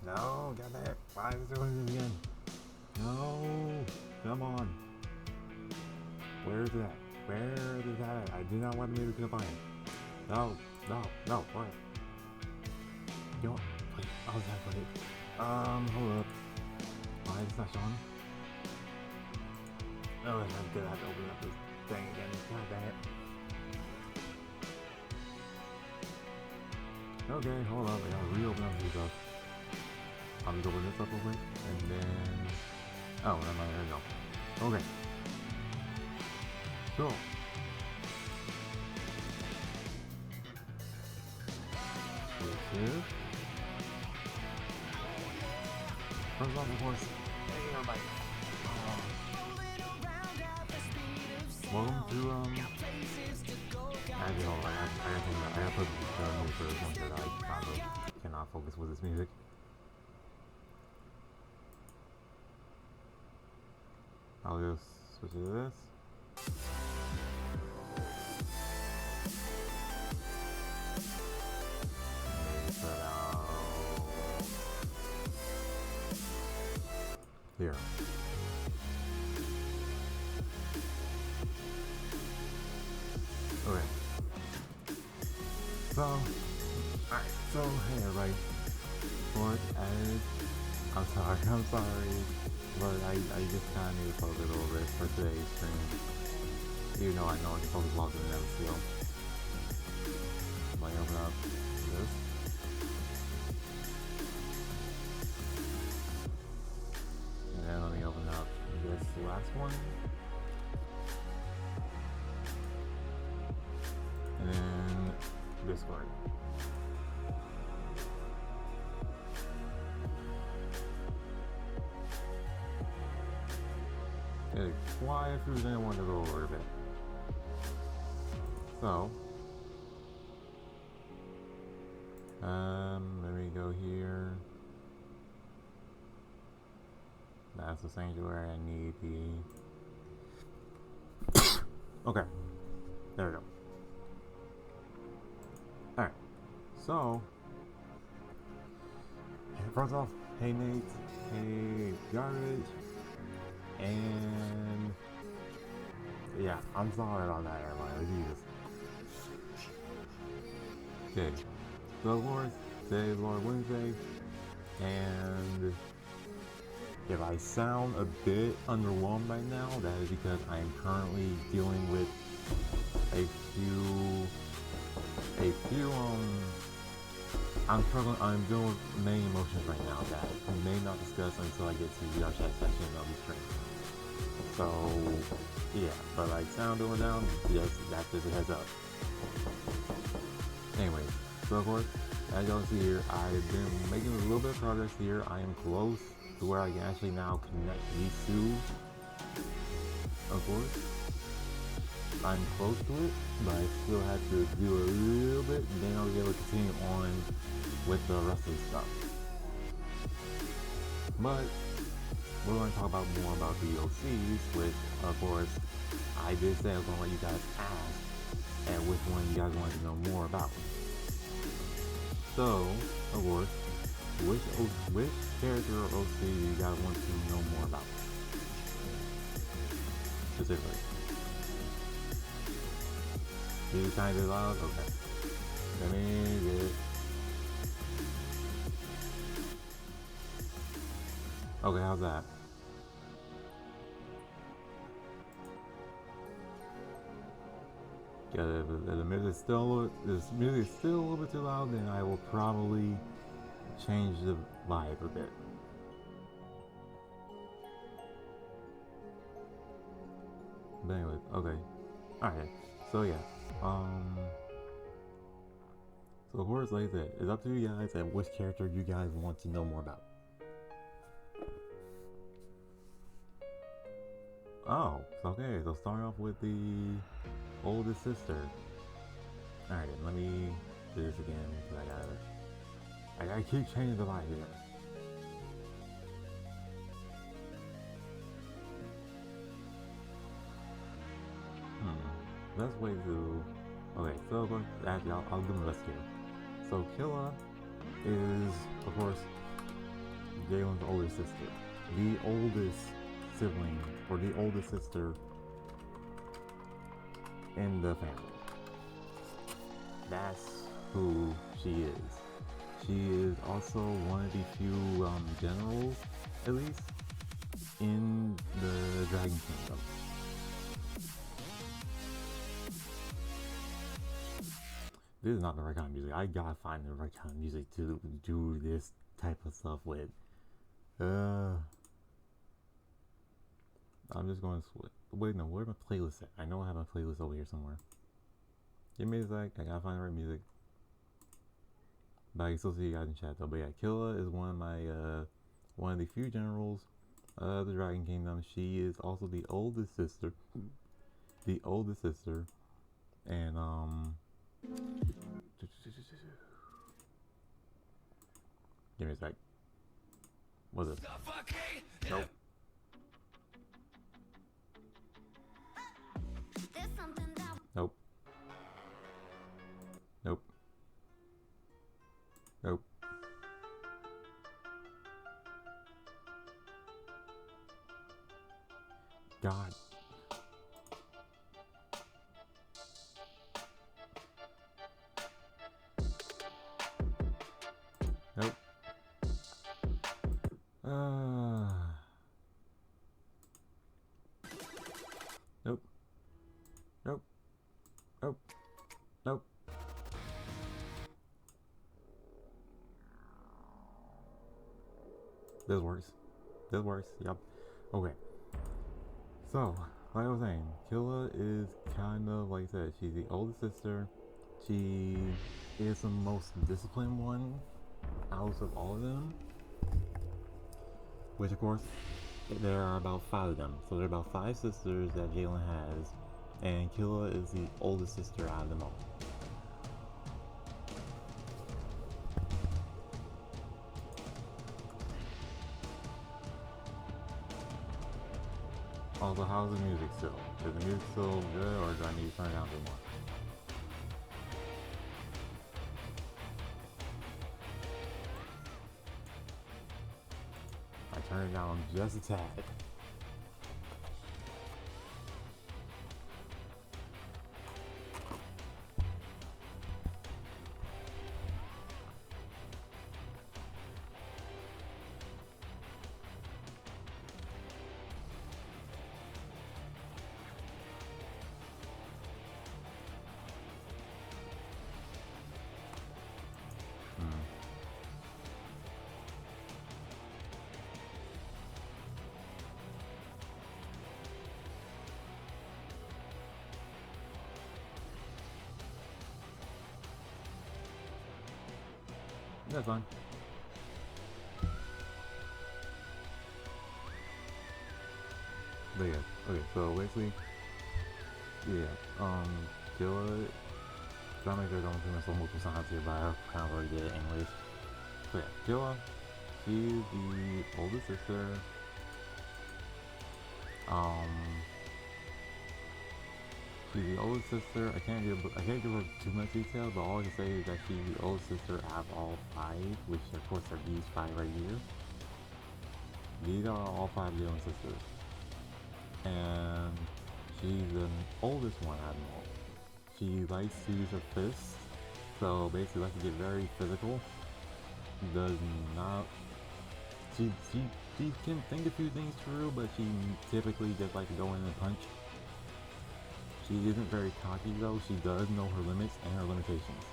No, get that. Why is it doing this again? No, come on. Where is it at? Where is it at? I do not want the music to find it. No, no, no, what? You know what? Wait, oh, that's right. Hold up. Why is that showing? Oh, I'm gonna have to open up this thing again. God dang it. Okay, hold up. I gotta reopen up this stuff. I'll just open this up real quick, and then... Oh, never mind, there we go. Okay. So... This is... First off, of course... Hey, everybody! Welcome to, actually, hold on, I gotta put the music for this one that I kind of cannot focus with this music. I'll just switch to this. Maybe put out here. Okay. So, alright. So, hey everybody. I'm sorry, but I just kind of need to focus a little bit for today's stream. Even though I know I can focus longer than ever still. Let me open up this. And then let me open up this last one. And then Discord. Okay, fly through then I want to go over a bit. So let me go here. That's the sanctuary. I need the okay. There we go. Alright. So first off, hey Nate, hey Garbage. And yeah, I'm sorry about that, everybody. Jesus. Okay, so of course, today is Lord Wednesday, and if I sound a bit underwhelmed right now, that is because I am currently dealing with a few I'm dealing with many emotions right now that I may not discuss until I get to the chat section of the stream. So, yeah, but like sound going down, yes, that's just a heads up. Anyway, so of course, as y'all see here, I've been making a little bit of progress here. I am close to where I can actually now connect these two. Of course, I'm close to it, but I still have to do a little bit, and then I'll be able to continue on with the rest of the stuff. But we're going to talk about more about the OCs, which, of course, I did say I was going to let you guys ask at which one you guys wanted to know more about. So, of course, which character or OC do you guys want to know more about? Specifically. Did you kind of loud? Okay. Let me get... Okay, how's that? Yeah, the music is still a little bit too loud, then I will probably change the vibe a bit. But anyway, okay. Alright, so yeah. So of course, like I said, it's up to you guys at which character you guys want to know more about. Oh, okay, so starting off with the oldest sister. Alright, let me do this again, because I gotta keep changing the light here. Let's wait to... Okay, so actually, I'll do my best here. So Killa is, of course, Jalen's older sister. The oldest sibling, or the oldest sister in the family. That's who she is. She is also one of the few generals, at least, in the Dragon Kingdom. This is not the right kind of music. I gotta find the right kind of music to do this type of stuff with. I'm just going to switch. Wait, no, where's my playlist at? I know I have my playlist over here somewhere. Give me a sec. I gotta find the right music. But I can still see you guys in chat though. But yeah, Killa is one of the few generals of the Dragon Kingdom. She is also the oldest sister. The oldest sister. And give me a sec. What's it? Nope. Nope. Nope. Nope. God. Nope. Nope. Nope. Nope. Nope. This works. This works. Yep. Okay. So, like I was saying, Killa is kind of, like I said, she's the oldest sister. She is the most disciplined one out of all of them. Which, of course, there are about 5 of them. So there are about 5 sisters that Jalen has. And Killa is the oldest sister out of them all. Also, how's the music still? Is the music still good, or do I need to turn it down a bit more? I turn it down just a tad. That's fine. But yeah, okay, so basically, yeah, Killa, trying to make sure I don't too much multiple sounds here, but I kind of already did it anyways. So yeah, Killa, she's the oldest sister. She's the oldest sister. I can't give her too much detail, but all I can say is that she's the oldest sister out of all 5, which of course are these 5 right here. These are all 5 Jalen sisters. And she's the oldest one out of them all. She likes to use her fists, so basically likes to get very physical. Does not... She can think a few things through, but she typically just likes to go in and punch. She isn't very cocky though. She does know her limits and her limitations.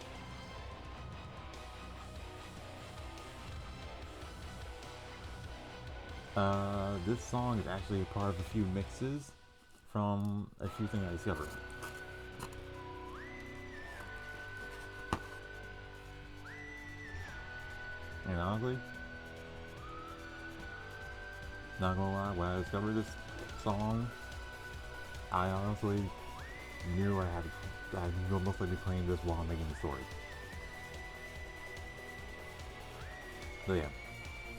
This song is actually a part of a few mixes from a few things I discovered. And honestly, not gonna lie, when I discovered this song, I honestly knew I'd most likely be playing this while making the story. So yeah,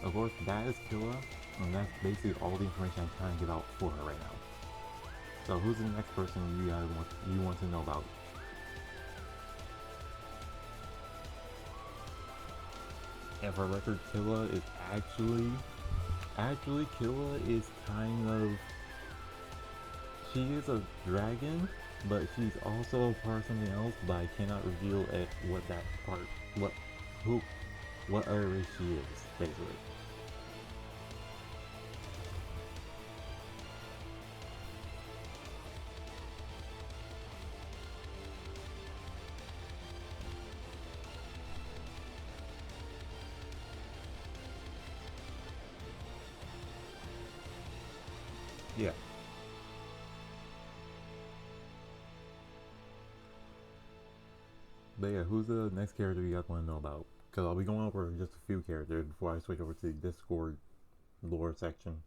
of course that is Killa, and that's basically all the information I'm trying to give out for her right now. So who's the next person you guys want to know about? And for record, Killa is actually Killa is kind of, she is a dragon, but she's also a part of something else, but I cannot reveal it, what that part, who, what other race she is, basically. Yeah. But yeah, who's the next character you guys want to know about? Because I'll be going over just a few characters before I switch over to the Discord lore section.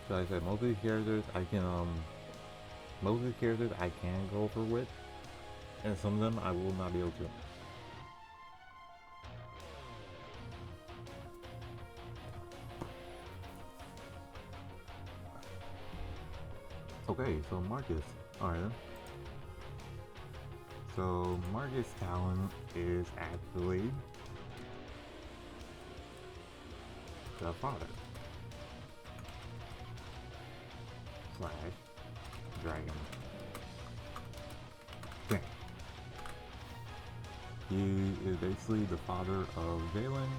So like I said, most of the characters I can go over with, and some of them I will not be able to. Okay, so Marcus. Alright then. So Marcus Talon is actually the father / dragon thing. He is basically the father of Galen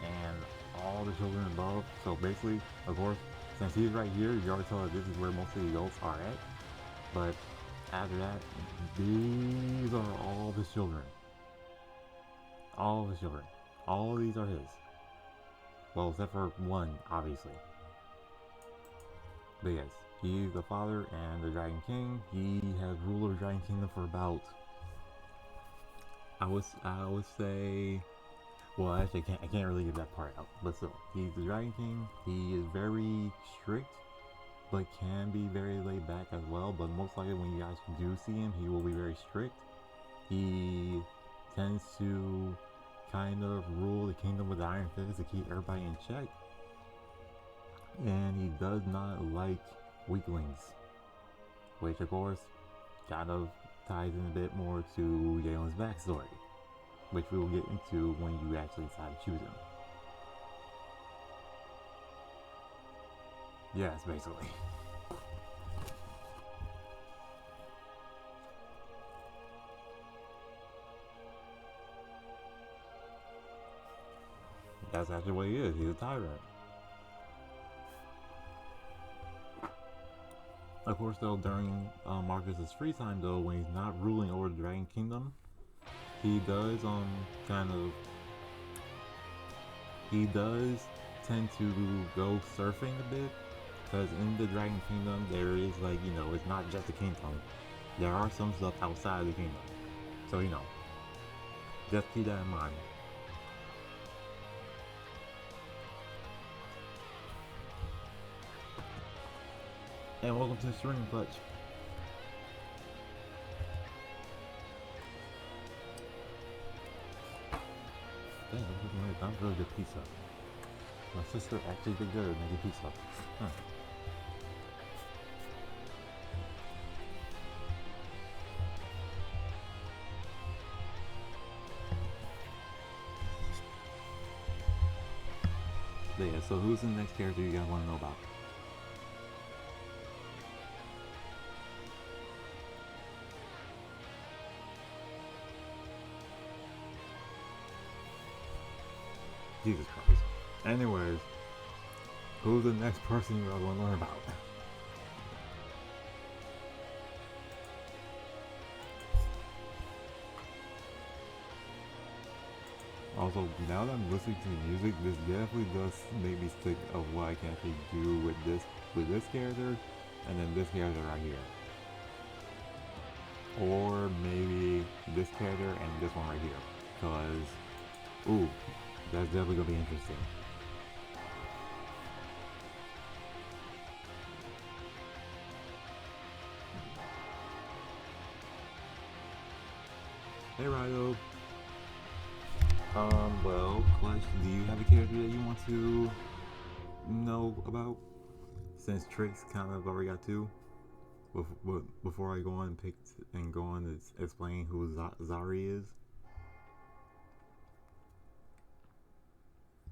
and all the children above. So basically, of course, since he's right here, you already tell that this is where most of the adults are at. But after that, these are all the children. All the children. All of these are his. Well, except for one, obviously. But yes, he's the father and the Dragon King. He has ruled over the Dragon Kingdom for about, I would say, well, actually, I can't really give that part out. But still, he's the Dragon King. He is very strict, but can be very laid back as well. But most likely, when you guys do see him, he will be very strict. He tends to kind of rule the kingdom with Iron Fist to keep everybody in check. And he does not like weaklings, which of course kind of ties in a bit more to Galen's backstory, which we will get into when you actually decide to choose him. Yes, basically. That's actually what he is. He's a tyrant. Of course, though, during Marcus's free time, though, when he's not ruling over the Dragon Kingdom, he does he does tend to go surfing a bit, because in the Dragon Kingdom there is, like, you know, it's not just the kingdom. There are some stuff outside of the kingdom, so you know, just keep that in mind. And welcome to String Clutch. Damn, that's really good pizza. My sister actually did good at making pizza. Huh. But yeah, so who's the next character you guys want to know about? Jesus Christ. Anyways, who's the next person you guys want to learn about? Also, now that I'm listening to the music, this definitely does make me think of what I can actually do with this character, and then this character right here. or maybe this character and this one right here. Because, ooh, that's definitely gonna be interesting. Hey Ryo. Well, Clutch, do you have a character that you want to know about? Since Trix kind of already got two. Before I go on and pick and go on to explain who Zari is,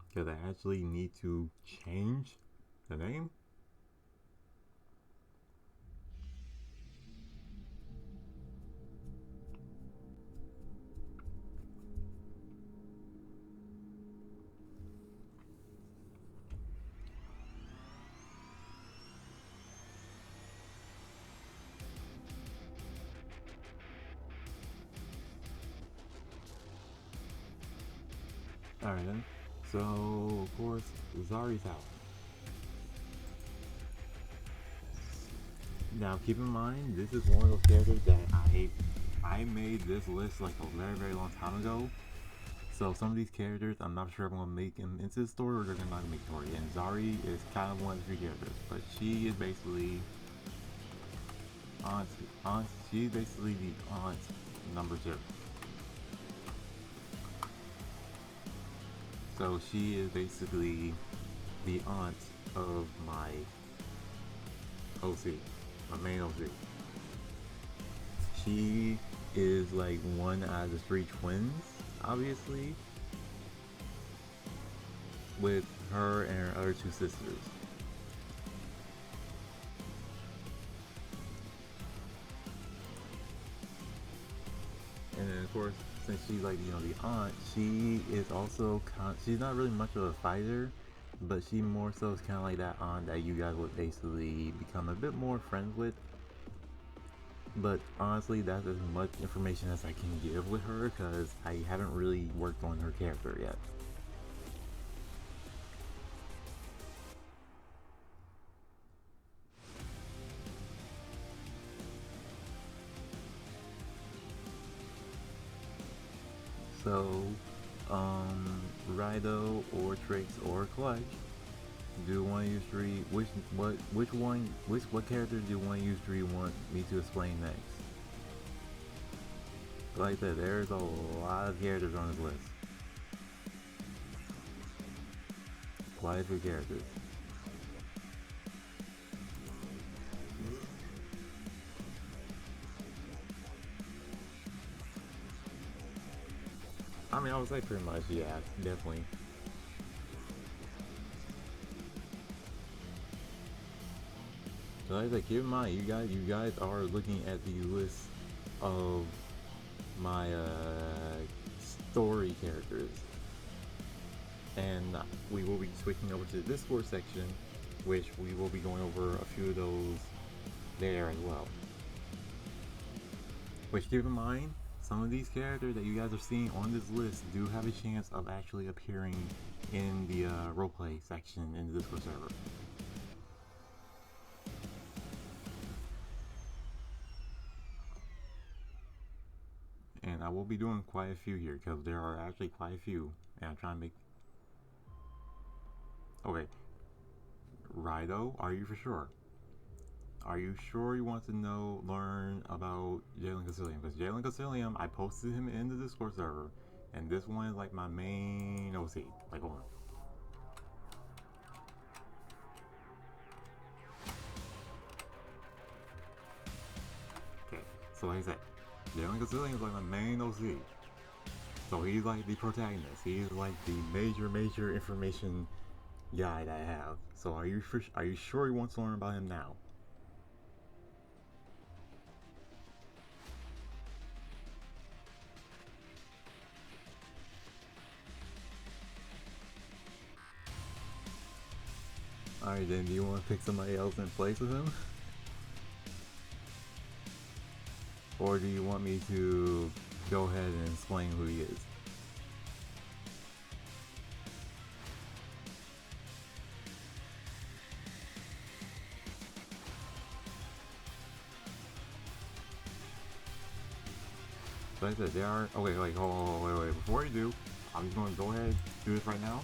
because I actually need to change the name. Alright then. So, of course, Zari's out. Now, keep in mind, this is one of those characters that I made this list like a very, very long time ago. So some of these characters, I'm not sure if I'm gonna make them into the story or they're not gonna make the story. And Zari is kind of one of the three characters, but she is basically aunt. She's basically the aunt number 2. So she is basically the aunt of my OC, my main OC. She is like one out of the 3 twins, obviously, with her and her other 2 sisters. And then of course, since she's like, you know, the aunt, she is also she's not really much of a fighter, but she more so is kind of like that aunt that you guys would basically become a bit more friends with. But honestly, that's as much information as I can give with her because I haven't really worked on her character yet. So, Rido or Trix or Clutch, do one of you three, what character do one of you three want me to explain next? Like I said, there's a lot of characters on this list. Quite a few characters. I mean, I would say pretty much, yeah, definitely. So like I said, keep in mind, you guys are looking at the list of my story characters, and we will be switching over to the Discord section, which we will be going over a few of those there as well. Which, keep in mind, some of these characters that you guys are seeing on this list do have a chance of actually appearing in the roleplay section in the Discord server. And I will be doing quite a few here because there are actually quite a few, and I'm trying to make. Okay, Rido, are you for sure? Are you sure you want to learn about Jalen Casilium? Because Jalen Casilium, I posted him in the Discord server, and this one is like my main OC. Like, hold on. Okay, so like I said, Jalen Casilium is like my main OC. So he's like the protagonist. He's like the major information guy that I have. So are you sure you want to learn about him now? Alright then, do you want to pick somebody else in place of him? Or do you want me to go ahead and explain who he is? like I said, they are. Okay, like, wait. Before you do, I'm just going to go ahead and do this right now.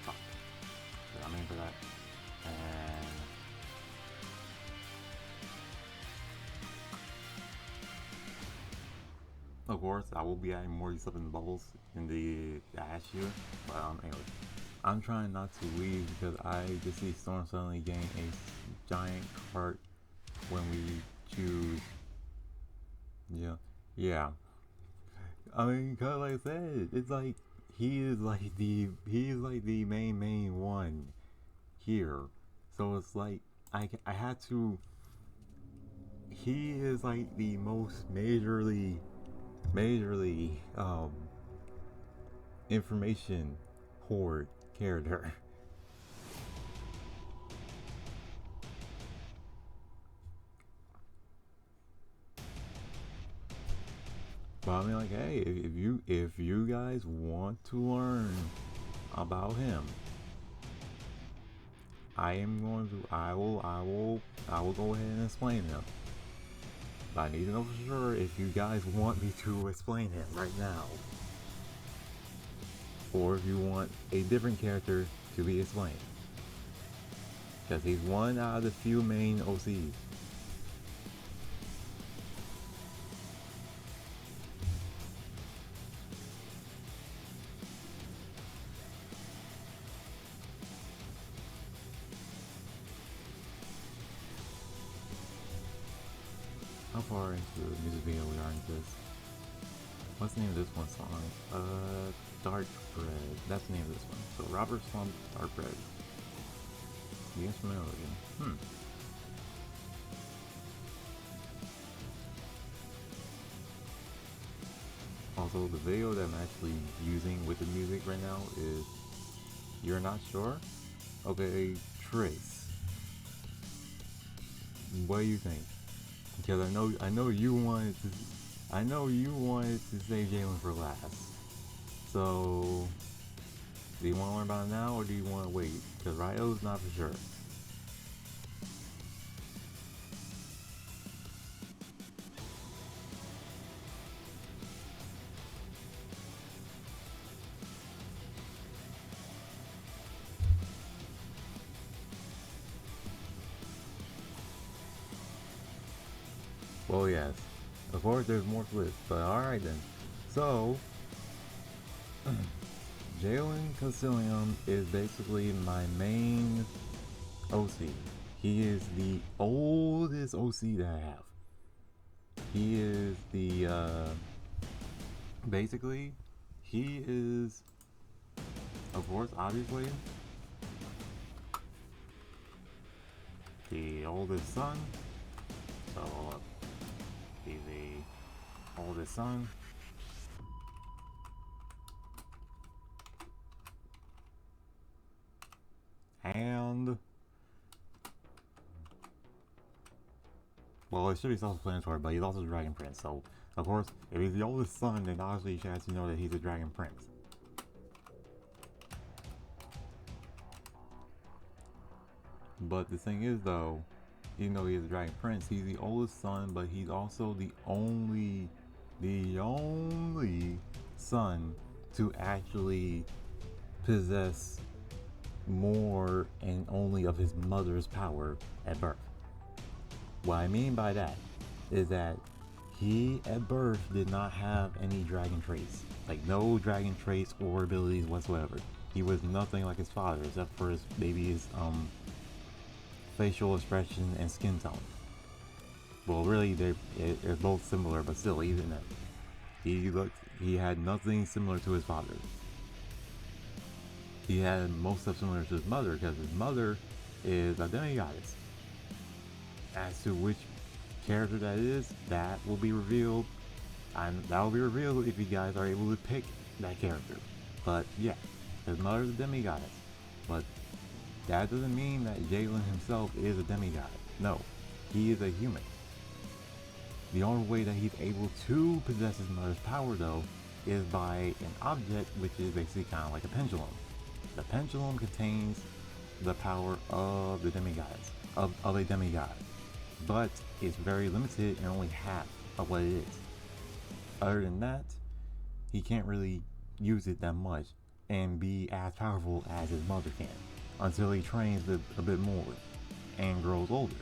Fuck. Yeah, I'm aiming for that. And of course, I will be adding more stuff in the bubbles in the ash here. But anyway, I'm trying not to leave because I just see Storm suddenly gain a giant cart when we choose. Yeah, yeah. I mean, cause like I said, it's like he's like the main one here. So it's like I had to. He is like the most majorly information hoard character. But I mean, like, hey, if you guys want to learn about him, I will go ahead and explain him. But I need to know for sure if you guys want me to explain him right now, or if you want a different character to be explained, because he's one out of the few main OCs. How far into the music video we are into this? What's the name of this one song? Dark Bread. That's the name of this one. So Robert Slump, Dark Bread. The instrumental again. Also, the video that I'm actually using with the music right now is You're Not Sure? Okay, Trace. What do you think? Because I know you wanted to save Jalen for last. So, do you want to learn about it now or do you want to wait? Because Ryo's not for sure. Well, yes. Of course, there's more to this, but alright then. So, Jalen Castillion is basically my main OC. He is the oldest OC that I have. He is basically, he is, of course, obviously, the oldest son. So, he's the oldest son. And, well, it should be self-explanatory, but he's also a Dragon Prince, so, of course, if he's the oldest son, then obviously you should actually know that he's a Dragon Prince. But the thing is, though, even though he's a Dragon Prince, he's the oldest son, but he's also the only son to actually possess more and only of his mother's power at birth. What I mean by that is that he at birth did not have any dragon traits, like no dragon traits or abilities whatsoever. He was nothing like his father except for his facial expression and skin tone. Well, really, they're both similar, but still, even then, he had nothing similar to his father. He had most stuff similar to his mother because his mother is a demigoddess. As to which character that is, that will be revealed. And that will be revealed if you guys are able to pick that character. But yeah, his mother's a demigoddess. But That doesn't mean that Jalen himself is a demigod. No, he is a human. The only way that he's able to possess his mother's power, though, is by an object which is basically kind of like a pendulum. The pendulum contains the power of the demigods, of a demigod, but it's very limited and only half of what it is. Other than that, he can't really use it that much and be as powerful as his mother can until he trains a bit more and grows older.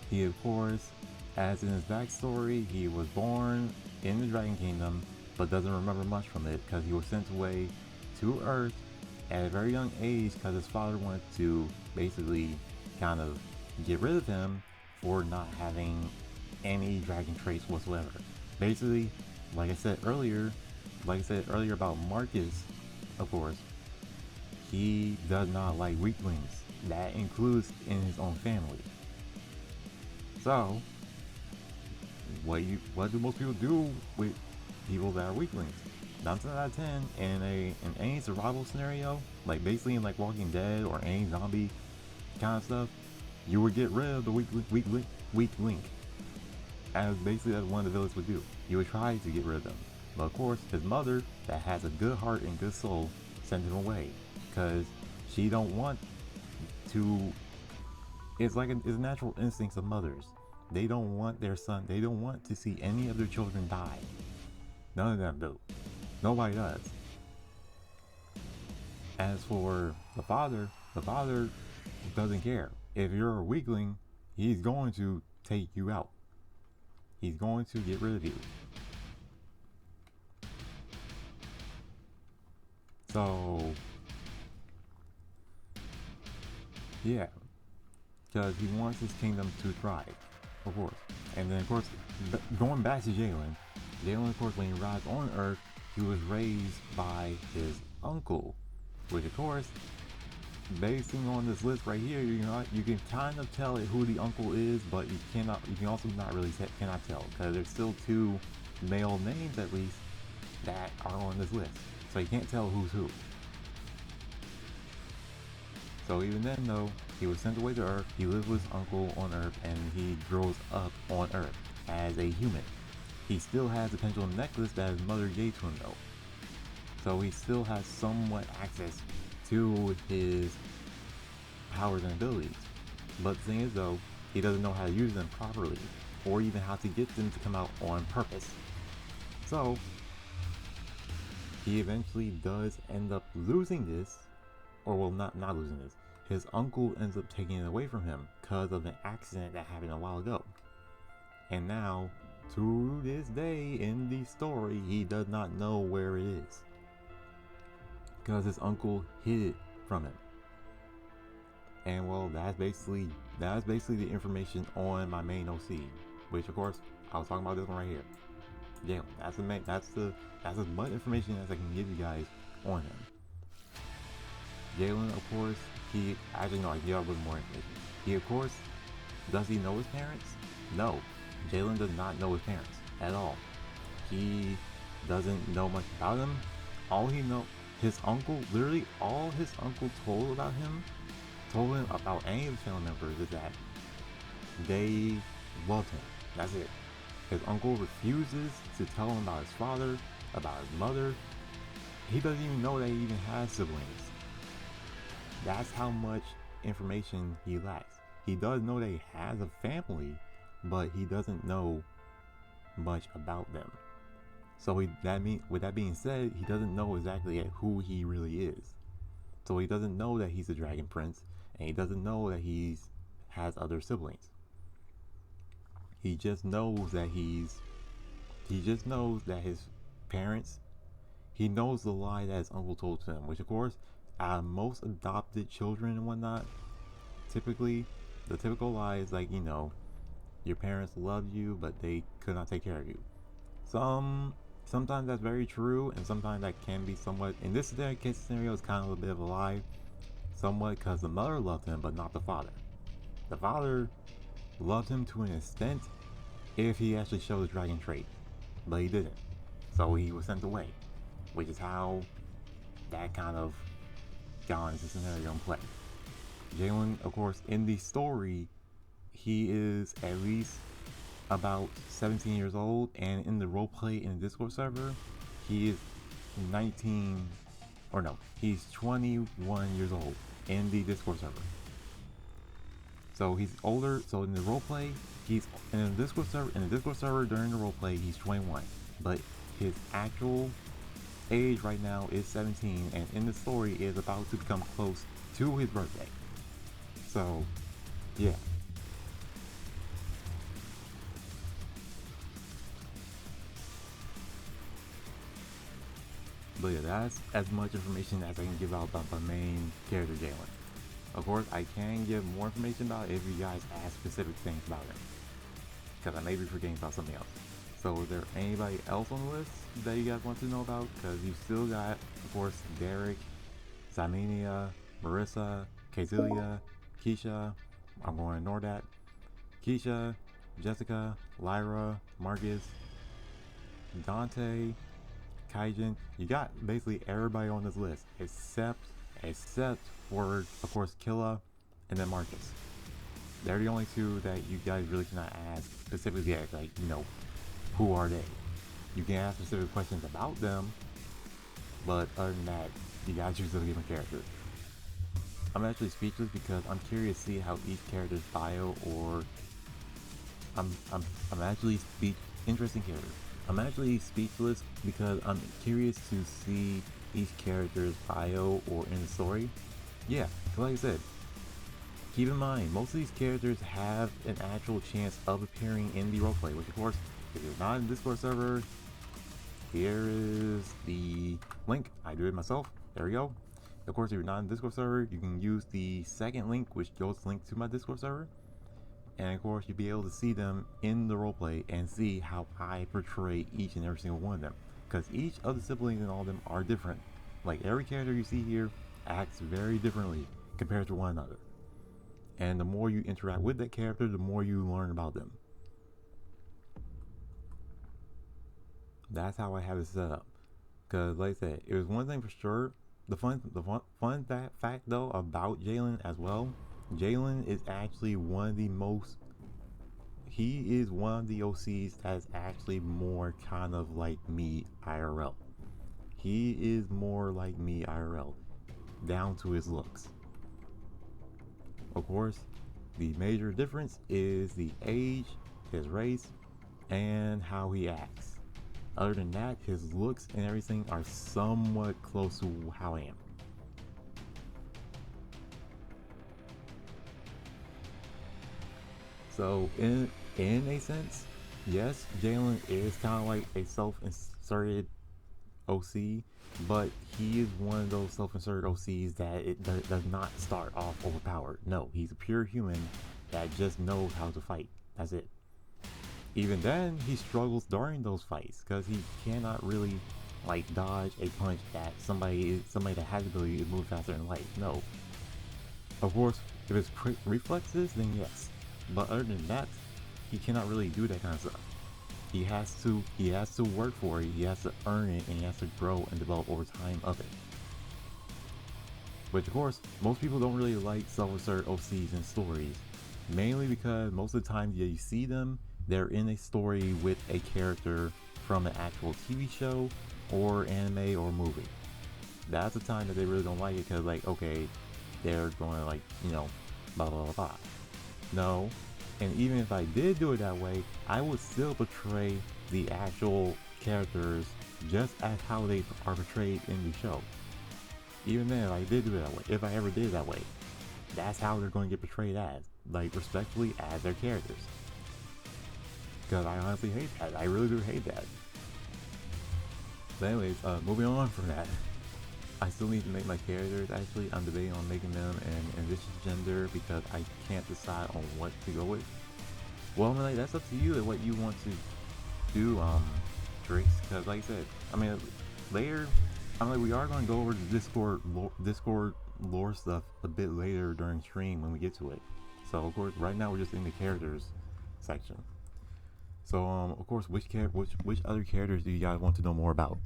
He, of course, as in his backstory, he was born in the Dragon Kingdom but doesn't remember much from it because he was sent away to Earth at a very young age because his father wanted to basically kind of get rid of him for not having any dragon traits whatsoever. Basically, like I said earlier about Marcus, of course, he does not like weaklings. That includes in his own family. So, what do most people do with people that are weaklings? 9 out of 10 in any survival scenario, like basically in like Walking Dead or any zombie kind of stuff, you would get rid of the weak link. As basically that's one of the villains would do. You would try to get rid of them. But of course, his mother, that has a good heart and good soul, sent him away because she don't want to. It's like it's natural instincts of mothers. They don't want their son. They don't want to see any of their children die. None of them do. Nobody does. As for the father doesn't care. If you're a weakling, he's going to take you out. He's going to get rid of you. So, yeah. Because he wants his kingdom to thrive, of course. And then, of course, going back to Jalen, of course, when he arrived on Earth, he was raised by his uncle, which, of course, basing on this list right here, you can kind of tell who the uncle is, but you can also not really cannot tell because there's still 2 male names at least that are on this list, so you can't tell who's who. So even then, though, he was sent away to Earth. He lives with his uncle on Earth, and he grows up on Earth as a human. He still has the pendulum necklace that his mother gave to him, though, so he still has somewhat access to his powers and abilities. But the thing is, though, he doesn't know how to use them properly, or even how to get them to come out on purpose. So, he eventually does end up losing this, or well, not losing this. His uncle ends up taking it away from him because of an accident that happened a while ago. And now, to this day in the story, he does not know where it is, because his uncle hid it from him. And well, that's basically the information on my main OC, which of course I was talking about this one right here. Yeah, that's as much information as I can give you guys on him. Jalen, of course, he actually no, I can give a little more information. He, of course, does he know his parents? No, Jalen does not know his parents at all. He doesn't know much about them. All he knows, his uncle, literally all his uncle told him about any of his family members is that they loved him. That's it. His uncle refuses to tell him about his father, about his mother. He doesn't even know that he even has siblings. That's how much information he lacks. He does know that he has a family, but he doesn't know much about them. So with that being said, he doesn't know exactly who he really is. So he doesn't know that he's a dragon prince, and he doesn't know that he has other siblings. He just knows that his parents, he knows the lie that his uncle told to him, which of course, out of most adopted children and whatnot, typically, the typical lie is like, your parents loved you, but they could not take care of you. Sometimes that's very true, and sometimes that can be somewhat, in this case scenario, it's kind of a bit of a lie, somewhat, because the mother loved him, but not the father. The father loved him to an extent if he actually showed his dragon trait, but he didn't. So he was sent away, which is how that kind of got into the scenario and play. Jalen, of course, in the story, he is at least about 17 years old, and in the roleplay in the Discord server, he is 19, or no, he's 21 years old in the Discord server. So he's older. So in the roleplay, he's in the Discord server. In the Discord server during the roleplay, he's 21, but his actual age right now is 17, and in the story is about to become close to his birthday. So, yeah. But yeah, that's as much information as I can give out about the main character, Jalen. Of course, I can give more information about it if you guys ask specific things about him, because I may be forgetting about something else. So is there anybody else on the list that you guys want to know about? Because you still got, of course, Derek, Ximenia, Marissa, Kazilia, Keisha, I'm going to ignore that, Keisha, Jessica, Lyra, Marcus, Dante, Kaijin. You got basically everybody on this list except for, of course, Killa and then Marcus. They're the only two that you guys really cannot ask specifically, like, you know, who are they? You can ask specific questions about them, but other than that, you gotta choose a given character. I'm actually speechless because I'm curious to see how each character's bio, or I'm actually interesting character. I'm actually speechless because I'm curious to see each character's bio or in the story. Yeah, like I said, keep in mind, most of these characters have an actual chance of appearing in the roleplay, which of course, if you're not in the Discord server, here is the link. I do it myself. There we go. Of course, if you're not in the Discord server, you can use the second link, which goes link to my Discord server. And of course, you'll be able to see them in the roleplay and see how I portray each and every single one of them. Because each of the siblings and all of them are different. Like, every character you see here acts very differently compared to one another. And the more you interact with that character, the more you learn about them. That's how I have it set up. Because, like I said, it was one thing for sure. The fun fact though about Jalen as well, Jalen is actually one of the most. He is one of the OCs that's actually more kind of like me IRL. He is more like me IRL, down to his looks. Of course, the major difference is the age, his race, and how he acts. Other than that, his looks and everything are somewhat close to how I am. So in a sense, yes, Jalen is kind of like a self-inserted OC, but he is one of those self-inserted OCs that it does not start off overpowered. No, he's a pure human that just knows how to fight. That's it. Even then, he struggles during those fights because he cannot really like dodge a punch that somebody that has the ability to move faster in light. No. Of course, if it's quick reflexes, then yes. But other than that, he cannot really do that kind of stuff. He has to work for it. He has to earn it, and he has to grow and develop over time of it. Which of course, most people don't really like self-insert OCs in stories, mainly because most of the time that you see them, they're in a story with a character from an actual TV show or anime or movie. That's the time that they really don't like it because, like, okay, they're going to, like, you know, blah blah blah blah. No, and even if I did do it that way, I would still portray the actual characters just as how they are portrayed in the show. Even then, if I did do it that way, if I ever did it that way, that's how they're going to get portrayed as, like, respectfully as their characters. Because I honestly hate that. I really do hate that. But anyways, moving on from that, I still need to make my characters. Actually, I'm debating on making them an ambitious gender because I can't decide on what to go with. Well, I'm like, that's up to you and what you want to do, Tricks. Because like I said, I mean, later, I'm like, we are going to go over the Discord lore stuff a bit later during stream when we get to it. So of course, right now we're just in the characters section. So of course, which other characters do you guys want to know more about?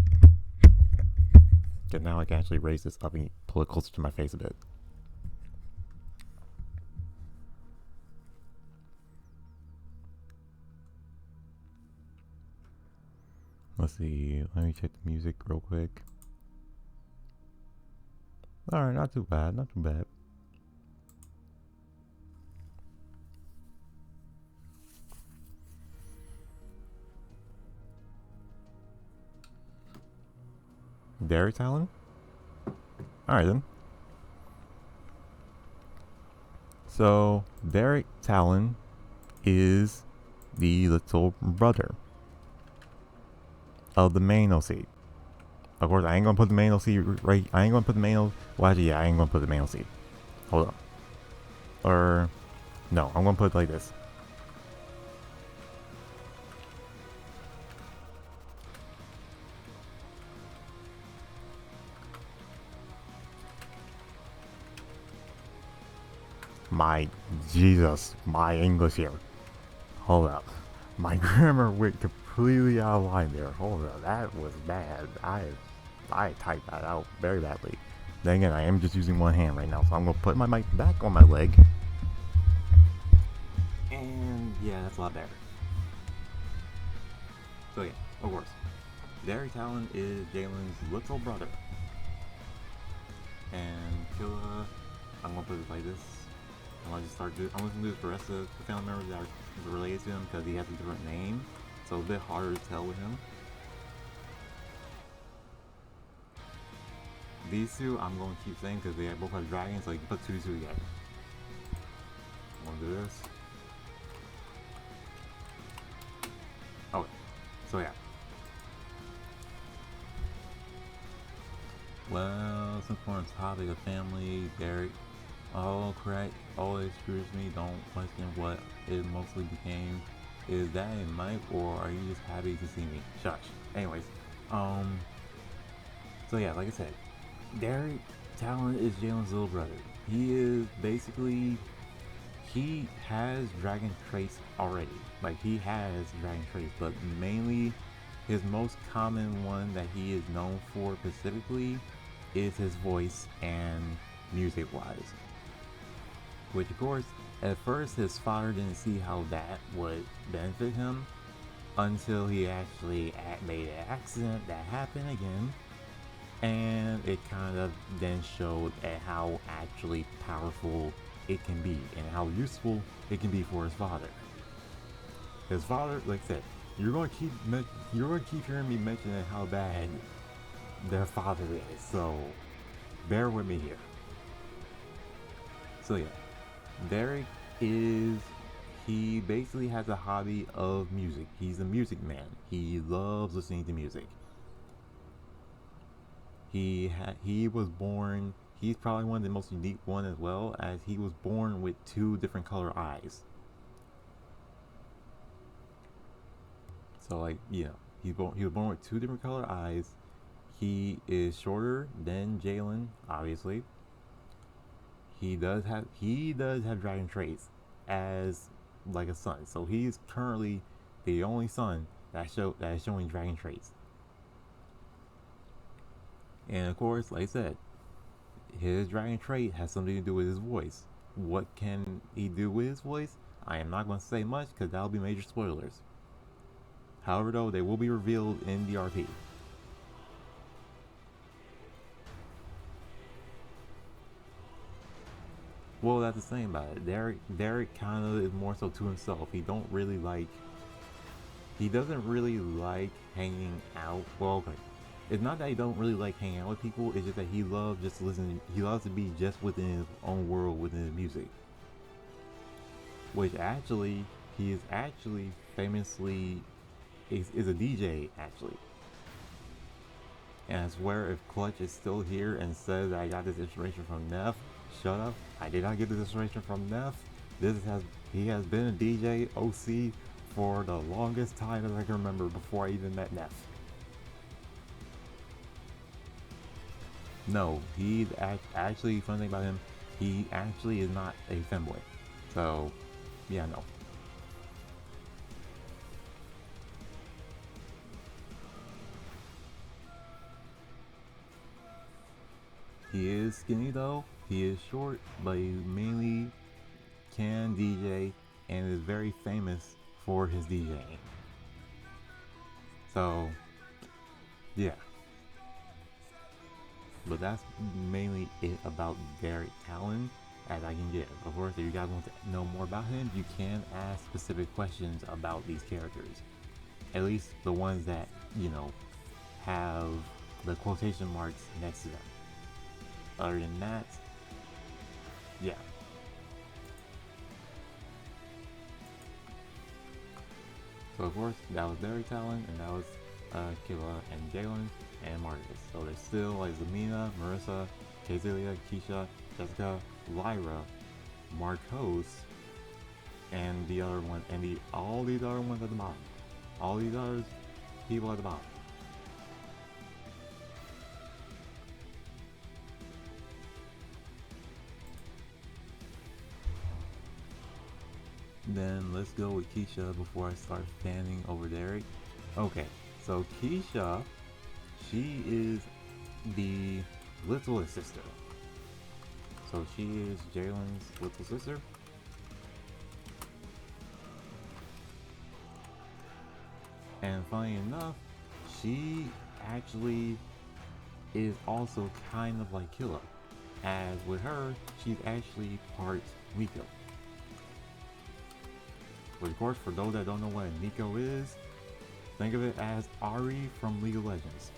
And now I can actually raise this up and pull it closer to my face a bit. Let's see, let me check the music real quick. Alright, not too bad, not too bad. Derek Talon? Alright then. So, Derek Talon is the little brother of the main OC. Of course, I ain't gonna put the main OC right. I ain't gonna put the main OC. Well, actually, yeah, I ain't gonna put the main OC. Hold on. Or, no, I'm gonna put it like this. My Jesus, my English here. Hold up. My grammar went completely out of line there. Hold up, that was bad. I typed that out very badly. Then again, I am just using one hand right now, so I'm gonna put my mic back on my leg. And yeah, that's a lot better. So yeah, of course, Derek Talon is Jalen's little brother. And Killa, I'm gonna put it like this. I'm gonna do this for the rest of the family members that are related to him because he has a different name, so it's a bit harder to tell with him. These two I'm going to keep saying because they both have dragons, so you can put two together. I'm gonna do this. Okay, so yeah. Well, since we're on the topic of family, Derek. Oh, correct. Always screws me. Don't question what it mostly became. Is that a mic, or are you just happy to see me? Shush. Anyways, so yeah, like I said, Derek Talon is Jalen's little brother. He is basically, he has dragon traits already. Like, he has dragon traits, but mainly his most common one that he is known for specifically is his voice and music-wise. Which, of course, at first his father didn't see how that would benefit him until he actually made an accident that happened again, and it kind of then showed at how actually powerful it can be and how useful it can be for his father. His father, like I said, you're going to keep hearing me mentioning how bad their father is, so bear with me here. So yeah, Derek he basically has a hobby of music. He's a music man. He loves listening to music. He was born, he's probably one of the most unique one as well, as he was born with two different color eyes. So like, yeah, he was born with two different color eyes. He is shorter than Jalen, obviously. He does have dragon traits as like a son. So he's currently the only son that is showing dragon traits. And of course, like I said, his dragon trait has something to do with his voice. What can he do with his voice? I am not going to say much because that'll be major spoilers. However, though, they will be revealed in the RP. Well, that's the same about it. Derek kind of is more so to himself. He doesn't really like hanging out. Well, okay. It's not that he don't really like hanging out with people. It's just that he loves just listening. He loves to be just within his own world, within his music. Which actually, he is actually famously is a DJ actually. And I swear, if Clutch is still here and says that I got this inspiration from Neff, shut up. I did not get this inspiration from Neff. He has been a DJ OC for the longest time as I can remember before I even met Neff. No, he's actually, fun thing about him, he actually is not a femboy. So, yeah, no. He is skinny though. He is short, but he mainly can DJ and is very famous for his DJing. So, yeah. But that's mainly it about Derek Talon as I can give. Of course, if you guys want to know more about him, you can ask specific questions about these characters. At least the ones that, you know, have the quotation marks next to them. Other than that, yeah. So of course, that was Derek Talon, and that was Killa and Jalen and Marcus. So there's still like Zamina, Marissa, Kazelia, Keisha, Jessica, Lyra, Marcos, and the other one, and all these other ones at the bottom. All these other people at the bottom. Then let's go with Keisha before I start fanning over Derek. Okay, so Keisha, she is the littlest sister. So she is Jalen's little sister. And funny enough, she actually is also kind of like Killa. As with her, she's actually part Nico. But of course, for those that don't know what Nico is, think of it as Ahri from League of Legends.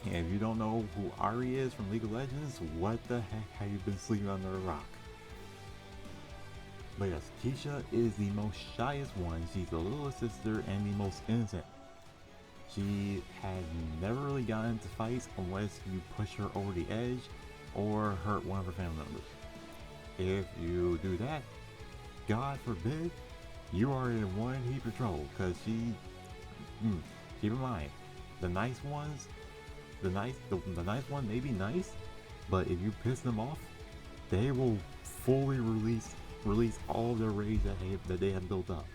And if you don't know who Ahri is from League of Legends, what the heck have you been sleeping under a rock? But yes, Keisha is the most shyest one. She's the littlest sister and the most innocent. She has never really gotten into fights unless you push her over the edge or hurt one of her family members. If you do that, God forbid, you are in one heap of trouble, because keep in mind, the nice ones, the nice one may be nice, but if you piss them off, they will fully release all of their rage that they have built up.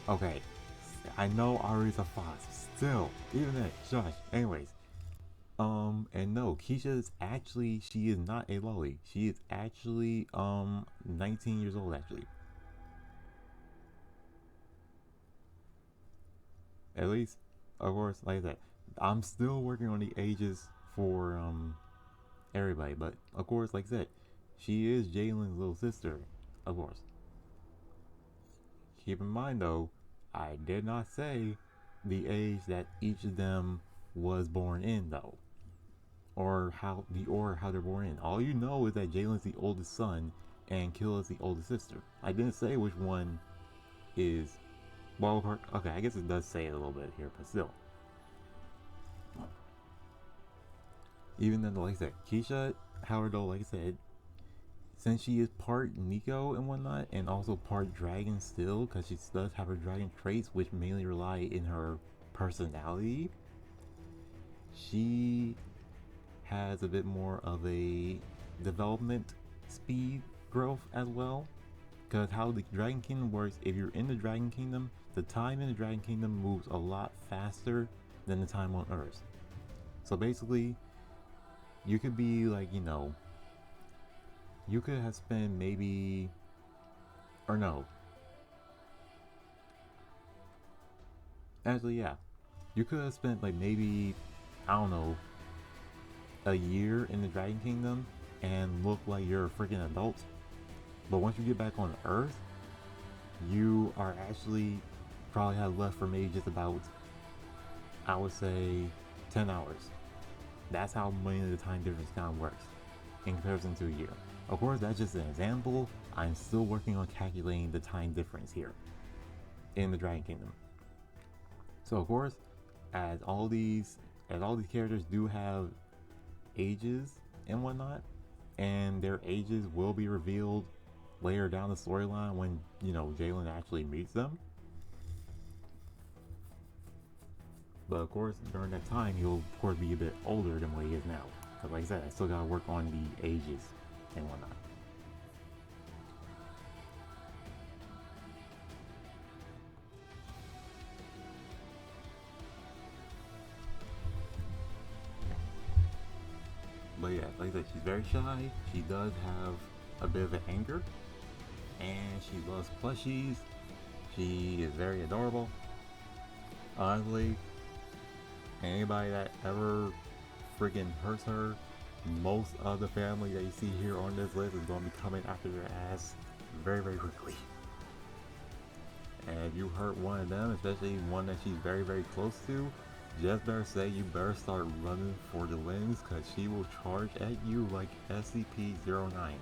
Okay, I know Ahri's a fox, still, even then, shush. Anyways, and no, Keisha is actually, she is not a loli. She is actually, 19 years old, actually. At least, of course, like that. I'm still working on the ages for, everybody, but of course, like I said, she is Jalen's little sister, of course. Keep in mind, though, I did not say the age that each of them was born in, though. Or how they're born in. All you know is that Jalen's the oldest son and Killa's the oldest sister. I didn't say which one is. Well, okay, I guess it does say it a little bit here, but still. Even then, like I said, Keisha, however, though, like I said, since she is part Nico and whatnot, and also part dragon still, because she does have her dragon traits, which mainly rely in her personality, she has a bit more of a development speed growth as well. Because how the Dragon Kingdom works, if you're in the Dragon Kingdom, the time in the Dragon Kingdom moves a lot faster than the time on Earth. So basically, you could be like, you could have spent maybe, or no. Actually, yeah. You could have spent like maybe, I don't know, a year in the Dragon Kingdom and look like you're a freaking adult. But once you get back on Earth, you are actually probably have left for maybe just about, I would say, 10 hours. That's how many of the time difference kind of works in comparison to a year. Of course, that's just an example. I'm still working on calculating the time difference here in the Dragon Kingdom. So of course, as all these characters do have ages and whatnot, and their ages will be revealed later down the storyline when Jalen actually meets them. But of course, during that time, he'll of course be a bit older than what he is now. Because like I said, I still gotta work on the ages and whatnot. like I said, she's very shy. She does have a bit of an anger, and she loves plushies. She is very adorable. Honestly, anybody that ever friggin' hurts her, most of the family that you see here on this list is going to be coming after their ass very, very quickly. And if you hurt one of them, especially one that she's very, very close to, just better say you better start running for the wings, because she will charge at you like SCP-09.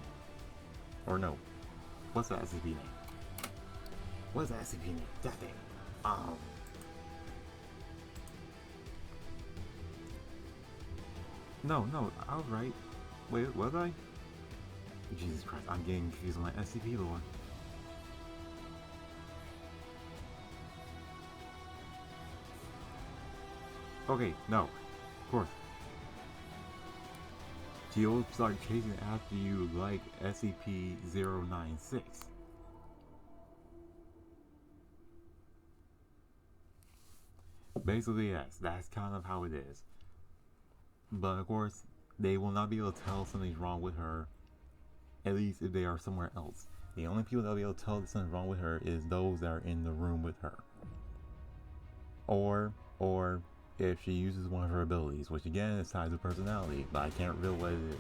Or no, what's the SCP name? What's the SCP name? That thing. No, I was right. Wait, was I? Jesus Christ, I'm getting confused on my SCP lore. Okay, no, of course. She'll start chasing after you like SCP-096. Basically, yes, that's kind of how it is. But of course, they will not be able to tell something's wrong with her, at least if they are somewhere else. The only people that will be able to tell that something's wrong with her is those that are in the room with her. Or if she uses one of her abilities, which again is tied to personality, but I can't reveal what it is.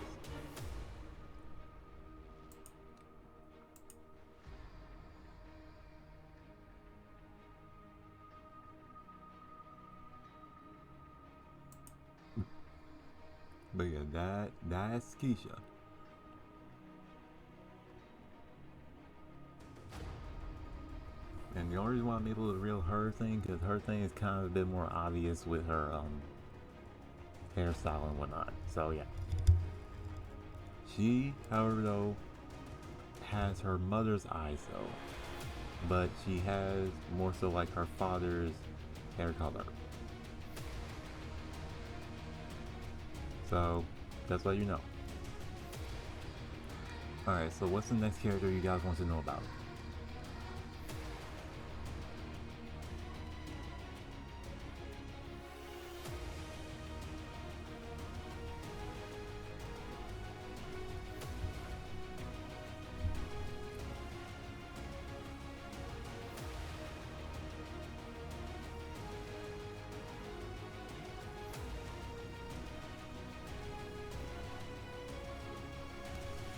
But yeah, that's Keisha. And the only reason why I'm able to reveal her thing, because her thing is kind of a bit more obvious with her hairstyle and whatnot. So yeah. She, however, though, has her mother's eyes though, but she has more so like her father's hair color. So that's what you know. Alright, so what's the next character you guys want to know about?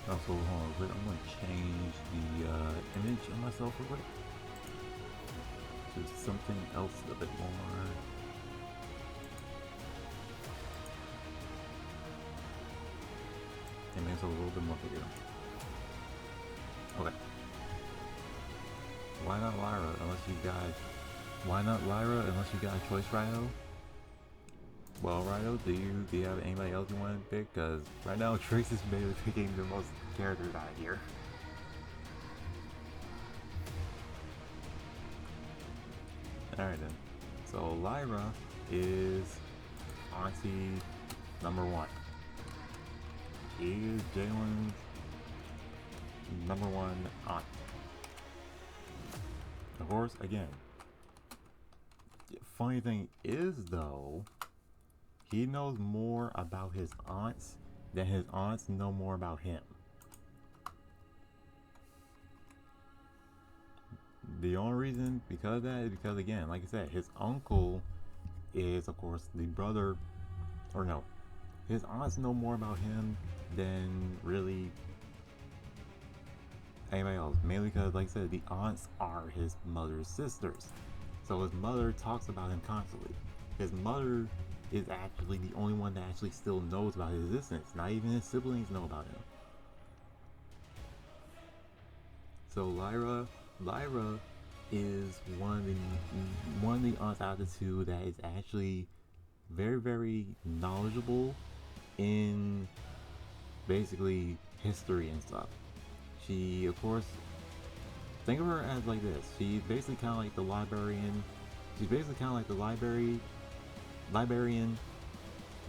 Also, hold on, but I'm gonna change the image of myself real quick to something else a bit more. It makes it a little bit more bigger. Okay. Why not Lyra? Why not Lyra unless you got a choice, Rhino? Well, Rhino, do you have anybody else you want to pick? Because right now, Trace is maybe picking the most characters out here. Alright then. So, Lyra is Auntie number 1. She is Jalen's number 1 aunt. Of course, again, funny thing is though, he knows more about his aunts than his aunts know more about him. The only reason because of that is because, again, like I said, his uncle is, of course, the brother, or no, his aunts know more about him than really anybody else. Mainly because, like I said, the aunts are his mother's sisters. So his mother talks about him constantly. His mother is actually the only one that actually still knows about his existence. Not even his siblings know about him. So Lyra is one of the aunts out of the two that is actually very, very knowledgeable in basically history and stuff. She, of course, think of her as like this. She's basically kind of like the librarian. She's basically kind of like the librarian,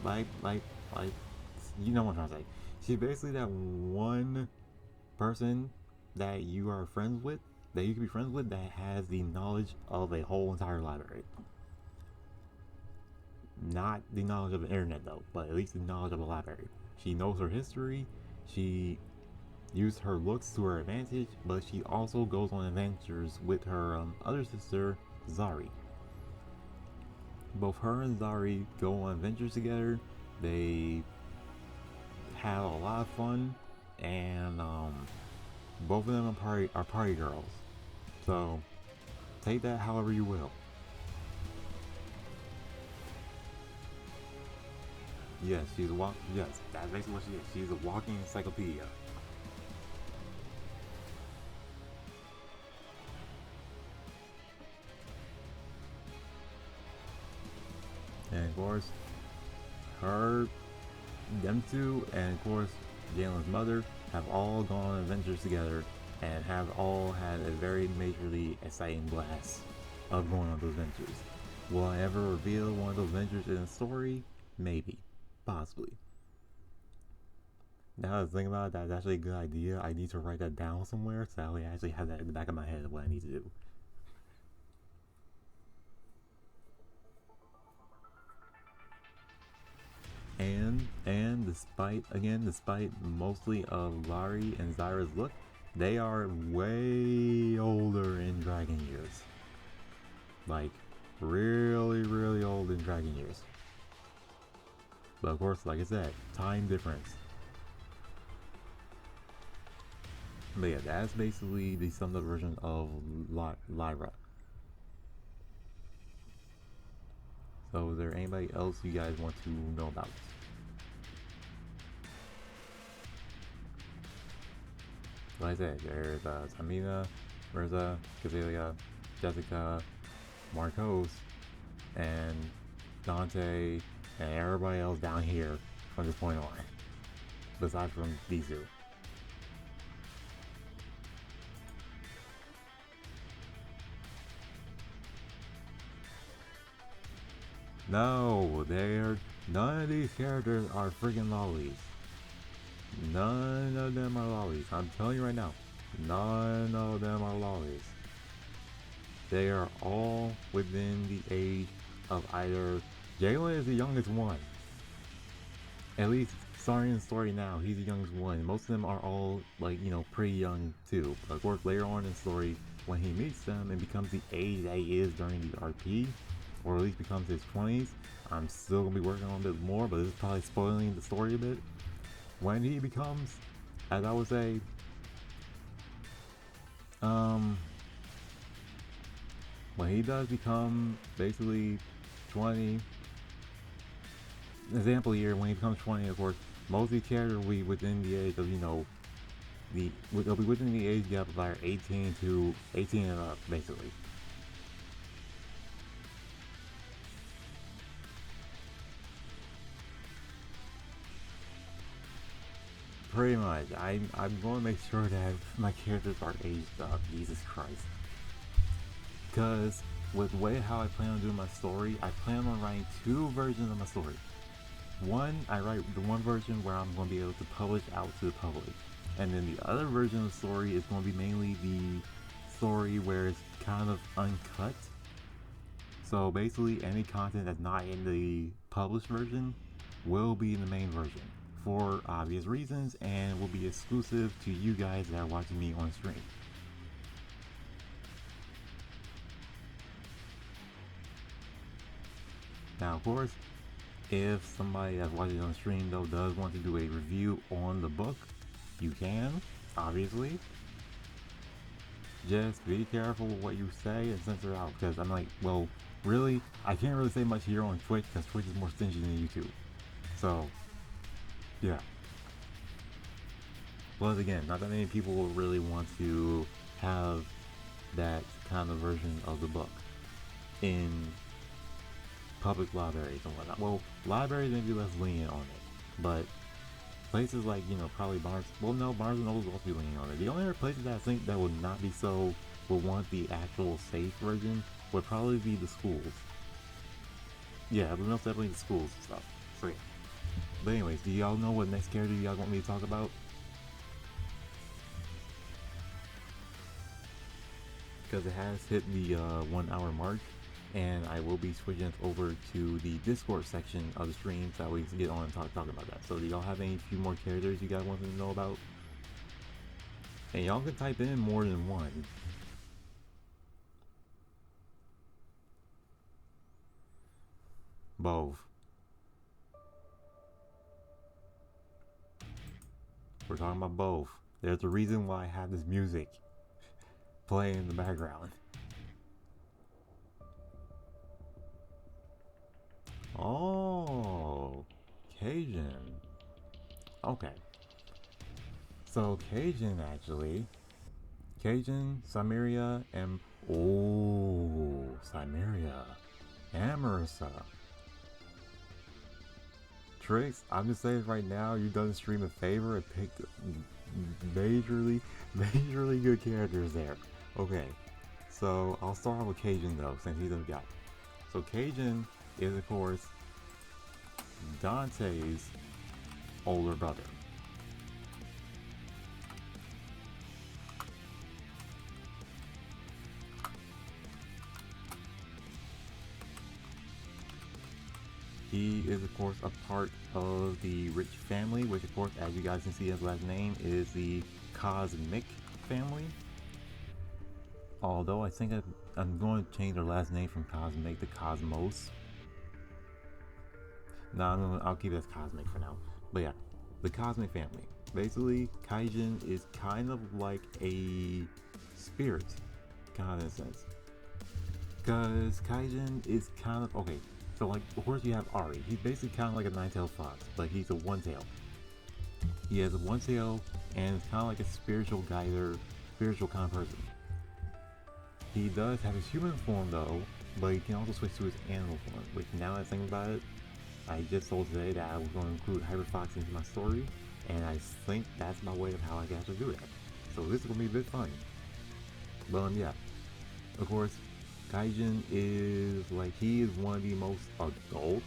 like, you know what I'm trying to say. She's basically that one person that you are friends with, that you can be friends with, that has the knowledge of a whole entire library. Not the knowledge of the internet though, but at least the knowledge of a library. She knows her history. She used her looks to her advantage, but she also goes on adventures with her other sister, Zari. Both her and Zari go on adventures together. They have a lot of fun, and both of them are party girls. So take that however you will. Yes, she's a walk. Yes, that's basically what she is. She's a walking encyclopedia. And of course, her, them two, and of course, Jalen's mother have all gone on adventures together and have all had a very majorly exciting blast of going on those ventures. Will I ever reveal one of those ventures in a story? Maybe. Possibly. Now that I think about it, that's actually a good idea. I need to write that down somewhere so that way I actually have that in the back of my head of what I need to do. And despite mostly of Lari and Zyra's look, they are way older in dragon years. Like really, really old in dragon years. But of course, like I said, time difference. But yeah, that's basically the summed up version of Lyra. So is there anybody else you guys want to know about? Like I said, there's Tamina, Mirza, Cazelia, Jessica, Marcos, and Dante, and everybody else down here from this point on. Besides from these two. No, none of these characters are freaking lollies. None of them are lollies. I'm telling you right now, none of them are lollies. They are all within the age of either Jalen is the youngest one. At least starting the story now, he's the youngest one. Most of them are all like, you know, pretty young too. But of course later on in the story, when he meets them and becomes the age that he is during the RP, or at least becomes his 20s, I'm still gonna be working on a bit more, but this is probably spoiling the story a bit. When he becomes, as I would say, when he does become basically 20, example here, when he becomes 20, of course, most of the characters will be within the age of, you know, they'll be within the age gap of like 18 and up, basically. Pretty much. I'm going to make sure that my characters are aged up. Jesus Christ. Because with the way how I plan on doing my story, I plan on writing two versions of my story. One, I write the one version where I'm going to be able to publish out to the public. And then the other version of the story is going to be mainly the story where it's kind of uncut. So basically any content that's not in the published version will be in the main version, for obvious reasons, and will be exclusive to you guys that are watching me on stream. Now, of course, if somebody that's watching on stream though does want to do a review on the book, you can, obviously. Just be careful with what you say and censor out, because I'm like, well, really, I can't really say much here on Twitch because Twitch is more stingy than YouTube. So, yeah. Plus, again, not that many people will really want to have that kind of version of the book in public libraries and whatnot. Well, libraries may be less lenient on it, but places like, you know, probably Barnes, well no, Barnes and Noble will also be lenient on it. The only other places that I think that would not be so, would want the actual safe version would probably be the schools. Yeah, but most definitely the schools and stuff. So yeah. But anyways, do y'all know what next character y'all want me to talk about? Because it has hit the 1 hour mark. And I will be switching over to the Discord section of the stream so that we can get on and talking about that. So do y'all have any few more characters you guys want to know about? And y'all can type in more than one. Both. We're talking about both. There's a reason why I have this music playing in the background. Oh, Cajun. Okay. So Cajun actually, Cajun, Samaria, and Samaria, and Marissa. Tricks, I'm just saying right now, you've done the stream a favor and picked majorly good characters there. Okay, so I'll start off with Cajun though, since he's in the gap. So Cajun is of course Dante's older brother. He is of course a part of the Rich family, which of course, as you guys can see his last name, is the Cosmic family. Although I think I'm going to change their last name from Cosmic to Cosmos. No, I'll keep it as Cosmic for now. But yeah, the Cosmic family. Basically, Kaijin is kind of like a spirit, kind of in a sense. Because Kaijin is kind of, okay, so like, of course you have Ari. He's basically kind of like a nine-tailed fox, but he's a one-tail. He has a one-tail, and it's kind of like a spiritual guider, spiritual kind of person. He does have his human form though, but he can also switch to his animal form, which now that I think about it, I just told today that I was going to include Hyper Fox into my story, and I think that's my way of how I can actually do that. So this is going to be a bit fun. But yeah, of course, Kaijin is like, he is one of the most adult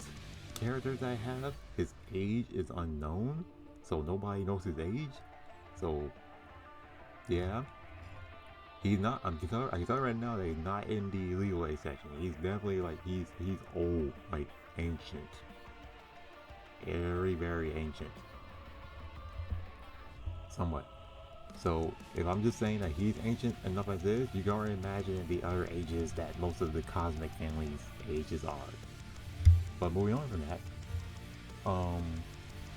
characters I have. His age is unknown, so nobody knows his age. So yeah, he's not. I can tell right now that he's not in the legal age section. He's definitely like he's old, like ancient, very ancient, somewhat. So if I'm just saying that he's ancient enough as this, you can already imagine the other ages that most of the Cosmic family's ages are. But moving on from that,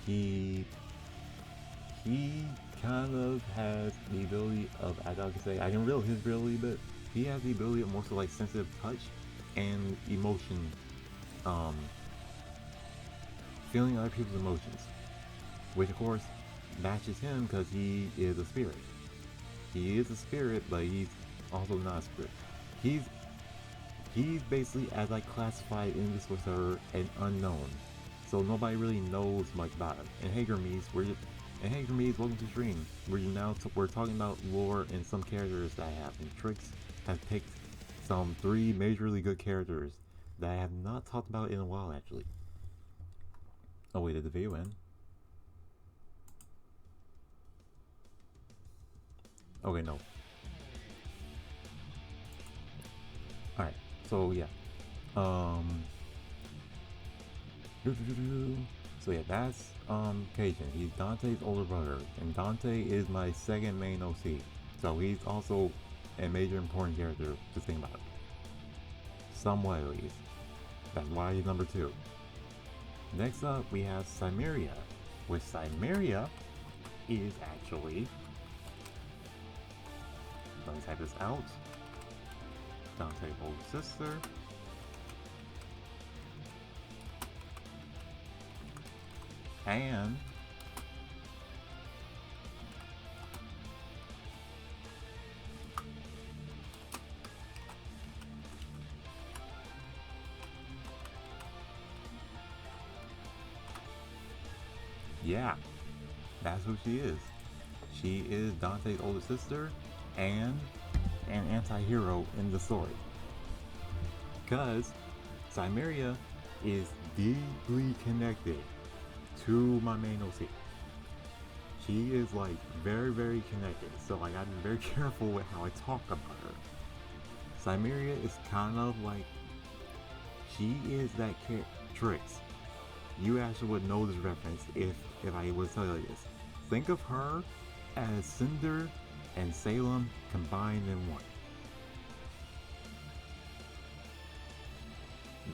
he kind of has the ability of, as I can say, I can reveal his ability, but he has the ability of most of like sensitive touch and emotion, feeling other people's emotions, which of course matches him because he is a spirit. He is a spirit, but he's also not a spirit. He's basically, as I classified in this server, an unknown. So nobody really knows much about him. And hey Hermes, welcome to the stream. We're talking about lore and some characters that I have. And Trix has picked some 3 majorly good characters that I have not talked about in a while actually. Oh wait, did the video end? Okay, no. Alright, so yeah. So yeah, that's Cajun. He's Dante's older brother, and Dante is my second main OC. So he's also a major important character to think about. Somewhat at least. That's why he's number 2. Next up we have Cymeria, which Cymeria is actually, let me type this out, Dante's older sister. And yeah, that's who she is. She is Dante's older sister and an anti-hero in the story. Because Cymeria is deeply connected to my main OC. She is like very connected, so I gotta be very careful with how I talk about her. Cymeria is kind of like She is that Trix. You actually would know this reference if I was to tell you this. Think of her as Cinder and Salem combined in one.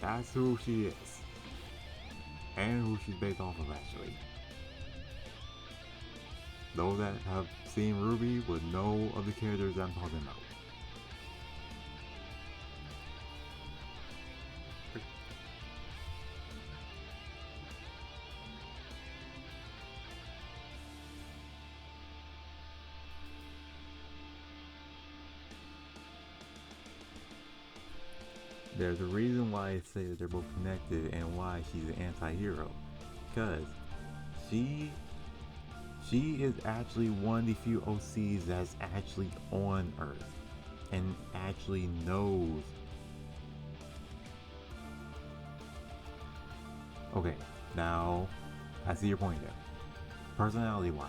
That's who she is. And who she's based off of, actually. Those that have seen RWBY would know of the characters I'm talking about. There's a reason why I say that they're both connected and why she's an anti-hero. Because she is actually one of the few OCs that's actually on Earth and actually knows. Okay, now I see your point there. Personality-wise,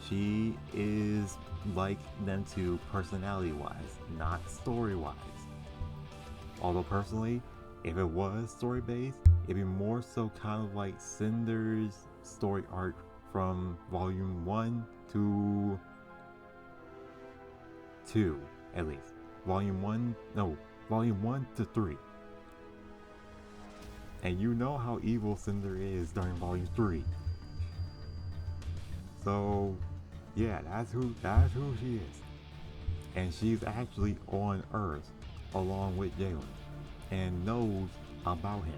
she is like them two personality-wise, not story-wise. Although personally, if it was story-based, it'd be more so kind of like Cinder's story arc from volume 1 to 2, at least. Volume 1 to 3. And you know how evil Cinder is during volume 3. So, yeah, that's who she is. And she's actually on Earth along with Galen and knows about him.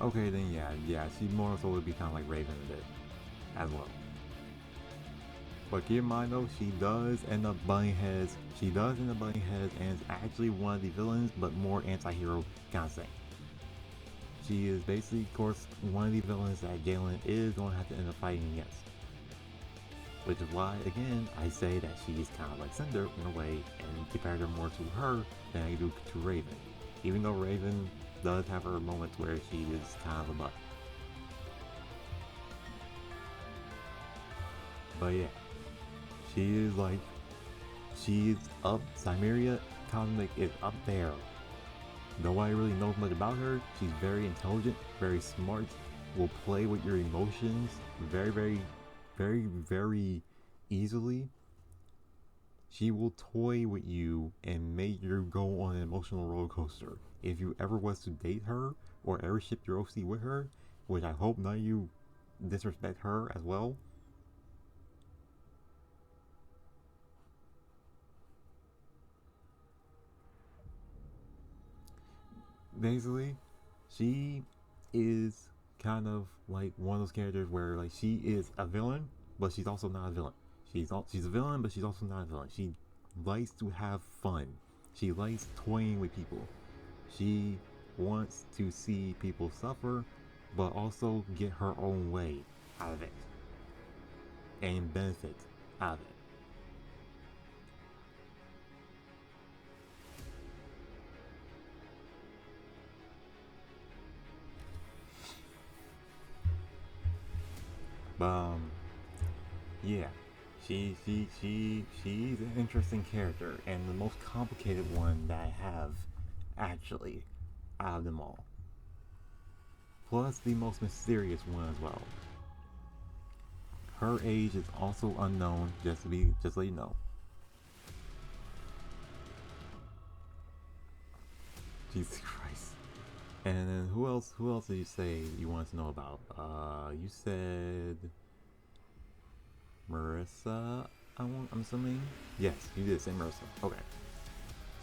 Okay, then yeah, she more so would be kind of like Raven a bit as well. But keep in mind though, she does end up butting heads. She does end up butting heads and is actually one of the villains, but more anti-hero kind of thing. She is basically, of course, one of the villains that Galen is going to have to end up fighting against. Which is why, again, I say that she's kind of like Cinder in a way, and compared her more to her than I do to Raven. Even though Raven does have her moments where she is kind of a butt. But yeah, she is like, she's up, Cimmeria comic is up there. Nobody really knows much about her. She's very intelligent, very smart, will play with your emotions very easily. She will toy with you and make you go on an emotional roller coaster. If you ever was to date her or ever ship your OC with her, which I hope none of you disrespect her as well. Basically, she is kind of like one of those characters where like she is a villain, but she's also not a villain. She's a villain, but she's also not a villain. She likes to have fun. She likes toying with people. She wants to see people suffer, but also get her own way out of it and benefit out of it. But yeah, she's an interesting character and the most complicated one that I have actually out of them all. Plus the most mysterious one as well. Her age is also unknown, just so you know. Jesus Christ. And then who else did you say you wanted to know about? You said Marissa, I'm assuming? Yes, you did say Marissa. Okay.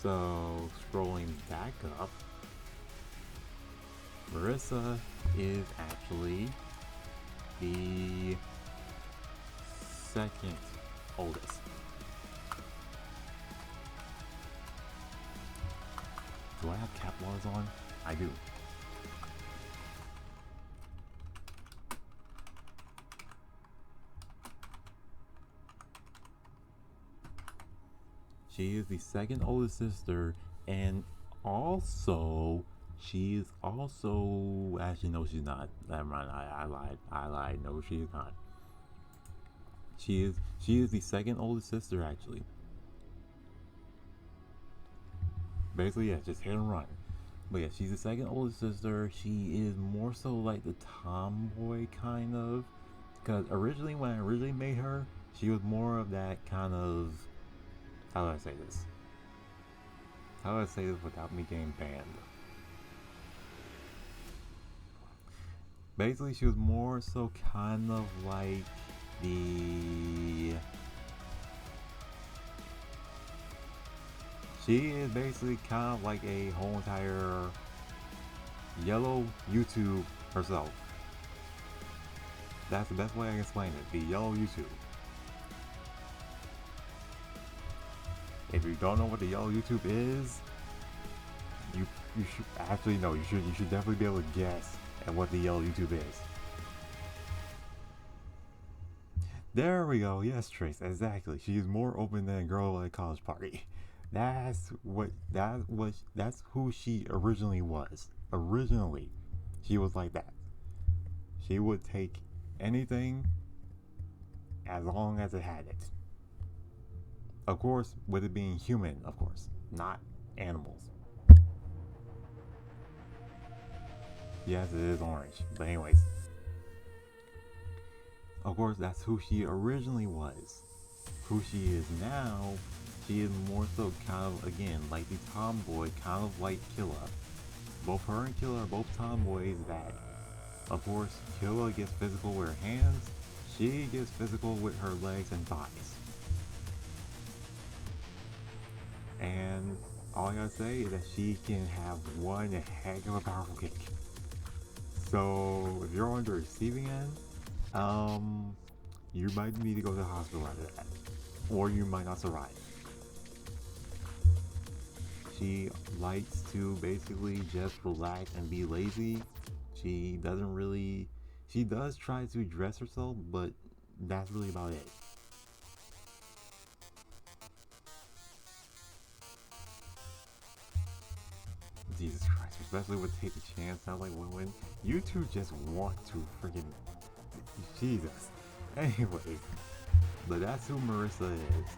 So, scrolling back up, Marissa is actually the second oldest. Do I have cap laws on? I do. She is the second oldest sister, and also she's also actually no, she's not. Never mind. I lied. No, she is not. She is the second oldest sister actually. Basically, yeah, just hit and run. But yeah, she's the second oldest sister. She is more so like the tomboy kind of. Because originally, when I originally made her, she was more of that kind of. How do I say this? How do I say this without me getting banned? Basically, she was more so kind of like the. She is basically kind of like a whole entire yellow YouTube herself. That's the best way I can explain it. The yellow YouTube. If you don't know what the yellow YouTube is, you should actually know. You should definitely be able to guess at what the yellow YouTube is. There we go. Yes, Trace. Exactly. She is more open than a girl at a college party. That's who she originally was. Originally, she was like that. She would take anything as long as it had it. Of course, with it being human, of course, not animals. Yes, it is orange. But anyways, of course, that's who she originally was. Who she is now, she is more so kind of, again, like the tomboy, kind of like Killa. Both her and Killa are both tomboys that, of course, Killa gets physical with her hands, she gets physical with her legs and thighs. And all I gotta say is that she can have one heck of a powerful kick. So if you're on the receiving end, you might need to go to the hospital after that, or you might not survive. She likes to basically just relax and be lazy. She does try to dress herself, but that's really about it. Jesus Christ, especially with Take a Chance, sounds like when you two just want to freaking Jesus. Anyway, but that's who Marissa is.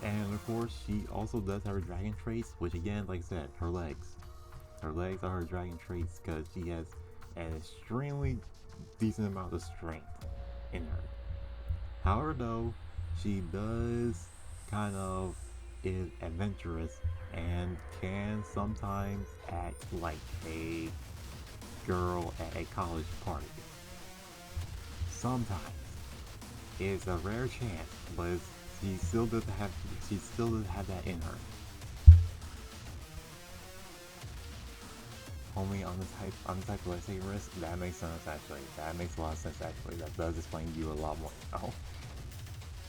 And of course, she also does have her dragon traits, which again, like I said, her legs. Her legs are her dragon traits because she has an extremely decent amount of strength in her. However, though, she does kind of is adventurous and can sometimes act like a girl at a college party. Sometimes. It's a rare chance, but she still doesn't have that in her. Only on the type of let's say risk, that makes sense actually. That makes a lot of sense actually. That does explain you a lot more. Oh.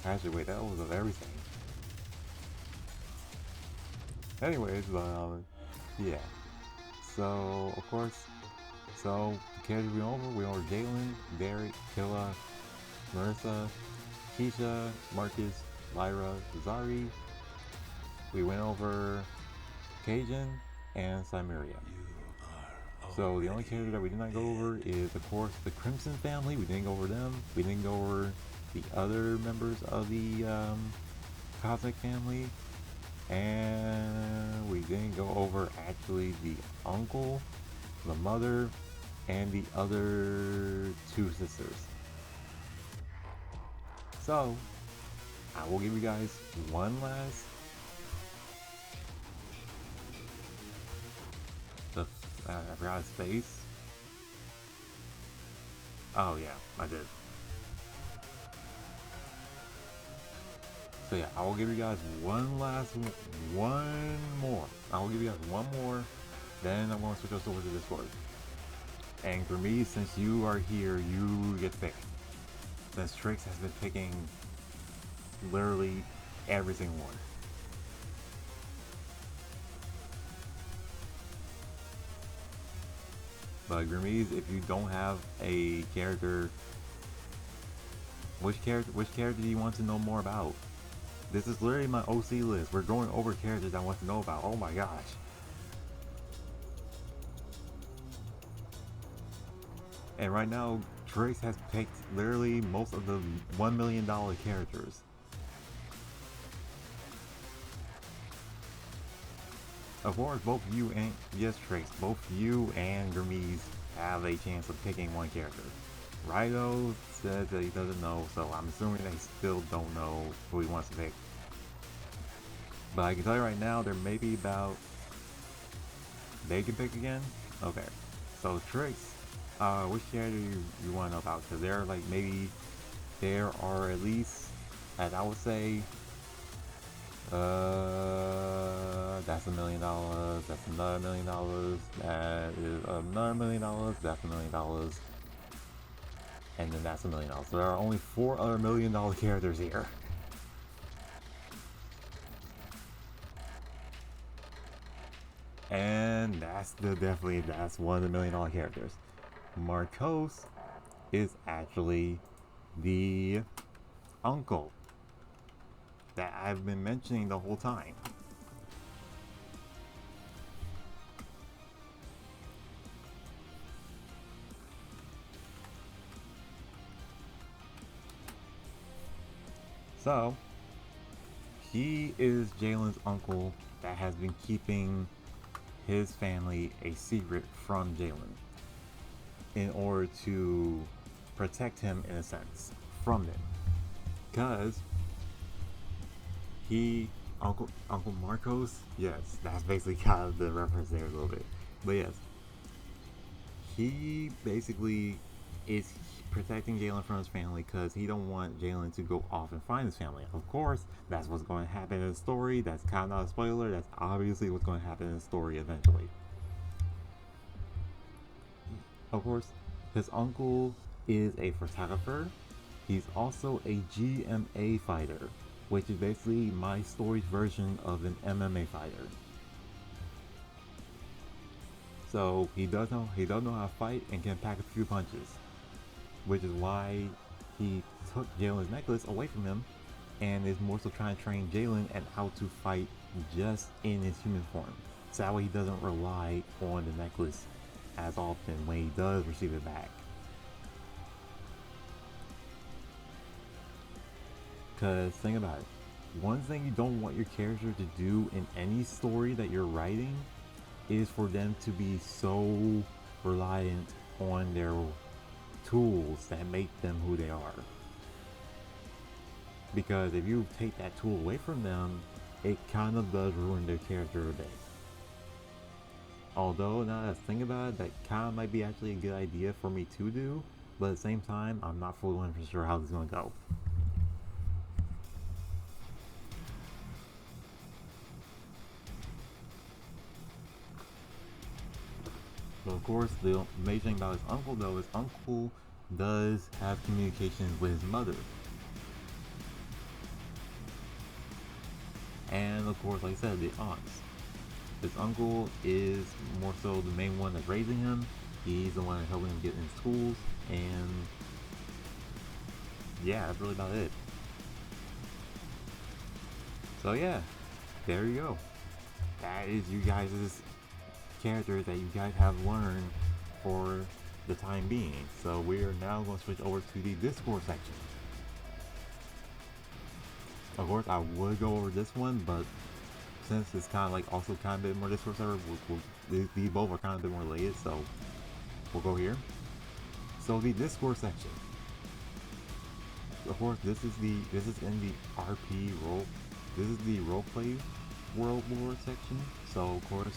Actually wait, that was of everything. Anyways, yeah. So of course, so the characters we went over Jalen, Derek, Killa, Marissa, Keisha, Marcus, Lyra, Zari. We went over Cajun and Cymeria. So the only character that we did not go over is of course the Crimson family. We didn't go over them. We didn't go over the other members of the Cosmic family. And we didn't go over actually the uncle, the mother, and the other two sisters. So, I will give you guys one last I forgot his face. Oh yeah, I did. So yeah, I will give you guys one more. I will give you guys one more. Then I'm gonna switch us over to Discord. And for me, since you are here, you get picked. Since Trix has been picking literally every single one. But Grimmies, if you don't have a character, which character do you want to know more about? This is literally my OC list. We're going over characters I want to know about. Oh my gosh. And right now, Trace has picked literally most of the $1 million characters. Of course, both you and yes, Trace, both you and Gurmees have a chance of picking one character. Raido says that he doesn't know, so I'm assuming they still don't know who he wants to pick. But I can tell you right now, there may be about... They can pick again? Okay. So, Trix, which character you want to know about? Because there are like maybe... There are at least, as I would say... That's $1 million, that's another $1 million, that is another $1 million, that's $1 million, and then that's $1 million. So there are only 4 other $1 million characters here. And that's that's one of the $1 million characters. Marcos is actually the uncle that I've been mentioning the whole time. So, he is Jalen's uncle that has been keeping his family a secret from Jalen in order to protect him, in a sense, from them. Because Uncle Marcos, yes, that's basically kind of the reference there a little bit. But yes, he basically is protecting Jalen from his family because he don't want Jalen to go off and find his family. Of course, that's what's going to happen in the story. That's kind of not a spoiler. That's obviously what's going to happen in the story eventually. Of course, his uncle is a photographer. He's also a GMA fighter, which is basically my story's version of an MMA fighter. So he does know how to fight and can pack a few punches, which is why he took Jalen's necklace away from him and is more so trying to train Jalen and how to fight just in his human form. So that way he doesn't rely on the necklace as often when he does receive it back. Because think about it, one thing you don't want your character to do in any story that you're writing is for them to be so reliant on their tools that make them who they are. Because if you take that tool away from them, it kind of does ruin their character a bit. Although, now that I think about it, that kind of might be actually a good idea for me to do, but at the same time, I'm not fully 100% sure how this is going to go. But of course, the amazing thing about his uncle, though, his uncle does have communications with his mother. And of course, like I said, the aunts. His uncle is more so the main one that's raising him. He's the one that's helping him get his tools, and yeah, that's really about it. So yeah, there you go. That is you guys' characters that you guys have learned for the time being. So we are now going to switch over to the Discord section. Of course, I would go over this one, but since it's kind of like also kind of a bit more Discord server, these both are kind of a bit more related, so we'll go here. So the Discord section. Of course, this is in the RP role. This is the roleplay world lore section. So of course,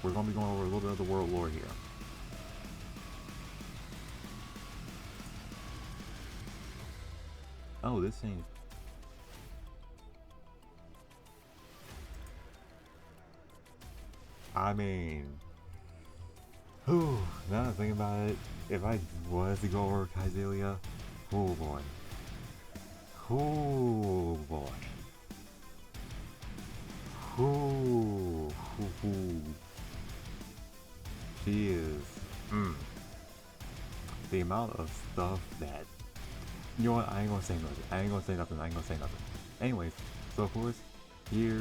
we're going to be going over a little bit of the world lore here. Oh, this thing. I mean, whew, now that I think about it, if I was to go over Kyzelia, oh boy. Oh boy. Oh, she is, the amount of stuff that, you know what, I ain't gonna say nothing. Anyways, so of course, here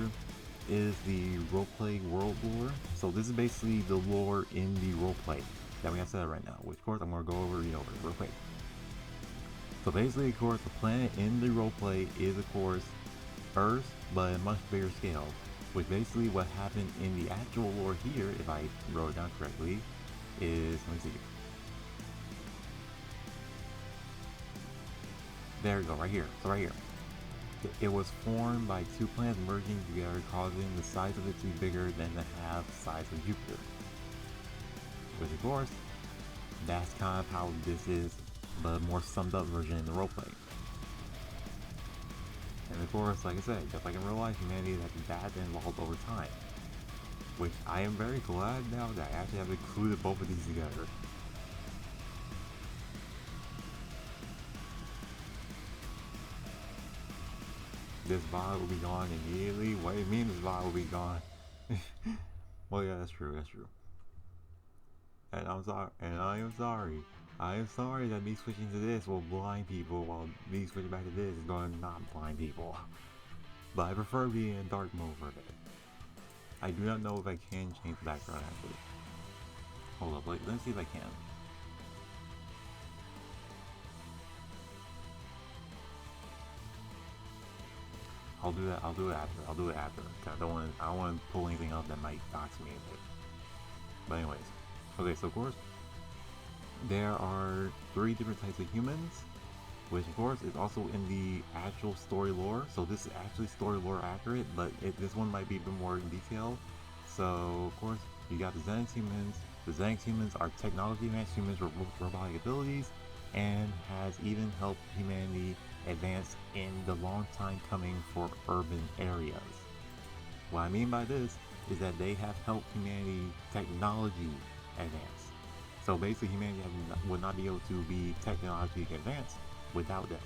is the roleplay world lore. So this is basically the lore in the roleplay that we have set up right now, which of course I'm gonna go over, real quick. So basically, of course, the planet in the roleplay is of course Earth, but a much bigger scale. Which basically what happened in the actual lore here, if I wrote it down correctly, is, let me see. There we go, right here. So right here. It was formed by two planets merging together, causing the size of it to be bigger than the half size of Jupiter. Which of course, that's kind of how this is, but a more summed up version in the roleplay. And of course, like I said, just like in real life, humanity has adapted and evolved over time. Which I am very glad now that I actually have included both of these together. This vibe will be gone immediately. What do you mean this vibe will be gone? Well, yeah, that's true, that's true. And I'm sorry, and I am sorry. I am sorry that me switching to this will blind people, while me switching back to this is going to not blind people. But I prefer being in dark mode for a bit. I do not know if I can change the background actually. Hold up, let's see if I can. I'll do that after. I don't want to pull anything up that might dox me a bit. But anyways. Okay, so of course, there are 3 different types of humans, which of course is also in the actual story lore. So this is actually story lore accurate, but this one might be a bit more in detail. So of course, you got the Xanax humans. The Xanax humans are technology-advanced humans with robotic abilities, and has even helped humanity advance in the long time coming for urban areas. What I mean by this is that they have helped humanity technology advance. So basically humanity would not be able to be technologically advanced without them.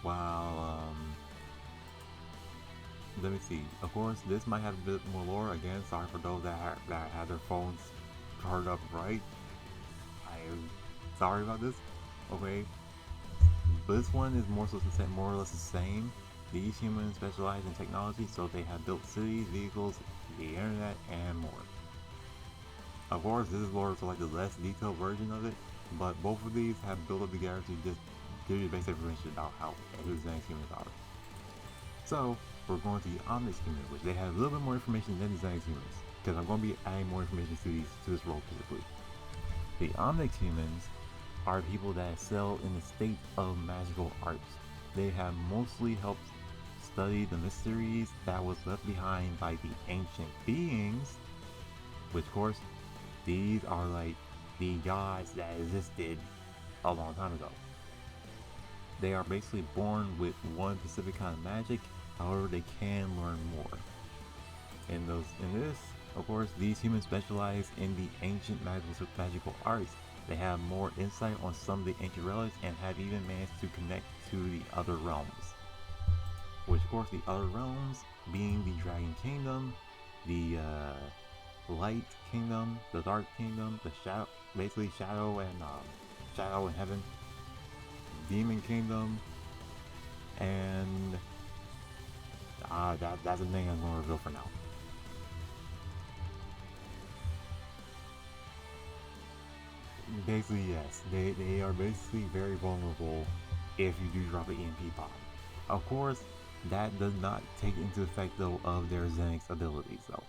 While, let me see. Of course, this might have a bit more lore. Again, sorry for those that have their phones turned up right. I'm sorry about this. Okay, but this one is more or less the same. These humans specialize in technology, so they have built cities, vehicles, the internet, and more. Of course, this is more so like the less detailed version of it, but both of these have built up together to just give you basic information about who the Xanax humans are. So, we're going to the Omnics humans, which they have a little bit more information than the Xanax humans, because I'm going to be adding more information to this role physically. The Omnics humans are people that excel in the state of magical arts. They have mostly helped study the mysteries that was left behind by the ancient beings, which of course, these are like the gods that existed a long time ago. They are basically born with one specific kind of magic, however they can learn more. In this, of course, these humans specialize in the ancient magical arts. They have more insight on some of the ancient relics and have even managed to connect to the other realms. Which of course the other realms being the Dragon Kingdom, the Light Kingdom, the Dark Kingdom, the Shadow, basically Shadow and Heaven, Demon Kingdom, and that's a name I'm going to reveal for now. Basically, yes, they are basically very vulnerable if you do drop an EMP bomb. Of course, that does not take into effect though of their Xanax abilities though.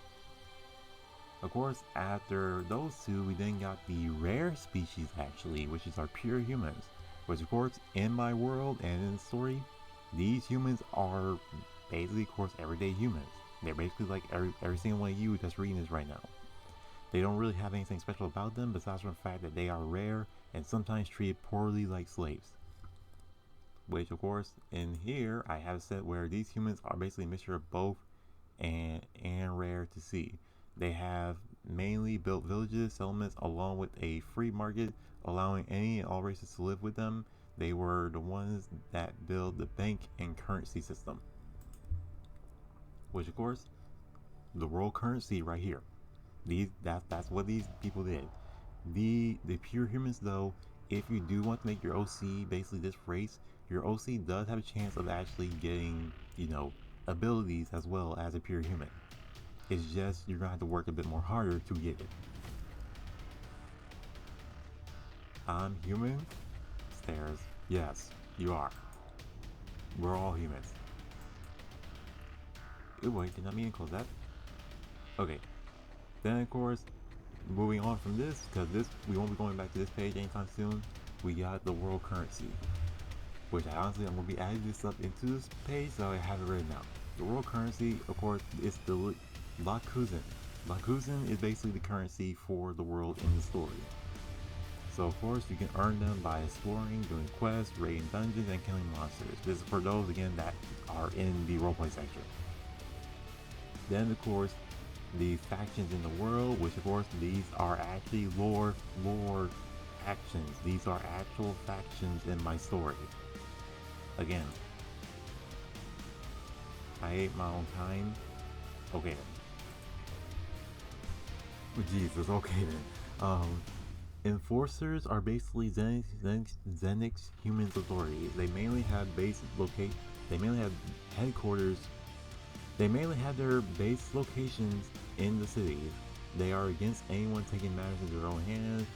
Of course, after those two, we then got the rare species actually, which is our pure humans. Which of course, in my world and in the story, these humans are basically, of course, everyday humans. They're basically like every single one of you that's reading this right now. They don't really have anything special about them besides from the fact that they are rare and sometimes treated poorly like slaves. Which of course, in here, I have said where these humans are basically a mixture of both and rare to see. They have mainly built villages, settlements, along with a free market, allowing any and all races to live with them. They were the ones that built the bank and currency system. Which of course, the world currency right here. That's what these people did. The pure humans though, if you do want to make your OC basically this race, your OC does have a chance of actually getting, abilities as well as a pure human. It's just you're gonna have to work a bit more harder to get it. I'm human? Stairs. Yes, you are. We're all humans. wait, did I mean to close that? Okay. Then of course, moving on from this, because this we won't be going back to this page anytime soon. We got the world currency, which honestly I'm gonna be adding this up into this page, so I have it written out. The world currency, of course, is the Lakuzen. Lakuzen is basically the currency for the world in the story. So of course you can earn them by exploring, doing quests, raiding dungeons, and killing monsters. This is for those again that are in the roleplay section. Then of course the factions in the world, which of course these are actually lore factions. These are actual factions in my story. Again, I ate my own kind. Okay then. Jesus, okay then. Enforcers are basically Zenix humans authorities. They mainly have headquarters. They mainly have their base locations in the cities. They are against anyone taking matters into their own hands.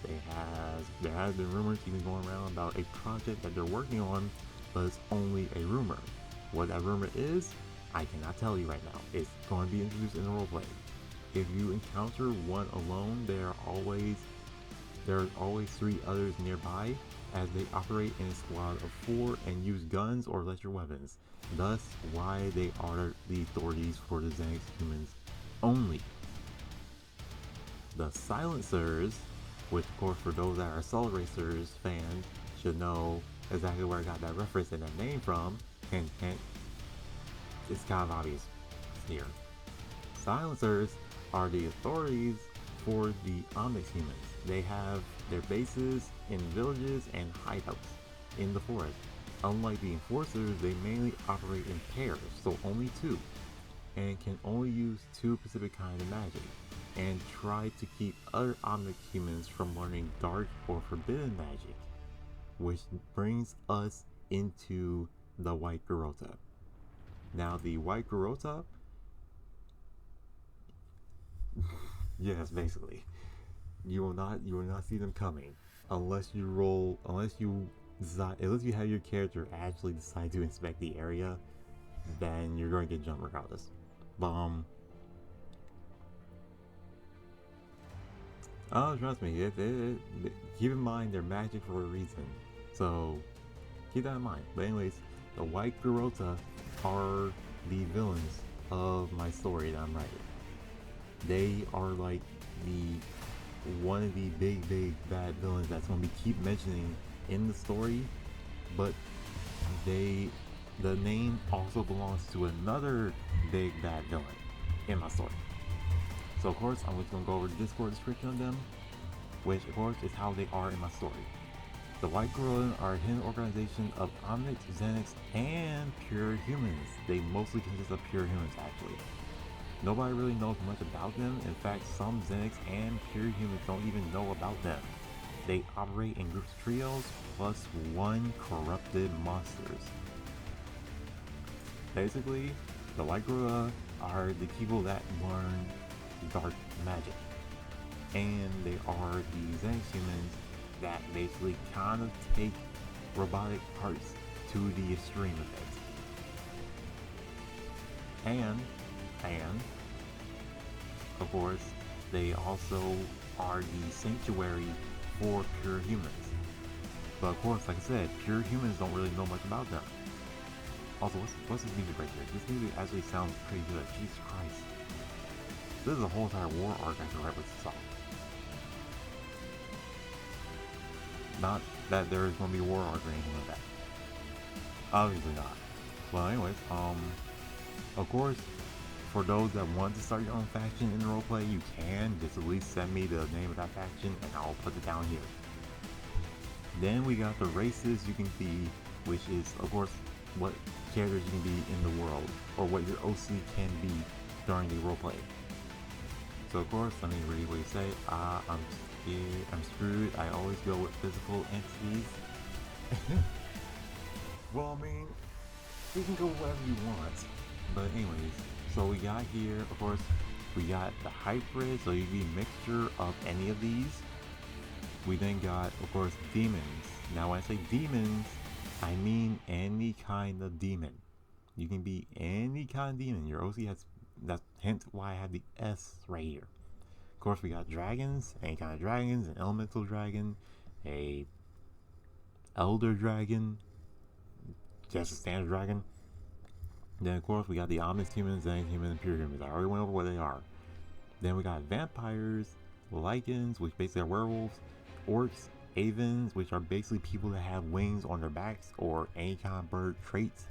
There has been rumors even going around about a project that they're working on, but it's only a rumor. What that rumor is, I cannot tell you right now. It's going to be introduced in the roleplay. If you encounter one alone, there are always 3 others nearby, as they operate in a squad of 4 and use guns or electric weapons. Thus, why they are the authorities for the Zenix humans only. The Silencers, which of course for those that are Assault Racers fans should know exactly where I got that reference and that name from. Hint, hint. It's kind of obvious here. Silencers are the authorities for the Omnix humans. They have their bases in villages and hideouts in the forest. Unlike the Enforcers, they mainly operate in pairs, so only 2, and can only use 2 specific kinds of magic, and try to keep other Omnix humans from learning dark or forbidden magic, which brings us into the White Garota. Now the White Garota, yes, basically, you will not see them coming unless you have your character actually decide to inspect the area. Then you're going to get jumped regardless. Oh, trust me, keep in mind they're magic for a reason, so keep that in mind. But anyways, the White Garota are the villains of my story that I'm writing. They are like one of the big bad villains that's going to be keep mentioning in the story, but the name also belongs to another big bad villain in my story. So of course I'm just going to go over the Discord description of them, which of course is how they are in my story. The White Garota are a hidden organization of Omnix, Zenix, and pure humans. They mostly consist of pure humans actually. Nobody really knows much about them. In fact, some Zenix and pure humans don't even know about them. They operate in groups of trios, plus 1 corrupted monsters. Basically, the White Garota are the people that learn dark magic. And they are the Zenix humans that basically kind of take robotic parts to the extreme of it. And of course, they also are the sanctuary for pure humans. But of course, like I said, pure humans don't really know much about them. Also, what's this music right here? This music actually sounds pretty good. Jesus Christ. This is a whole entire war arc I can write with this song. Not that there is going to be a war arc or anything like that. Obviously not. Well, anyways, of course, for those that want to start your own faction in the roleplay, you can just at least send me the name of that faction and I'll put it down here. Then we got the races you can be, which is of course what characters you can be in the world, or what your OC can be during the roleplay. So of course, let me read what you say. I'm screwed. I always go with physical entities. Well, I mean, you can go wherever you want. But anyways, so we got here, of course, we got the hybrid, so you can be a mixture of any of these. We then got, of course, demons. Now when I say demons, I mean any kind of demon. You can be any kind of demon. Your OC has That's hence why I have the S right here. Of course, we got dragons, any kind of dragons, an elemental dragon, a elder dragon, just a standard dragon. Then of course we got the omnis humans, Xenohumans, and pure humans. I already went over what they are. Then we got vampires, lycans, which basically are werewolves, orcs, avens, which are basically people that have wings on their backs or any kind of bird traits.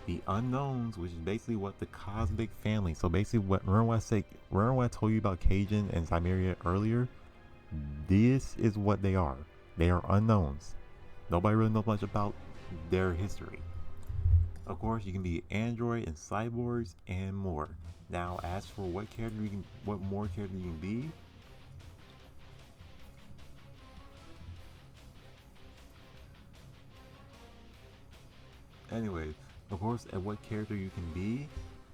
The unknowns, which is basically what the cosmic family. So basically, remember what I told you about Cajun and Cimmeria earlier? This is what they are. They are unknowns. Nobody really knows much about their history. Of course, you can be android and cyborgs and more. Now, as for what more character you can be, anyways, of course, at what character you can be,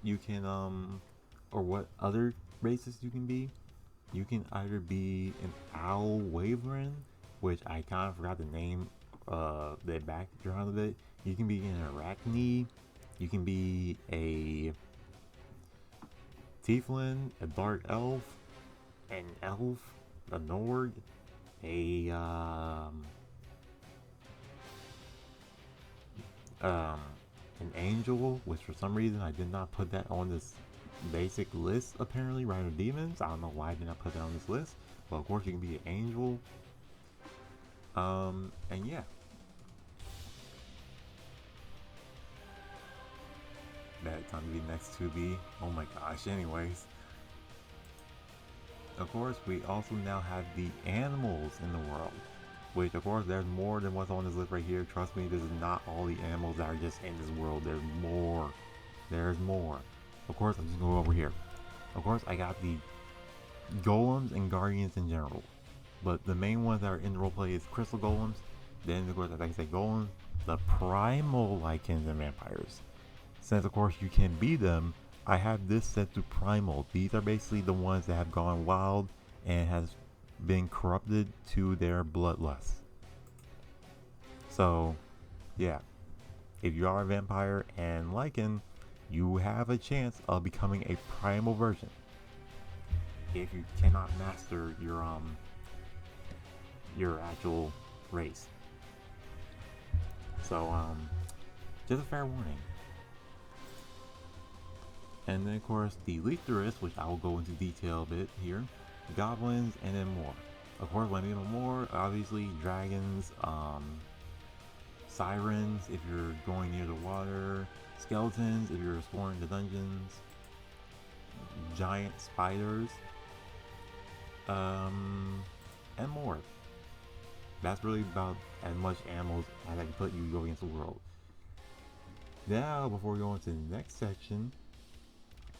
you can or what other races you can be. You can either be an owl wyvern, which I kind of forgot the name, the background of it. You can be an arachne. You can be a tiefling, a dark elf, an elf, a nord, a an angel, which for some reason I did not put that on this basic list. Apparently, Rider Demons. I don't know why I did not put that on this list, but of course you can be an angel. And yeah. Bad time to be next to be. Oh my gosh. Anyways, of course we also now have the animals in the world, which of course there's more than what's on this list right here. Trust me, this is not all the animals that are just in this world. There's more. There's more. Of course, I'm just going over here. Of course, I got the golems and guardians in general, but the main ones that are in the roleplay is crystal golems. Then of course, like I said, golems, the primal lycans and vampires. Since of course you can be them, I have this set to primal. These are basically the ones that have gone wild and has been corrupted to their bloodlust. So yeah, if you are a vampire and lycan, you have a chance of becoming a primal version if you cannot master your actual race. So just a fair warning. And then of course the Lethrus, which I will go into detail a bit here, goblins, and then more. Of course, when I mean more, obviously dragons, sirens if you're going near the water, skeletons if you're exploring the dungeons, giant spiders, and more. That's really about as much animals as I can put you go against the world. Now, before we go into the next section,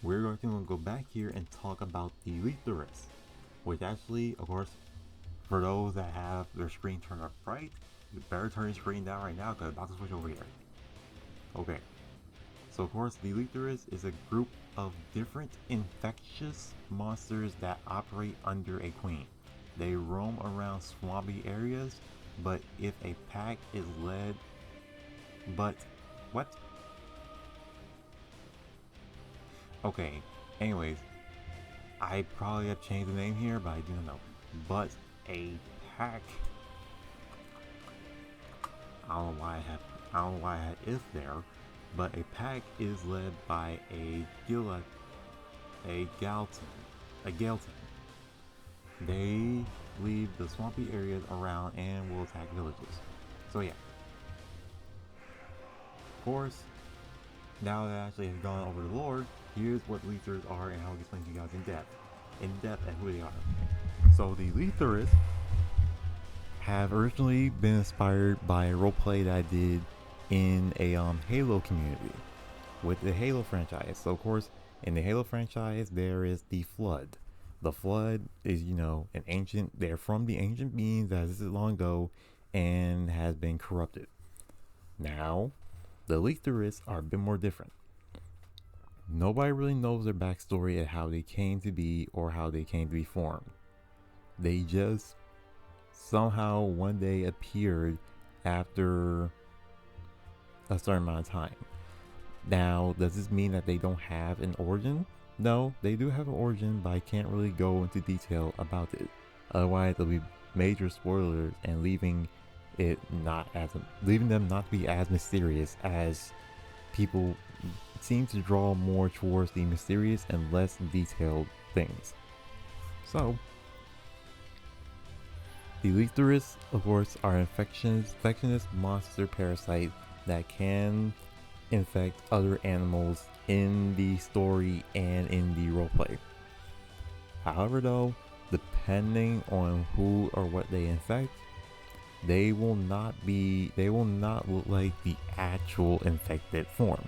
we're going to go back here and talk about the Lethrus, which actually, of course, for those that have their screen turned up bright, you better turn your screen down right now because I'm about to switch over here. Okay, so of course the Lethrus is a group of different infectious monsters that operate under a queen. They roam around swampy areas, but if a pack is led, what? Okay, anyways, I probably have changed the name here, but I do not know. But a pack, I don't know why I had if there, but a pack is led by a Galton. They leave the swampy areas around and will attack villages. So yeah. Of course, now that I actually have gone over the lore, here's what Lethrus are and how I'll explain to you guys in depth and who they are. So the Lethrus have originally been inspired by a roleplay that I did in a Halo community with the Halo franchise. So of course, in the Halo franchise, there is the Flood. The Flood is, they're from the ancient beings that existed long ago and has been corrupted. Now, the Lethrus are a bit more different. Nobody really knows their backstory and how they came to be or how they came to be formed. They just somehow one day appeared after a certain amount of time. Now, does this mean that they don't have an origin? No, they do have an origin, but I can't really go into detail about it. Otherwise, there'll be major spoilers and leaving them not to be as mysterious as people seem to draw more towards the mysterious and less detailed things. So, the Lectores, of course, are infectious monster parasites that can infect other animals in the story and in the roleplay. However, though, depending on who or what they infect, they will not look like the actual infected form.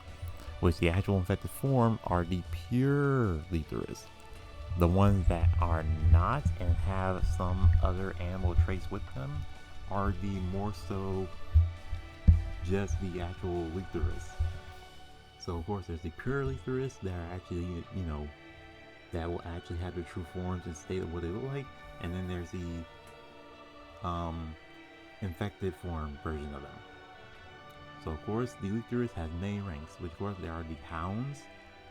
Which the actual infected form are the pure Lectores. The ones that are not and have some other animal traits with them are the more so just the actual Lectores. So of course there's the pure Lectores that are actually, that will actually have their true forms and state of what they look like, and then there's the infected form version of them. So of course the Lectores has many ranks, which of course there are the hounds,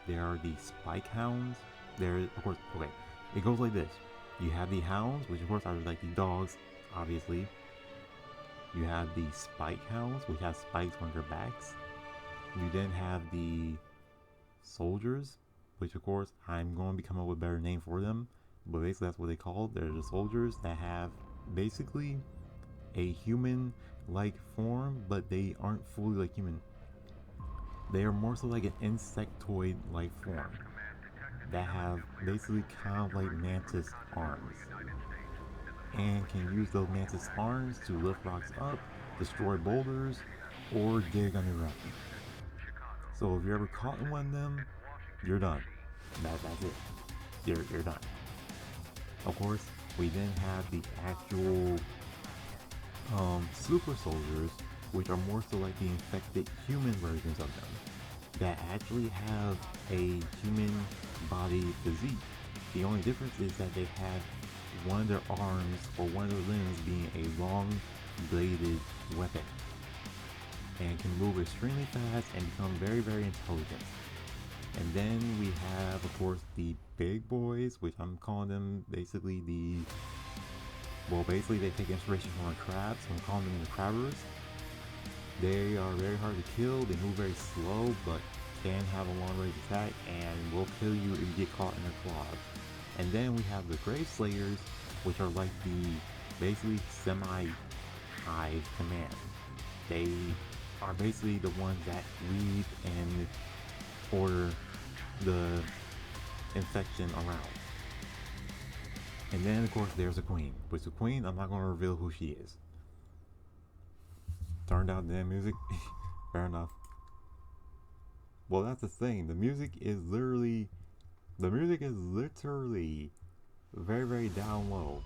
there are the spike hounds, it goes like this. You have the hounds, which of course are like the dogs, obviously. You have the spike hounds, which have spikes on their backs. You then have the soldiers, which of course I'm going to come up with a better name for them, but basically that's what they call it. They're the soldiers that have basically a human-like form, but they aren't fully like human. They are more so like an insectoid-like form that have basically kind of like mantis arms, and can use those mantis arms to lift rocks up, destroy boulders, or dig underground. So if you're ever caught in one of them, you're done. That's it. You're done. Of course, we then have the actual super soldiers, which are more so like the infected human versions of them, that actually have a human body physique. The only difference is that they have one of their arms or one of their limbs being a long bladed weapon, and can move extremely fast and become very, very intelligent. And then we have, of course, the big boys, which I'm calling them basically they take inspiration from the crabs, so I'm calling them the crabbers. They are very hard to kill, they move very slow, but can have a long range attack and will kill you if you get caught in their claws. And then we have the Grave Slayers, which are like the basically semi-hive command. They are basically the ones that lead and order the infection around. And then of course there's a queen, which the queen, I'm not going to reveal who she is. Turned out the music. Fair enough. Well, that's the thing. The music is literally very, very down low.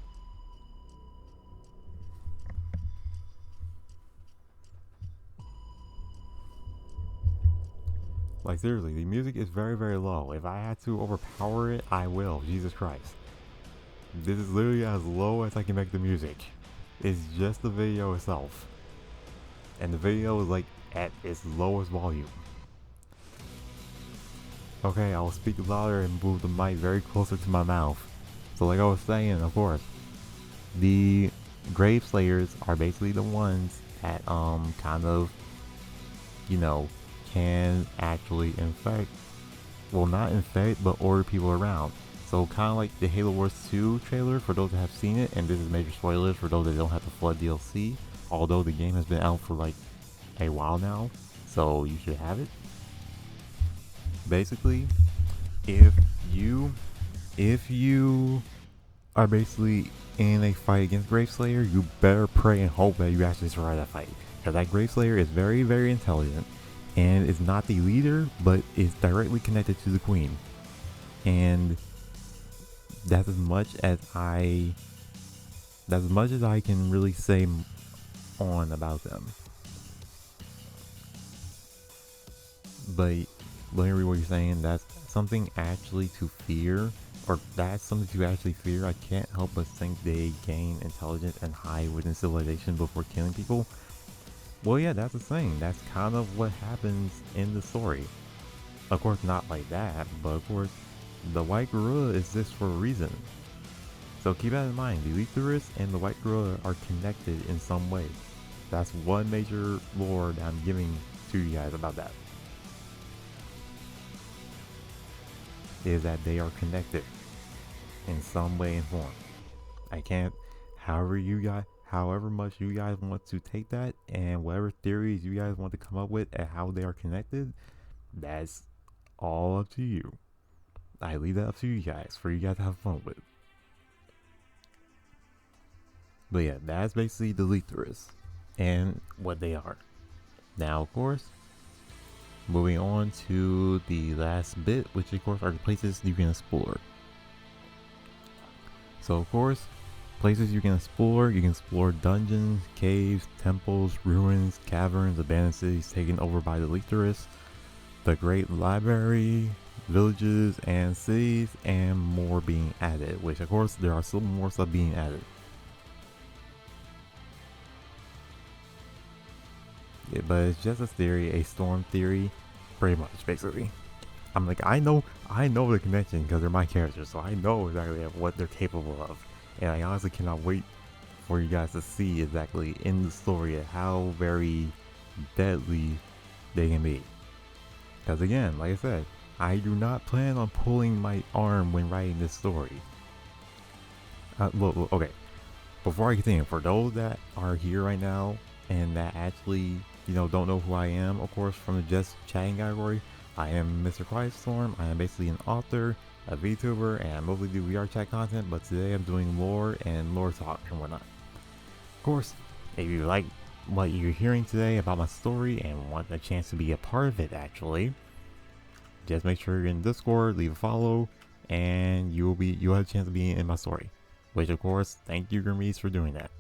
Like seriously, the music is very, very low. If I had to overpower it, I will. Jesus Christ. This is literally as low as I can make the music. It's just the video itself. And the video is like at its lowest volume. Okay, I'll speak louder and move the mic very closer to my mouth. So like I was saying, of course, the Grave Slayers are basically the ones that kind of, can actually infect, well, not infect, but order people around. So kind of like the Halo Wars 2 trailer for those that have seen it, and this is major spoilers for those that don't have the Flood DLC, although the game has been out for like a while now, so you should have it. Basically, if you are basically in a fight against Graveslayer, you better pray and hope that you actually survive that fight. Because that Graveslayer is very, very intelligent, and is not the leader, but is directly connected to the queen. And that's as much as I can really say on about them. But let me read what you're saying. That's something actually to fear, or that's something to actually fear. I can't help but think they gain intelligence and high within civilization before killing people. Well, yeah, that's the thing. That's kind of what happens in the story. Of course, not like that, but of course, the White Gorilla exists for a reason. So keep that in mind. The Eleutherius and the White Gorilla are connected in some way. That's one major lore that I'm giving to you guys about that. Is that they are connected in some way and form. I can't, however much you guys want to take that and whatever theories you guys want to come up with and how they are connected, that's all up to you. I leave that up to you guys for you guys to have fun with. But yeah, that's basically the Eleutherius and what they are. Now, of course, moving on to the last bit, which of course are the places you can explore. So of course, places you can explore dungeons, caves, temples, ruins, caverns, abandoned cities taken over by the Eleutherius, the Great Library, villages and cities, and more being added, which of course there are still more stuff being added. Yeah, but it's just a theory, a storm theory, pretty much, basically. I'm like, I know the connection because they're my characters, so I know exactly what they're capable of. And I honestly cannot wait for you guys to see exactly in the story how very deadly they can be. Because again, like I said, I do not plan on pulling my arm when writing this story. Look, okay. Before I continue, for those that are here right now and that actually, don't know who I am, of course, from the just chatting category, I am Mr. Quietstorm. I am basically an author, a VTuber, and I mostly do VR chat content, but today I'm doing lore and lore talk and whatnot. Of course, if you like what you're hearing today about my story and want a chance to be a part of it actually, just make sure you're in Discord, leave a follow, and you'll have a chance to be in my story. Which of course, thank you Gurmees for doing that.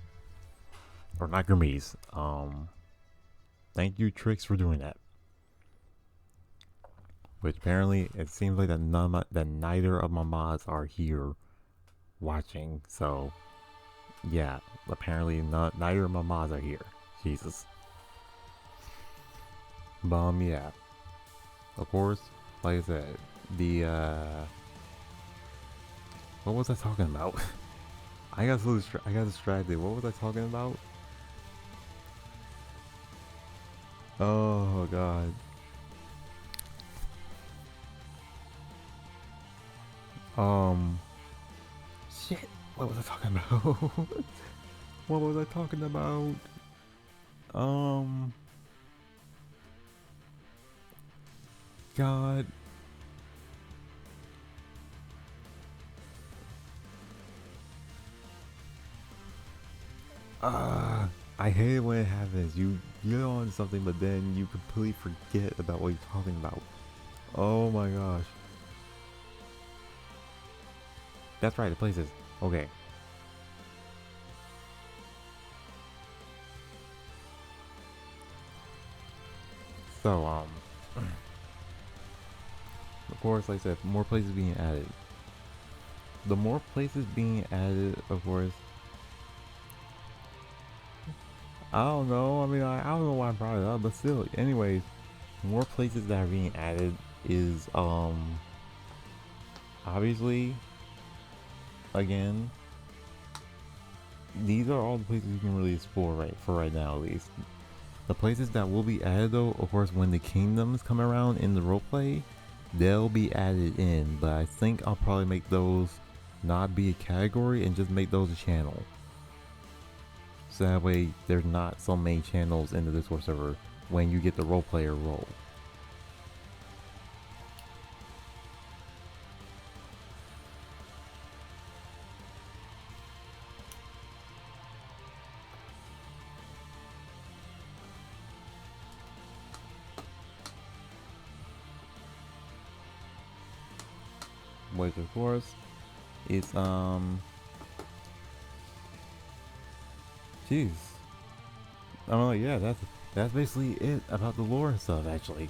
Or not Gurmees, thank you Trix for doing that. Which apparently it seems like that neither of my mods are here watching. So yeah, apparently neither of my mods are here. Jesus. Yeah. Of course, like I said, what was I talking about? I got distracted. What was I talking about? Oh god. Shit. What was I talking about? What was I talking about? God. I hate it when it happens. You get on something, but then you completely forget about what you're talking about. Oh my gosh. That's right, the places. Okay. So, of course, like I said, more places being added. The more places being added, of course, I don't know. I mean, I don't know why I brought it up, but still, anyways, more places that are being added is, obviously, again, these are all the places you can really explore for right now, at least. The places that will be added, though, of course, when the kingdoms come around in the roleplay, they'll be added in, but I think I'll probably make those not be a category and just make those a channel. So that way there's not so many channels in the Discord server when you get the role player role. Which of course is jeez. Yeah, that's basically it about the lore and stuff actually.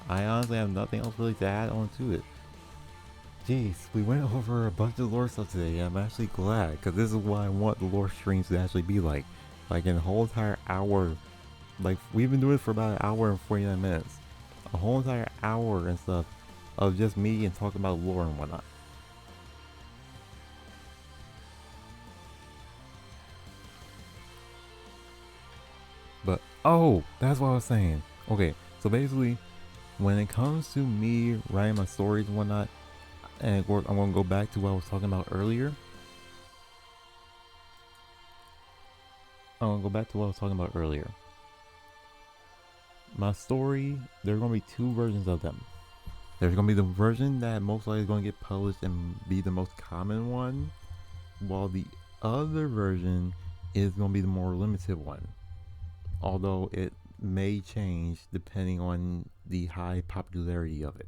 I honestly have nothing else really to add on to it. Jeez, we went over a bunch of lore stuff today, and I'm actually glad, because this is what I want the lore streams to actually be like. Like in a whole entire hour. Like, we've been doing it for about an hour and 49 minutes. A whole entire hour and stuff of just me and talking about lore and whatnot. But oh, that's what I was saying. Okay, so basically, when it comes to me writing my stories and whatnot, and of course I'm gonna go back to what I was talking about earlier. My story, there's gonna be two versions of them. There's gonna be the version that most likely is gonna get published and be the most common one, while the other version is gonna be the more limited one. Although it may change depending on the high popularity of it.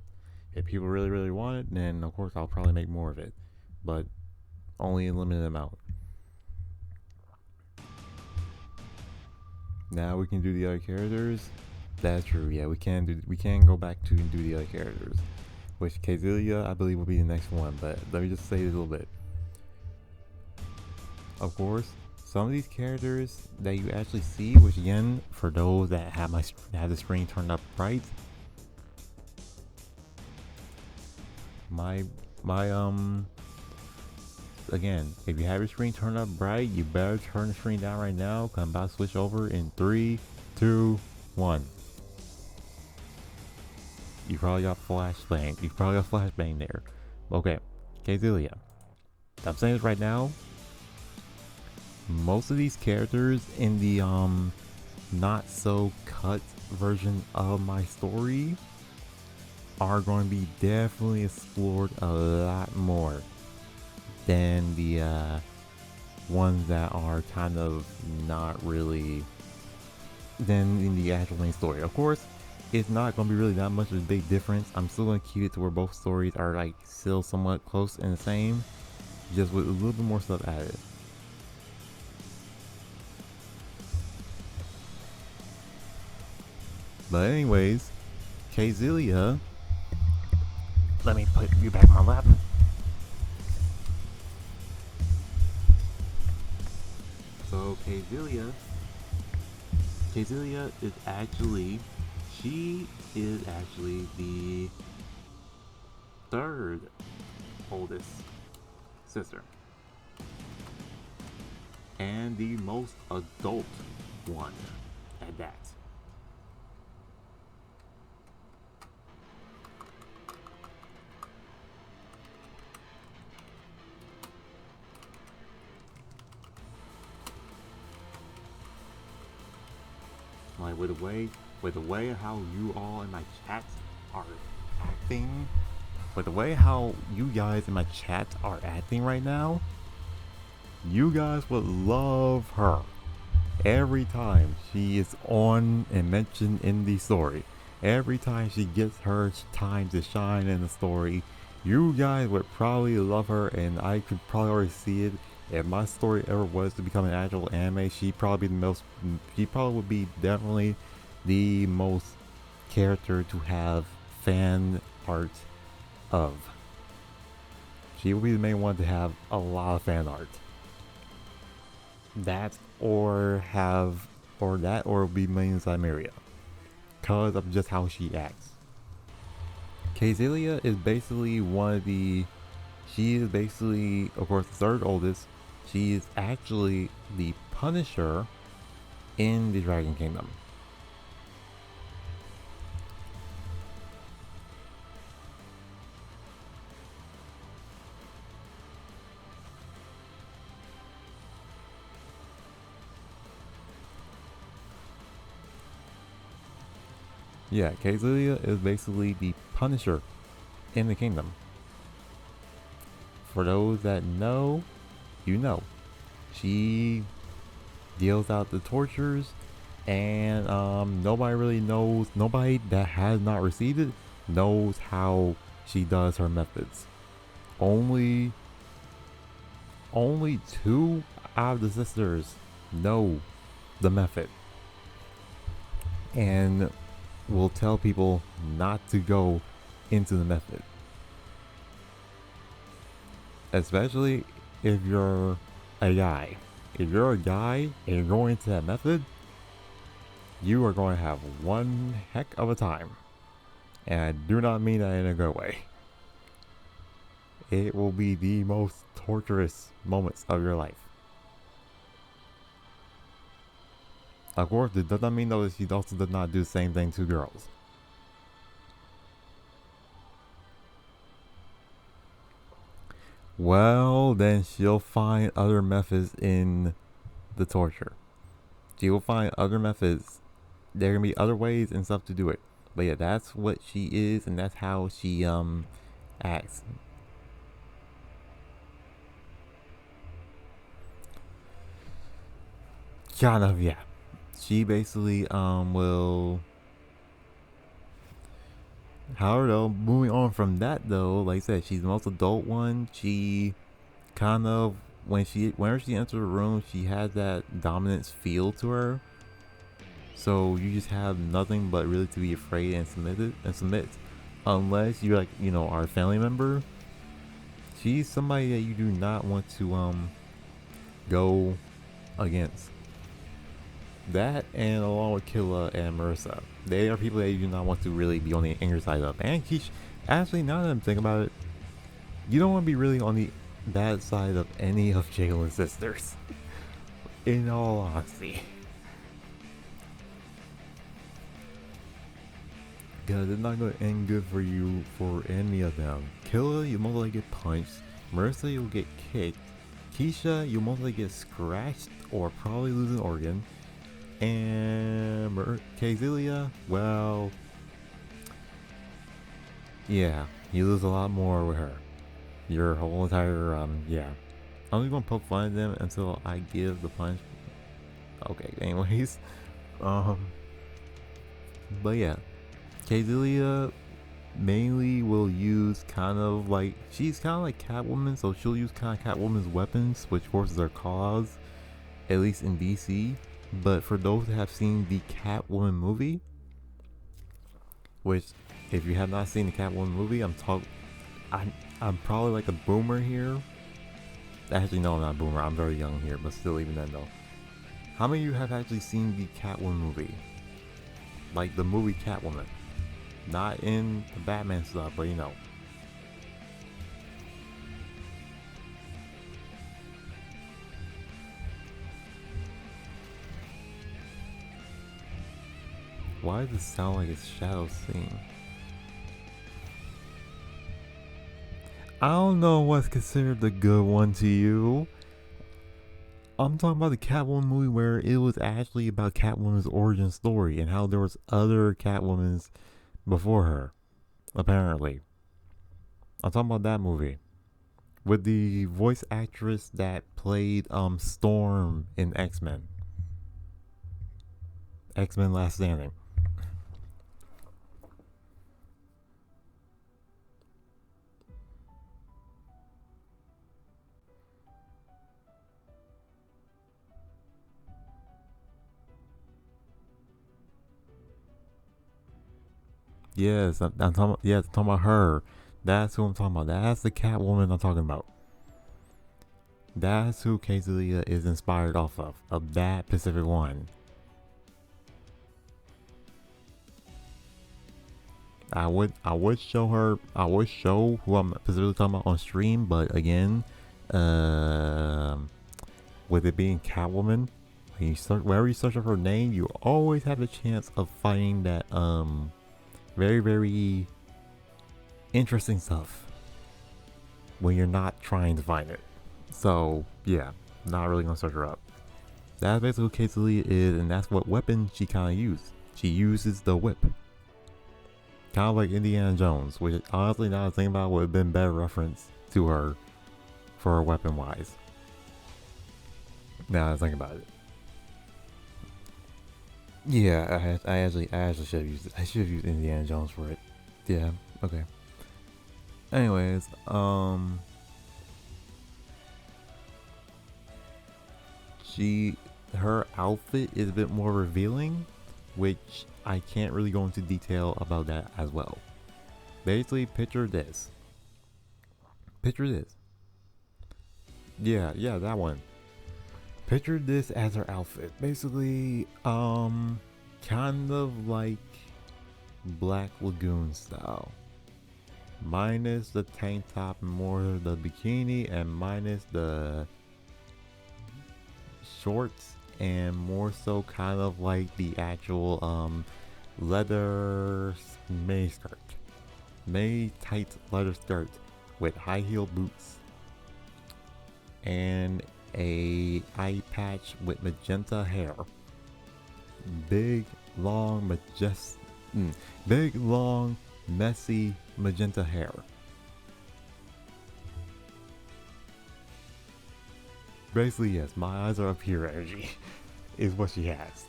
If people really, really want it, then of course I'll probably make more of it, but only in a limited amount. Now we can do the other characters. That's true. Yeah, we can go back to and do the other characters, which Kazelia I believe will be the next one. But let me just say this a little bit. Of course, some of these characters that you actually see, which again, for those that have the screen turned up bright, again, if you have your screen turned up bright, you better turn the screen down right now, because I'm about to switch over in 3, 2, 1. You probably got flashbang there. Okay, Kazelia. I'm saying this right now. Most of these characters in the not so cut version of my story are going to be definitely explored a lot more than the ones that are kind of not really than in the actual main story. Of course, it's not going to be really that much of a big difference. I'm still going to keep it to where both stories are like still somewhat close and the same, just with a little bit more stuff added. But anyways, Kazelia, let me put you back on my lap. So Kazelia is actually, she is actually the third oldest sister. And the most adult one at that. Like with the way how you all in my chat are acting, with the way how you guys in my chat are acting right now, you guys would love her every time she is on and mentioned in the story. Every time she gets her time to shine in the story, you guys would probably love her, and I could probably already see it. If my story ever was to become an actual anime, she probably would be definitely the most character to have fan art of. She would be the main one to have a lot of fan art. That or be main Zymeria, cause of just how she acts. Kazelia is basically she is basically, of course, the third oldest. She is actually the Punisher in the Dragon Kingdom. Yeah, Kazelia is basically the Punisher in the kingdom. For those that know, you know. She deals out the tortures, and nobody that has not received it knows how she does her methods. Only 2 out of the sisters know the method, and will tell people not to go into the method. Especially if you're a guy. If you're a guy and you're going into that method, you are going to have one heck of a time. And I do not mean that in a good way. It will be the most torturous moments of your life. Of course, it does not mean though that she also does not do the same thing to girls. Well, then she'll find other methods in the torture. She will find other methods. There can be other ways and stuff to do it. But yeah, that's what she is, and that's how she acts. Kind of, yeah. She basically will. However, though, moving on from that though, like I said, she's the most adult one. She kind of whenever she enters a room, she has that dominance feel to her. So you just have nothing but really to be afraid and submit, unless you're like our family member. She's somebody that you do not want to go against. That, and along with Killa and Marissa, they are people that you do not want to really be on the angry side of. And Keisha, actually, now that I'm thinking about it, you don't want to be really on the bad side of any of Jalen's sisters. In all honesty. Because it's not going to end good for you for any of them. Killa, you most likely get punched. Marissa, you'll get kicked. Keisha, you'll most likely get scratched or probably lose an organ. And Kazelia, well, yeah, you lose a lot more with her. Your whole entire, yeah. I'm just gonna poke fun at them until I give the punch. Okay, anyways. But yeah, Kazelia mainly will use she's kind of like Catwoman, so she'll use kind of Catwoman's weapons, which of course is her claws, at least in DC. But for those that have seen the Catwoman movie, which if you have not seen the Catwoman movie, I'm probably like a boomer here. Actually, no, I'm not a boomer. I'm very young here, but still, even then though. How many of you have actually seen the Catwoman movie? Like the movie Catwoman. Not in the Batman stuff, but Why does it sound like it's Shadow Scene? I don't know what's considered the good one to you. I'm talking about the Catwoman movie where it was actually about Catwoman's origin story and how there was other Catwomans before her, apparently. I'm talking about that movie. With the voice actress that played Storm in X-Men. X-Men Last Standing. Yes, I'm talking about, yes, I'm talking about her. That's who I'm talking about. That's the Catwoman I'm talking about. That's who Kazelia is inspired off of that specific one. I would show who I'm specifically talking about on stream, but again, with it being Catwoman, when you search, wherever you search for her name, you always have a chance of finding that very, very interesting stuff when you're not trying to find it. So yeah, not really gonna search her up. That's basically who Kazelia is, and that's what weapon she kind of uses. She uses the whip. Kind of like Indiana Jones, which honestly, now I think about it, would have been better reference to her for her weapon wise. Now I think about it. Yeah, I actually should have used it. I should have used Indiana Jones for it. Yeah, okay. Anyways, her outfit is a bit more revealing, which I can't really go into detail about that as well. Basically, picture this. Yeah, that one. Picture this as her outfit. Basically, kind of like Black Lagoon style. Minus the tank top, more the bikini, and minus the shorts, and more so kind of like the actual leather mini skirt. Mini tight leather skirt with high heel boots and a eye patch with magenta hair. Big, long, big, long, messy magenta hair. Basically, yes, my eyes are up here energy is what she has.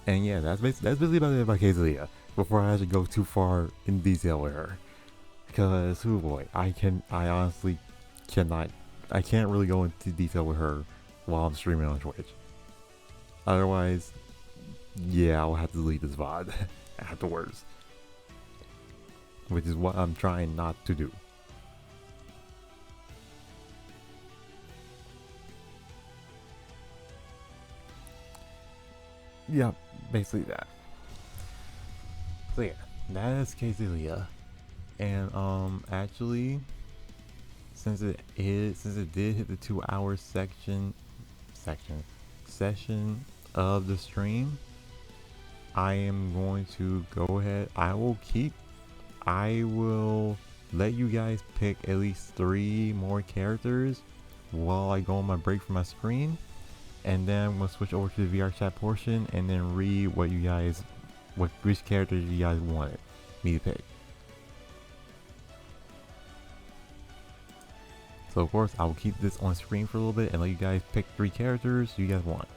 And yeah, that's basically about it about Cazelia. Before I actually go too far in detail with her. Because, oh boy, I honestly cannot, I can't really go into detail with her while I'm streaming on Twitch. Otherwise, yeah, I'll have to delete this VOD afterwards. Which is what I'm trying not to do. Yeah, basically that. So yeah, that is Cazelia. And actually, since it did hit the 2-hour session of the stream, I am going to go ahead. I will let you guys pick at least 3 more characters while I go on my break from my screen, and then I'm gonna switch over to the VR chat portion and then read which characters you guys wanted me to pick. So of course I will keep this on screen for a little bit and let you guys pick 3 characters you guys want.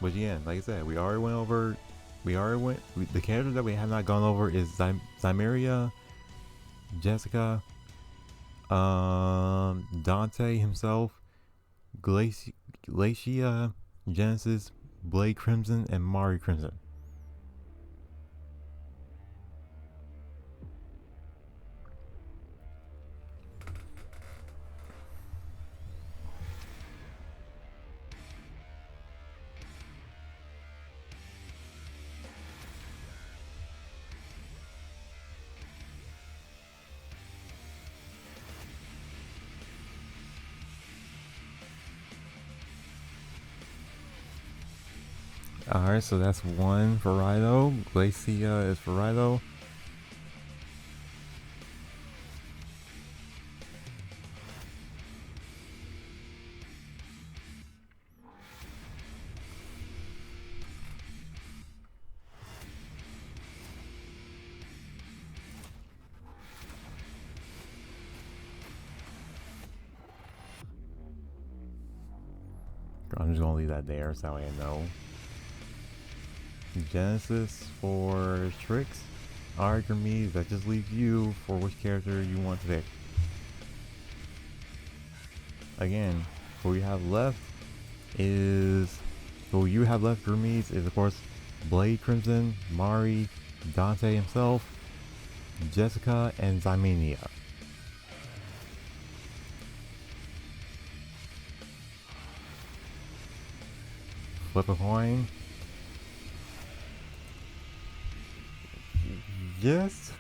But yeah, like I said, the characters that we have not gone over is Zymeria, Jessica, Dante himself, Glacia, Genesis, Blade Crimson, and Mari Crimson. Alright, so that's 1 for Rhino. Glacia is for Rhino. I'm just gonna leave that there so I know. Genesis for Tricks. Alright, Hermes, that just leaves you for which character you want to pick. Again, what you have left, Hermes, is of course Blade Crimson, Mari, Dante himself, Jessica, and Zymenia. Flip a coin. Yes.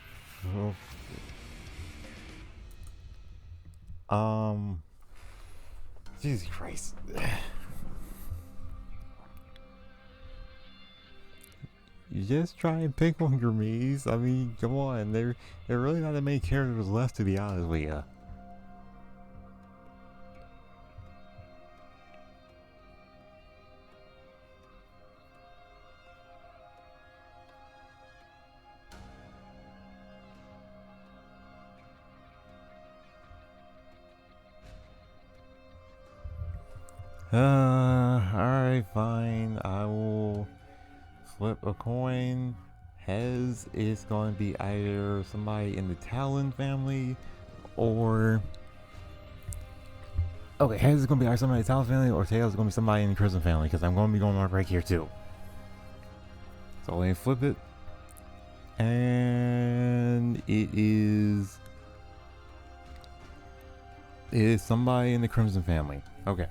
Jesus Christ. You just try and pick one, Hermes. I mean, come on. There are really not that many characters left, to be honest with you. Alright, fine. I will flip a coin. Hez is going to be either somebody in the Talon family or... Okay, Hez is going to be either somebody in the Talon family or Tails is going to be somebody in the Crimson family because I'm going to be going on a break here too. So let me flip it. And it is somebody in the Crimson family. Okay.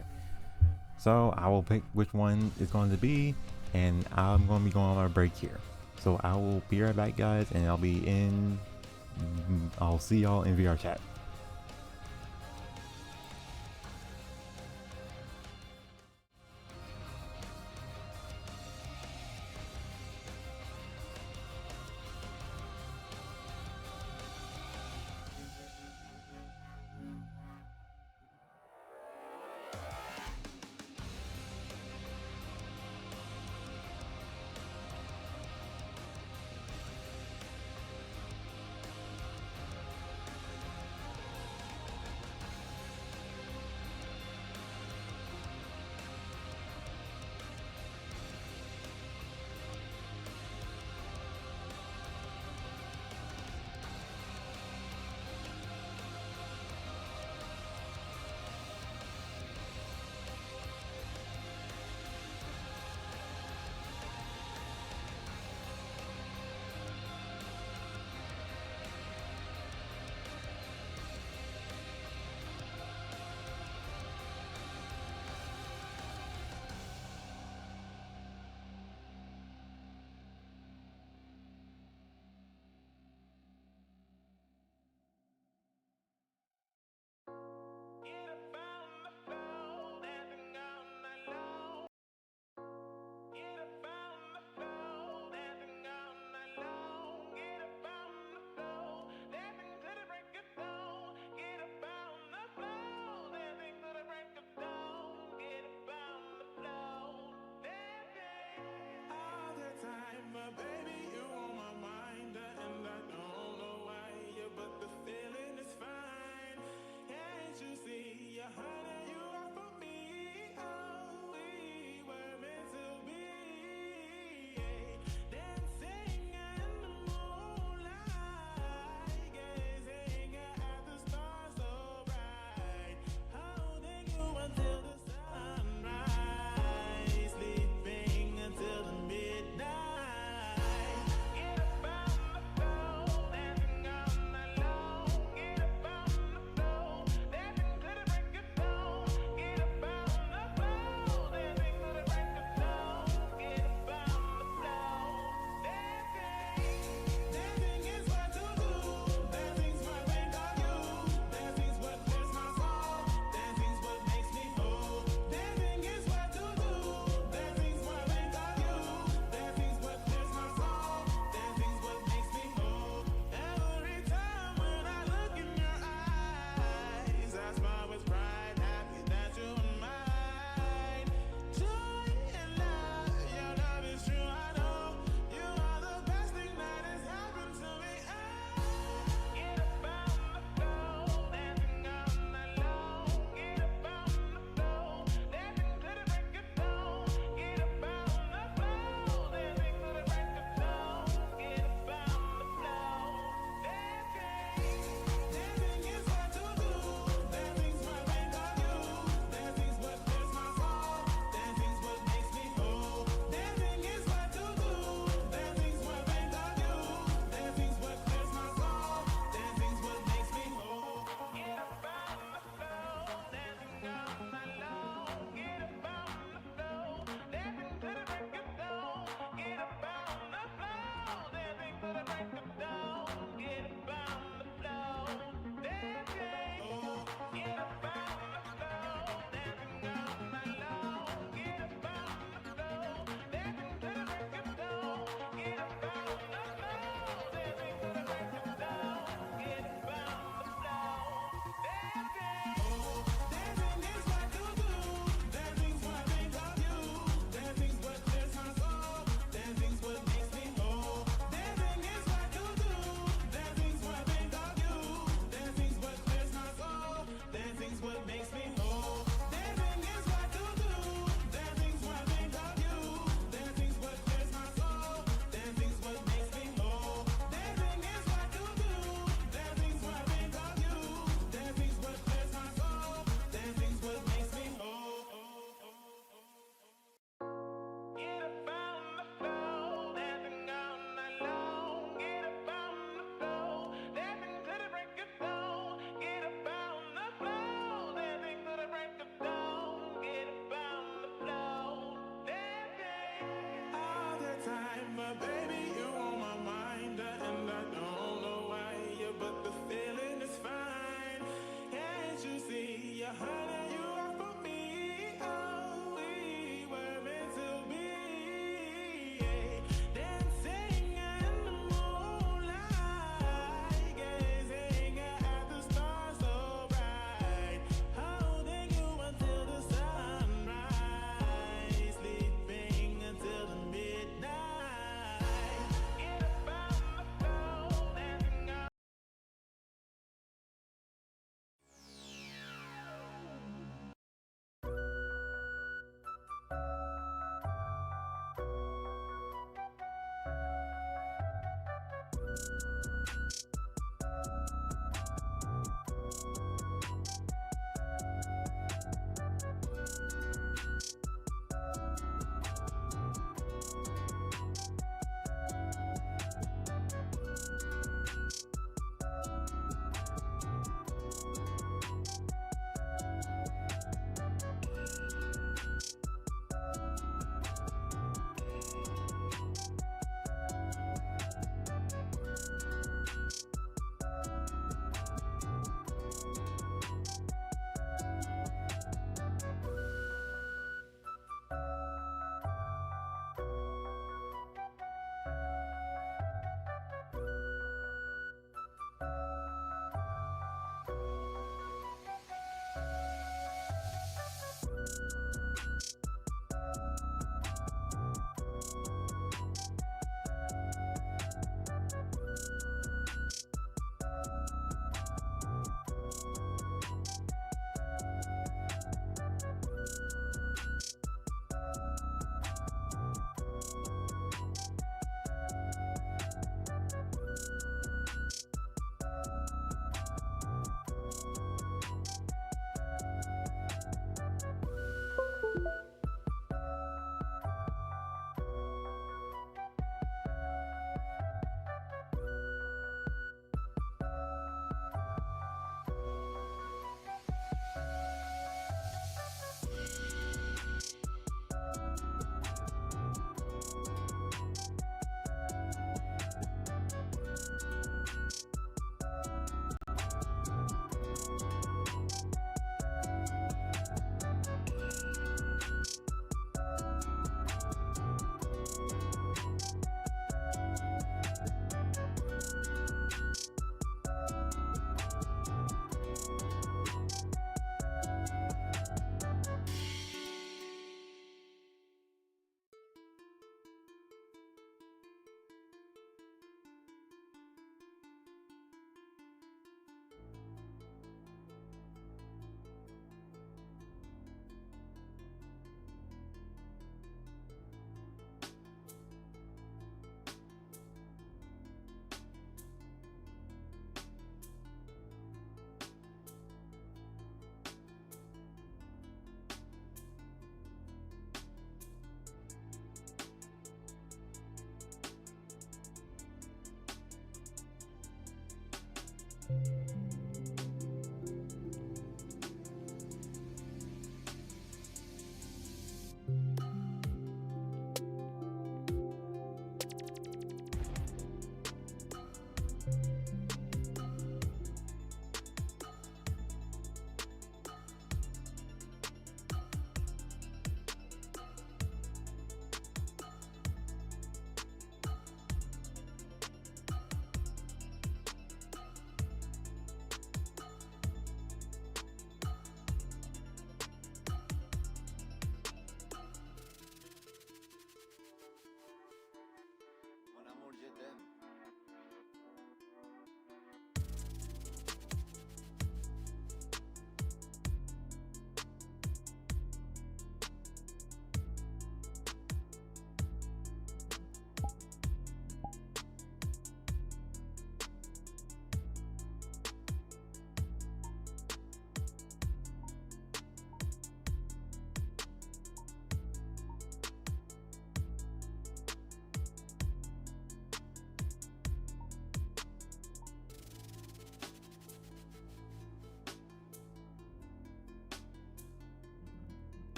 So I will pick which one it's going to be, and I'm going to be going on a break here. So I will be right back, guys, and I'll see y'all in VR chat.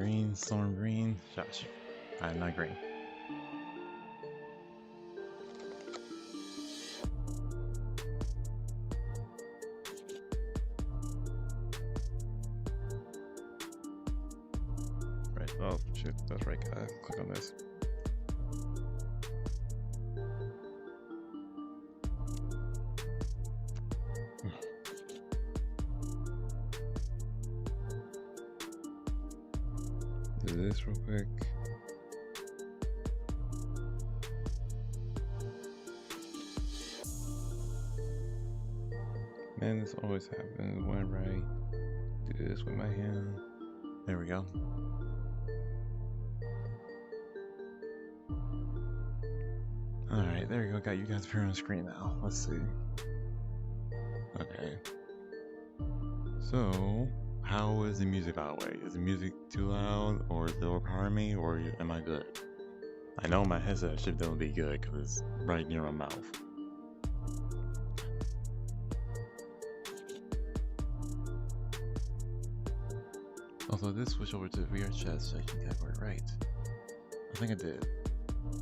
green, storm green. Shush. I'm not green. Right. Oh shit, that's right. Click on this. Do this real quick. Man, this always happens whenever I do this with my hand. There we go. Alright, there you go. Got you guys appearing on the screen now. Let's see. Okay. So, how is the music, by the way? Is the music too loud, or is it overpowering me, or am I good? I know my headset should definitely be good because it's right near my mouth. Also, this switch over to the VR chat section category, right? I think I did.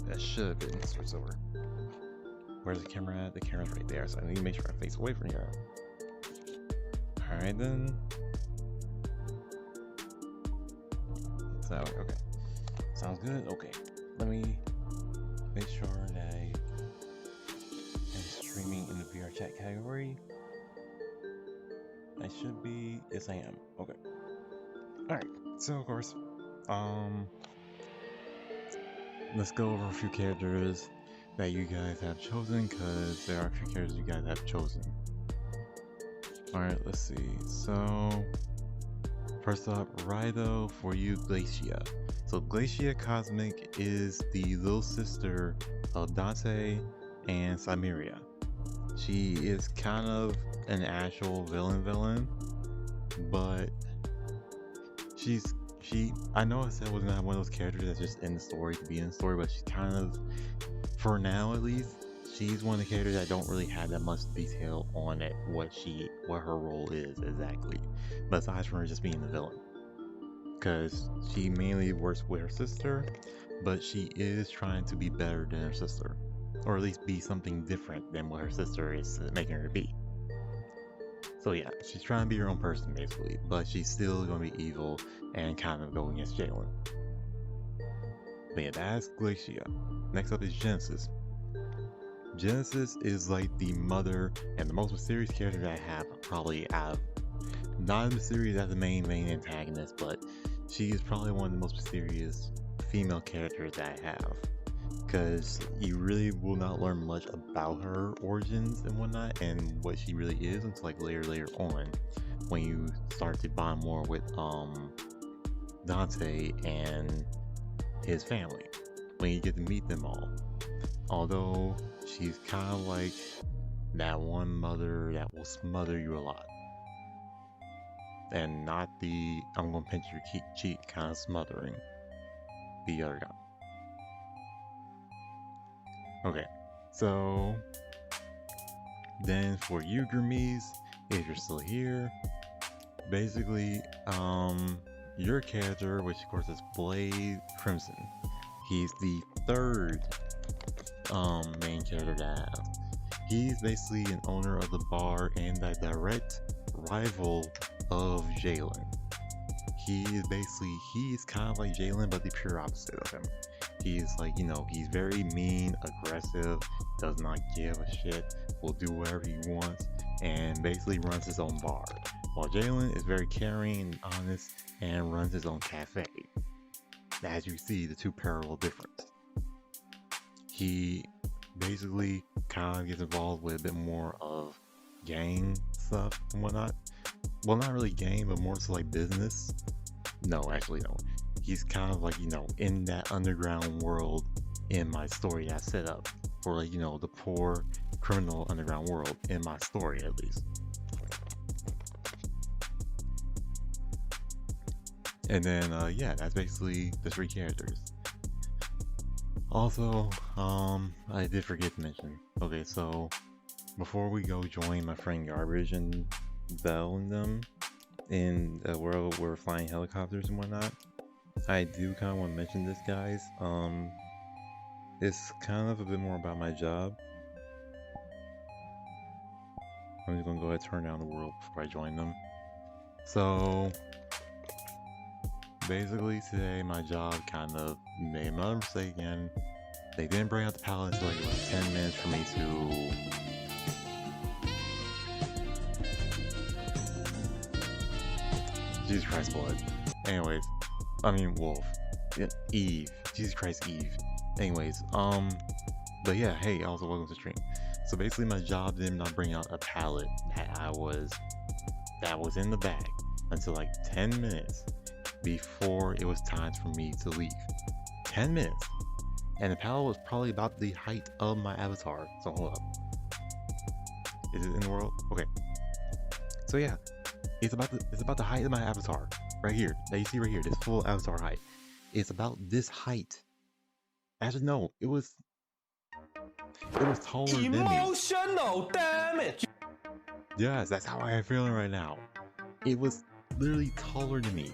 That should have been switched over. Where's the camera at? The camera's right there, so I need to make sure I face away from here. Alright then. So, okay. Sounds good? Okay. Let me make sure that I am streaming in the VR chat category. I should be. Yes, I am. Okay. Alright. So, of course, let's go over a few characters that you guys have chosen, because there are a few characters you guys have chosen. Alright, let's see. So, first up, Raido for you, Glacia. So, Glacia Cosmic is the little sister of Dante and Samiria. She is kind of an actual villain, but I know I said I was gonna have one of those characters that's just in the story to be in the story, but she's kind of, for now at least, she's one of the characters that don't really have that much detail on it, what her role is exactly, besides from her just being the villain. Because she mainly works with her sister, but she is trying to be better than her sister, or at least be something different than what her sister is making her be. So yeah, she's trying to be her own person basically, but she's still going to be evil and kind of go against Jalen. But yeah, that's Glacia. Next up is Genesis. Genesis is like the mother and the most mysterious character that I have probably out of, not as mysterious as the main antagonist, but she is probably one of the most mysterious female characters that I have. Because you really will not learn much about her origins and whatnot and what she really is until like later on, when you start to bond more with Dante and his family, when you get to meet them all. Although she's kind of like that one mother that will smother you a lot, and not the I'm gonna pinch your cheek kind of smothering, the other guy. Okay, so then for you, Gurmees, if you're still here, basically, your character, which of course is Blade Crimson, he's the third main character to have. He's basically an owner of the bar and the direct rival of Jalen. He's kind of like Jalen, but the pure opposite of him. He's like, he's very mean, aggressive, does not give a shit, will do whatever he wants, and basically runs his own bar. While Jalen is very caring and honest and runs his own cafe. As you see, the two parallel difference. He basically kind of gets involved with a bit more of gang stuff and whatnot. Well, not really gang, but more so like business. No, actually no. He's kind of like, in that underground world in my story I set up for, like, the poor criminal underground world in my story, at least. And then, yeah, that's basically the three characters. Also, I did forget to mention. Okay, so before we go join my friend Garbage and Bell and them in a world where we're flying helicopters and whatnot, I do kind of want to mention this, guys. It's kind of a bit more about my job. I'm just gonna go ahead and turn down the world before I join them. So basically today my job kind of made another mistake again. They didn't bring out the pallet until like 10 minutes for me to Jesus Christ, blood. Anyways, I mean wolf. Yeah, Eve. Jesus Christ, Eve. Anyways, but yeah, hey, also welcome to the stream. So basically my job did not bring out a pallet that was in the bag until like 10 minutes before it was time for me to leave. 10 minutes. And the pallet was probably about the height of my avatar. So hold up. Is it in the world? Okay. So yeah, it's about the height of my avatar. Right here. That you see right here, this full avatar height. It's about this height. Actually no, it was taller than me. Emotional damage. Yes, that's how I am feeling right now. It was literally taller than me.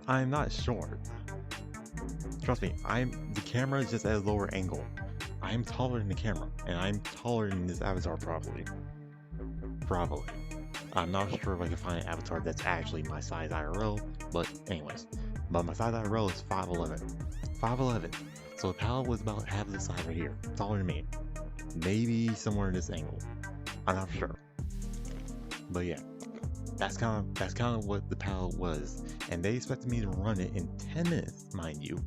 I'm not short. Trust me, the camera is just at a lower angle. I'm taller than the camera, and I'm taller than this avatar probably. Probably. I'm not sure if I can find an avatar that's actually my size IRL, but anyways. But my size IRL is 5'11". 5'11". So the pallet was about half the size right here. Taller than me. Maybe somewhere in this angle. I'm not sure. But yeah. That's kind of what the pallet was. And they expected me to run it in 10 minutes, mind you.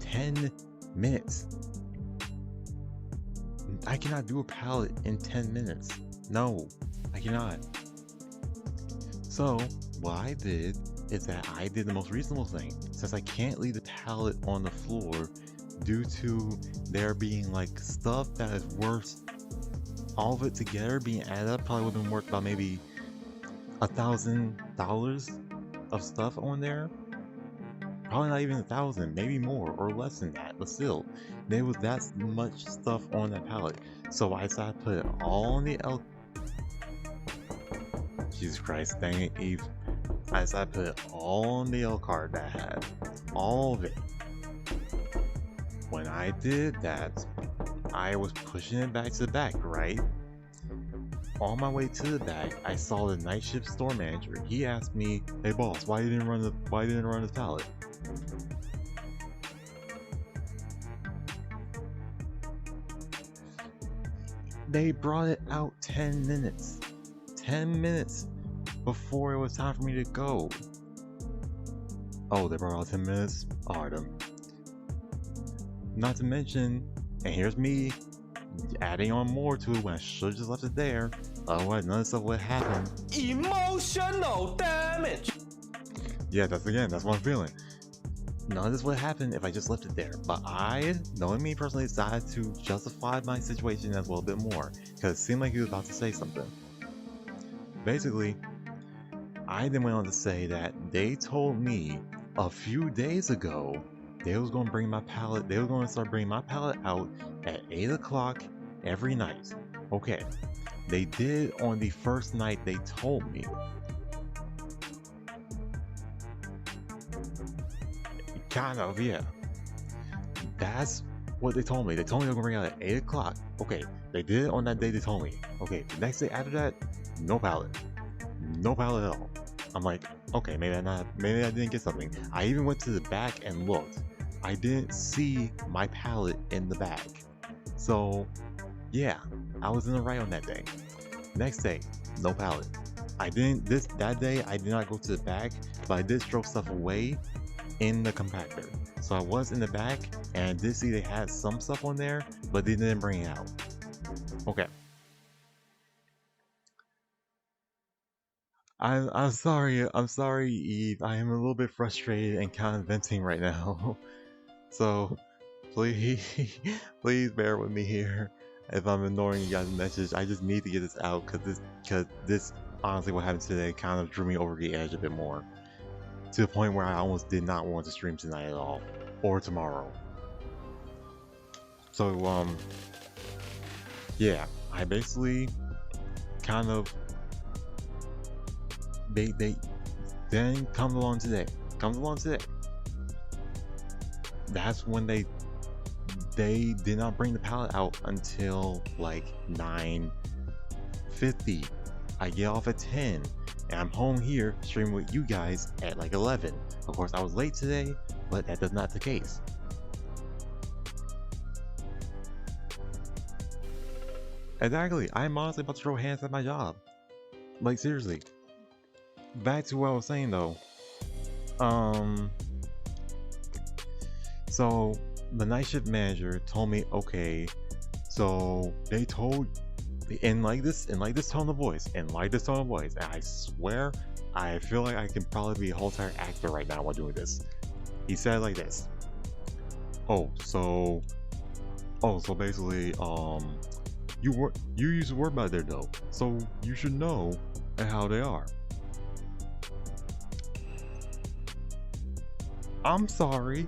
10 minutes. I cannot do a pallet in 10 minutes. No, I cannot. So, what I did is that I did the most reasonable thing. Since I can't leave the pallet on the floor due to there being like stuff that is worth, all of it together being added up probably would have been worth about maybe $1,000 of stuff on there. Probably not even 1,000, maybe more or less than that, but still, there was that much stuff on that pallet. So I decided to put it all on the L. Jesus Christ, dang it, Eve. I decided to put it all on the L card that I had. All of it. When I did that, I was pushing it back to the back, right? On my way to the back, I saw the night shift store manager. He asked me, "Hey boss, why didn't run the pallet?" They brought it out 10 minutes. 10 minutes before it was time for me to go. Oh, they brought out 10 minutes? Alright then. Not to mention, and here's me adding on more to it when I should have just left it there. Otherwise, none of this stuff would happen. Emotional damage. Yeah, that's what I'm feeling. None of this would happen if I just left it there. But I, knowing me personally, decided to justify my situation as well a bit more. Because it seemed like he was about to say something. Basically, I then went on to say that they told me a few days ago they was going to bring my pallet, they were going to start bringing my pallet out at 8 o'clock every night. Okay, they did on the first night they told me. Kind of, yeah. That's what they told me. They told me they were going to bring it out at 8 o'clock. Okay, they did it on that day they told me. Okay, the next day after that, no pallet. No pallet at all. I'm like, okay, maybe I didn't get something. I even went to the back and looked. I didn't see my pallet in the bag. So, yeah, I was in the right on that day. Next day, no pallet. That day I did not go to the back, but I did throw stuff away in the compactor. So I was in the back and I did see they had some stuff on there, but they didn't bring it out. Okay. I'm sorry, Eve. I am a little bit frustrated and kind of venting right now. So, please bear with me here. If I'm ignoring you guys' message, I just need to get this out because this honestly what happened today kind of drew me over the edge a bit more. To the point where I almost did not want to stream tonight at all. Or tomorrow. So, yeah, I basically kind of Then comes along today. That's when they did not bring the pallet out until like 9:50. I get off at 10, and I'm home here streaming with you guys at like 11. Of course, I was late today, but that is not the case. Exactly. I'm honestly about to throw hands at my job. Like, seriously. Back to what I was saying though. So the night shift manager told me, okay, so they told in like this tone of voice, and I swear I feel like I can probably be a whole entire actor right now while doing this. He said like this. So basically, you used to work by there though, so you should know how they are. I'm sorry.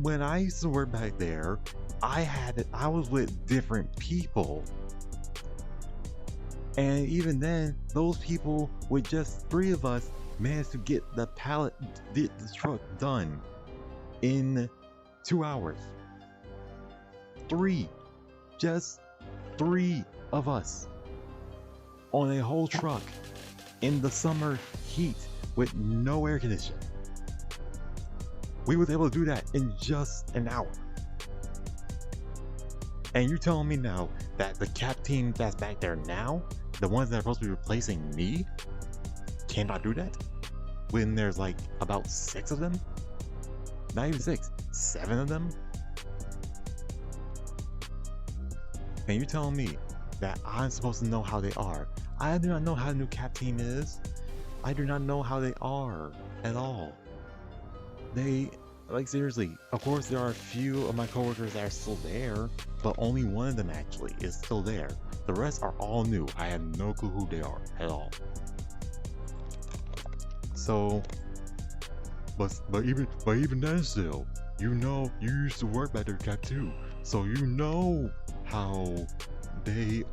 When I used to work back there, I was with different people. And even then, those people with just 3 of us managed to get the truck done in 2 hours. 3. Just 3 of us on a whole truck in the summer heat with no air conditioning. We was able to do that in just an hour. And you're telling me now that the cap team that's back there now, the ones that are supposed to be replacing me, cannot do that? When there's like about 6 of them? Not even 6, 7 of them? And you're telling me that I'm supposed to know how they are? I do not know how the new cap team is. I do not know how they are at all. Like, seriously, of course there are a few of my coworkers that are still there, but only one of them actually is still there. The rest are all new. I have no clue who they are at all. So, but even then still, you know, you used to work back there, Cap 2, so you know how they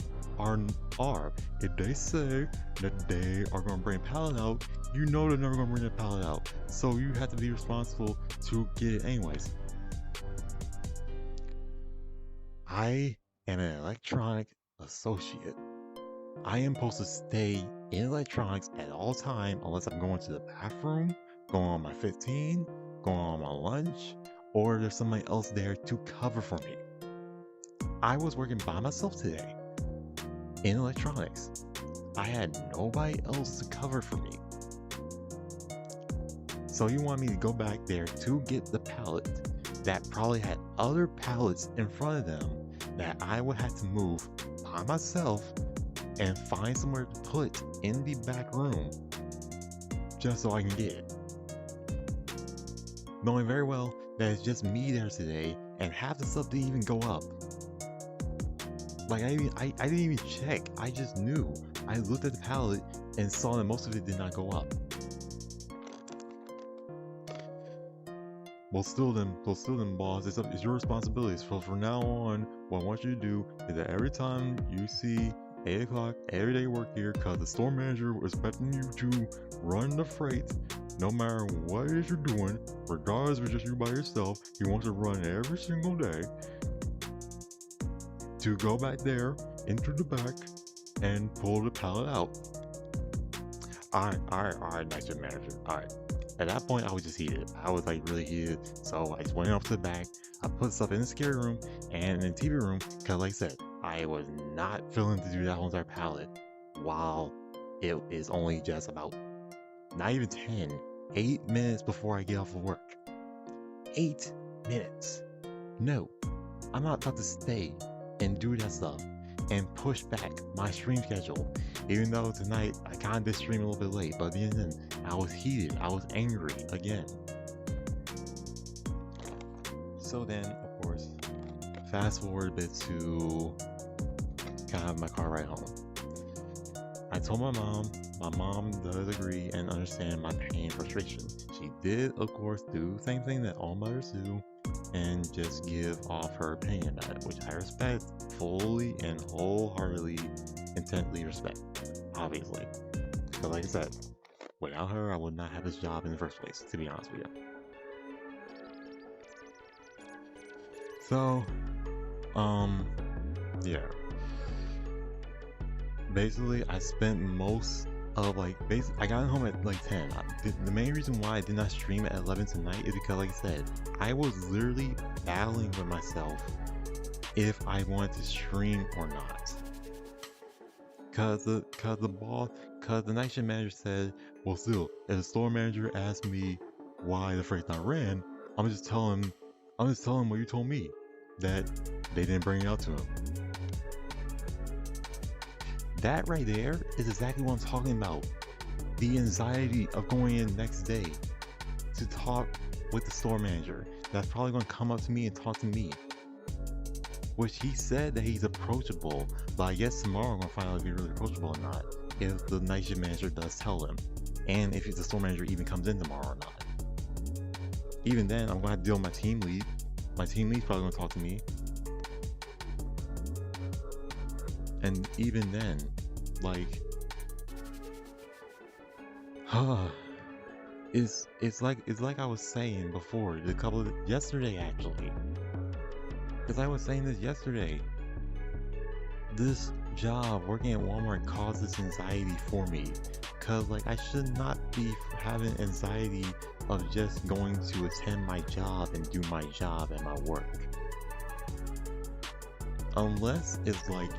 are. If they say that they are going to bring a pallet out, you know they're never going to bring that pallet out. So you have to be responsible to get it anyways. I am an electronic associate. I am supposed to stay in electronics at all time unless I'm going to the bathroom, going on my 15, going on my lunch, or there's somebody else there to cover for me. I was working by myself today in electronics. I had nobody else to cover for me. So you want me to go back there to get the pallet that probably had other pallets in front of them that I would have to move by myself and find somewhere to put in the back room just so I can get it. Knowing very well that it's just me there today and half the stuff didn't even go up. Like I didn't even check. I just knew. I looked at the pallet and saw that most of it did not go up. Well, still then, boss, it's your responsibility. So from now on, what I want you to do is that every time you see 8 o'clock, every day you work here, because the store manager was expecting you to run the freight, no matter what it is you're doing, regardless if it's just you by yourself, he wants to run every single day, to go back there, into the back, and pull the pallet out. Alright, night shift manager, alright. At that point, I was just heated. I was like really heated. So I just went up to the back. I put stuff in the scary room and in the TV room. Because like I said, I was not feeling to do that whole entire pallet while it is only just about, not even 8 minutes before I get off of work. 8 minutes. No, I'm not about to stay and do that stuff and push back my stream schedule. Even though tonight I kind of did stream a little bit late, but then I was heated, I was angry again. So then, of course, fast forward a bit to kind of my car ride home. I told my mom does agree and understand my pain and frustration. She did, of course, do the same thing that all mothers do and just give off her opinion about it, which I respect fully and wholeheartedly, intently respect, obviously. Because like I said, Without her, I would not have this job in the first place, to be honest with you. So, yeah. Basically, I spent most of I got home at like 10. The main reason why I did not stream at 11 tonight is because, like I said, I was literally battling with myself if I wanted to stream or not. Cause the night shift manager said, well, still, if the store manager asked me why the freight's not ran, I'm just telling him what you told me, that they didn't bring it out to him. That right there is exactly what I'm talking about. The anxiety of going in next day to talk with the store manager that's probably going to come up to me and talk to me. Which he said that he's approachable, but I guess tomorrow I'm going to find out if he's really approachable or not, if the night shift manager does tell him, and if the store manager even comes in tomorrow or not. Even then, I'm going to have to deal with my team lead. My team lead's probably going to talk to me. And even then, like, it's like I was saying before, yesterday actually. Because I was saying this yesterday. This job working at Walmart causes anxiety for me. Cause like I should not be having anxiety of just going to attend my job and do my job and my work. Unless it's like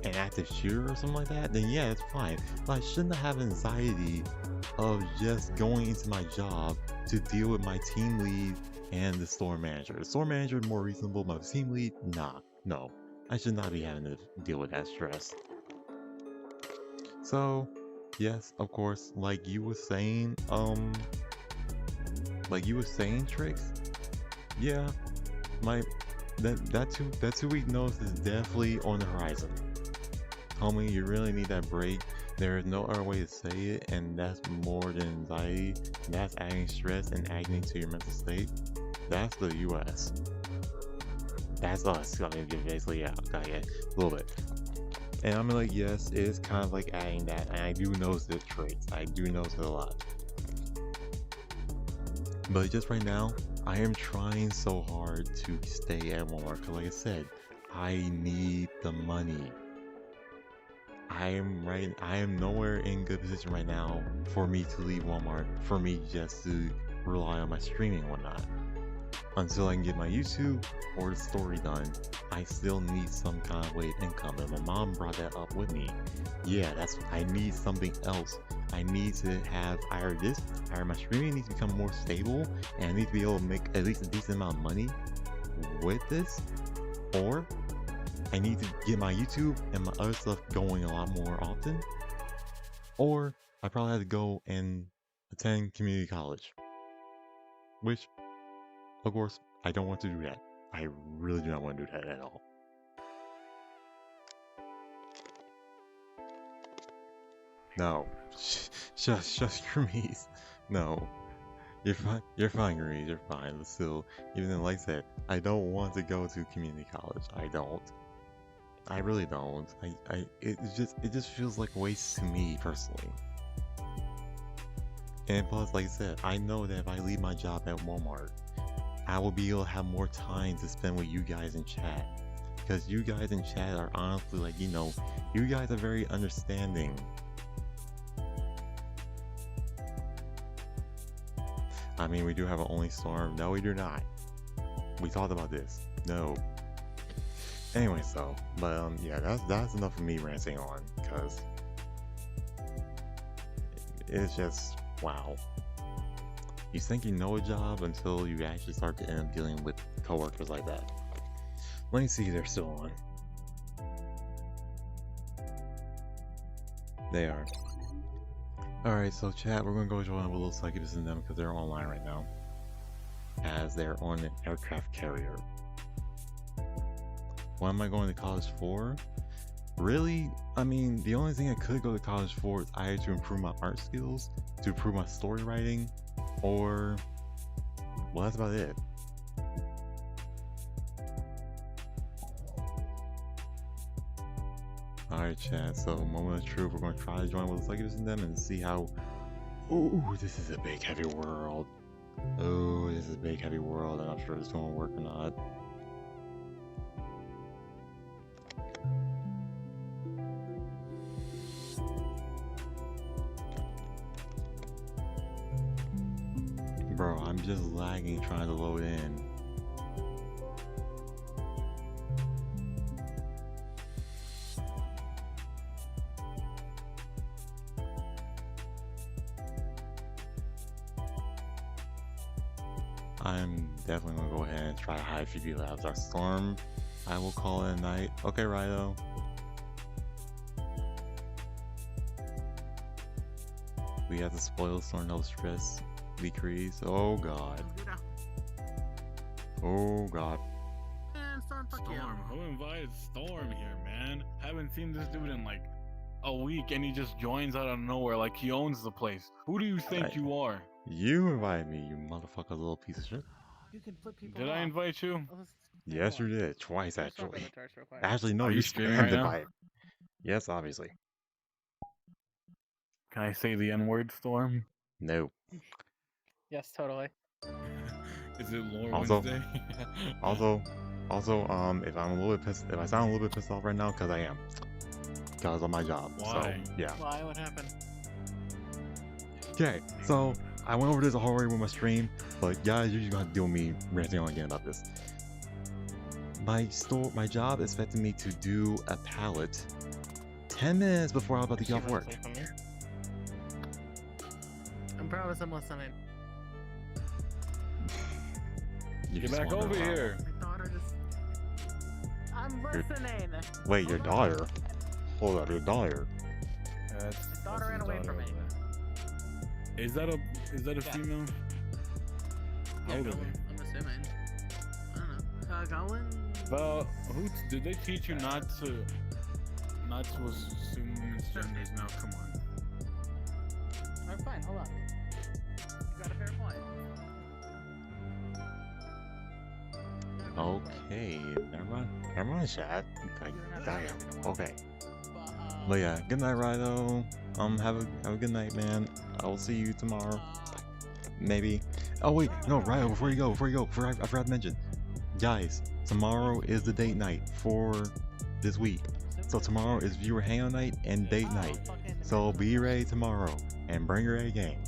an active shooter or something like that, then yeah, it's fine. But I shouldn't have anxiety of just going into my job to deal with my team lead and the store manager. The store manager is more reasonable, but the team lead, no. I should not be having to deal with that stress. So, yes, of course, like you were saying, Tricks. Yeah, that 2 week notice is definitely on the horizon. Homie, you really need that break. There is no other way to say it, and that's more than anxiety. That's adding stress and agony to your mental state. That's the US. That's us. I mean, basically, yeah, a little bit. And I'm like, yes, it is kind of like adding that, and I do notice the traits. I do notice it a lot. But just right now, I am trying so hard to stay at Walmart, because like I said, I need the money. I am nowhere in good position right now for me to leave Walmart, for me just to rely on my streaming and whatnot. Until I can get my YouTube or the story done, I still need some kind of way of income, and my mom brought that up with me. Yeah, I need something else. I need to have either my streaming needs to become more stable, and I need to be able to make at least a decent amount of money with this, or I need to get my YouTube and my other stuff going a lot more often, or I probably have to go and attend community college, which, of course, I don't want to do that. I really do not want to do that at all. No, just Grease. No, you're fine, Grease. You're fine. But still, even then, like I said, I don't want to go to community college. I really don't. It just feels like a waste to me personally. And plus, like I said, I know that if I leave my job at Walmart, I will be able to have more time to spend with you guys in chat. Because you guys in chat are honestly like, you guys are very understanding. I mean, we do have an Only Storm. No, we do not. We talked about this. No. Anyway, so, but yeah, that's enough of me ranting on, because it's just, wow. You think you know a job until you actually start to end up dealing with coworkers like that. Let me see if they're still on. They are. Alright, so chat, we're gonna go join a little Succubus in them because they're online right now, as they're on an aircraft carrier. What am I going to college for? Really? I mean, the only thing I could go to college for is either to improve my art skills, to improve my story writing, or, well, that's about it. Alright chat, so moment of truth, we're going to try to join with Succubus in them and see how Ooh, this is a big heavy world. Oh, this is a big heavy world. I'm not sure if it's gonna work or not. Bro, I'm just lagging trying to load in. I'm definitely gonna go ahead and try to hide PB Labs. Our storm, I will call it a night. Okay, Rido. We have the spoil storm, no stress decrease. Oh god. Oh god. Man, Storm, fuck you. Storm, who invited Storm here, man? Haven't seen this dude in like a week, and he just joins out of nowhere like he owns the place. Who do you think Right. you are? You invited me, you motherfucker, little piece of shit. You can flip people Did I off. invite you? Yes, you did. Twice, Let's swap actually. avatars real quick. Actually, no, Are you you streaming spammed right it now? by it. Yes, obviously. Can I say the N-word, Storm? No. Yes, totally. Is it Lore Also- Wednesday? Also, if I'm a little bit pissed, if I sound a little bit pissed off right now, because I am. Because of my job. Why? So, yeah. Why? What happened? Okay, so I went over this already with my stream, but guys, you're just gonna have to deal with me ranting on again about this. My job expected me to do a pallet 10 minutes before I was about to get off work. I'm proud I'm listening. You Get just back wanna over know. here. My daughter just. I'm listening. Wait, your Hold on. daughter? Hold up, your daughter? That's daughter ran his away from daughter me. over there. Is that a Yeah. female? How Yeah, old are Goblin, they? I'm assuming. I don't know. Goblin? Well, did they teach you not to assume women's genders? Now, come on. Alright, fine, hold on. You got a fair point. Okay, never mind, chat. Like, damn. Okay. But, But yeah, good night, Rido. Have a good night, man. I will see you tomorrow. Maybe. Oh wait, no, Rido, before you go, I forgot to mention. Guys, tomorrow is the date night for this week. So tomorrow is viewer hangout night and date night. So be ready tomorrow and bring your A game.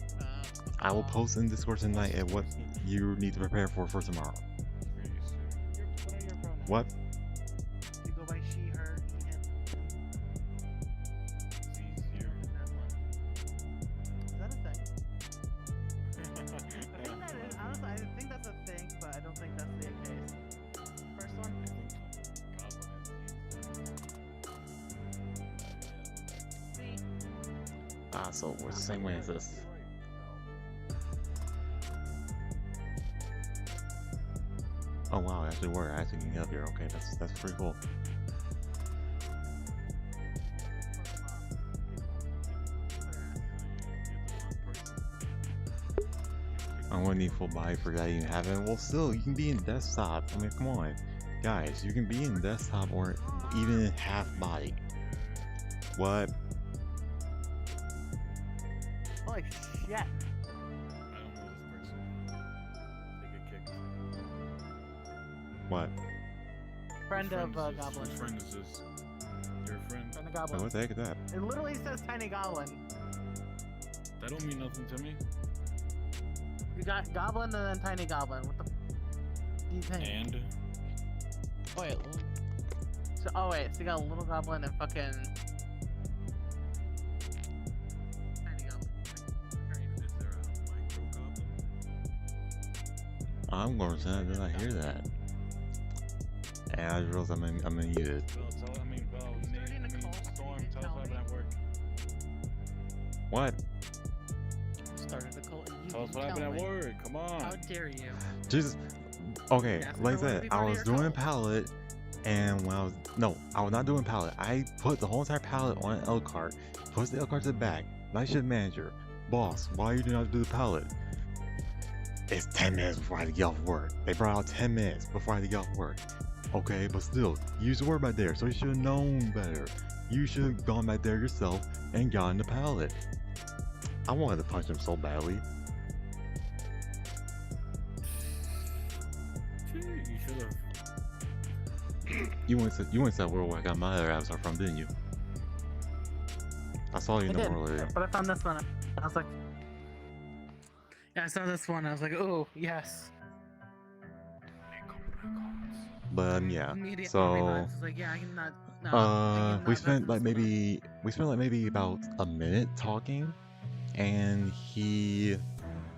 I will post in Discord tonight at what you need to prepare for tomorrow. What are your pronouns? What? You go by she, her, he, him. It's easier. That one. Is that a thing? I think that is, honestly, I think that's a thing, but I don't think that's the case. First one? See? Ah, so we're the same way as this. Oh wow, it actually worked. I actually can get up here. Okay, that's pretty cool. I'm gonna need full body for that even happen. Well, still, you can be in desktop. I mean, come on, guys, you can be in desktop or even in half body. What? Holy shit. I don't know this person. They get kicked. What? Friend Whose of friend is this? Goblin. Whose friend is this? Your friend? Friend of Wait, Goblin. what the heck is that? It literally says Tiny Goblin. That don't mean nothing to me. You got Goblin and then Tiny Goblin. What the do you think? And Wait. So, oh wait, so you got a little Goblin and fucking Tiny Goblin. is there a micro goblin? I'm gonna say, did I hear that? And I just realized I'm muted. Val, Starting to call Storm, me, tell us tell what me. happened at work. What? Started the cult. You Tell us what happened at work. Come on. How dare you? Jesus. Okay, Ask like I her what said, people I do was your doing a cult. pallet, and when I was not doing pallet. I put the whole entire pallet on an L cart, pushed the L cart to the back. Night shift manager, boss, why you do not do the pallet? It's 10 minutes before I had to get off work. They brought out 10 minutes before I had to get off work. Okay, but still, you used to work back there, so you should have known better. You should have gone back there yourself and gotten the pallet. I wanted to punch him so badly. You should have. You went to that world where I got my other avatar from, didn't you? I saw you in I the did, world earlier. but I found this one. I was like, yeah, I saw this one. I was like, oh yes. But yeah, Immediate so movie vibes. I was like, yeah, I cannot. No, I we cannot spent touch like this one. maybe about a minute talking, and he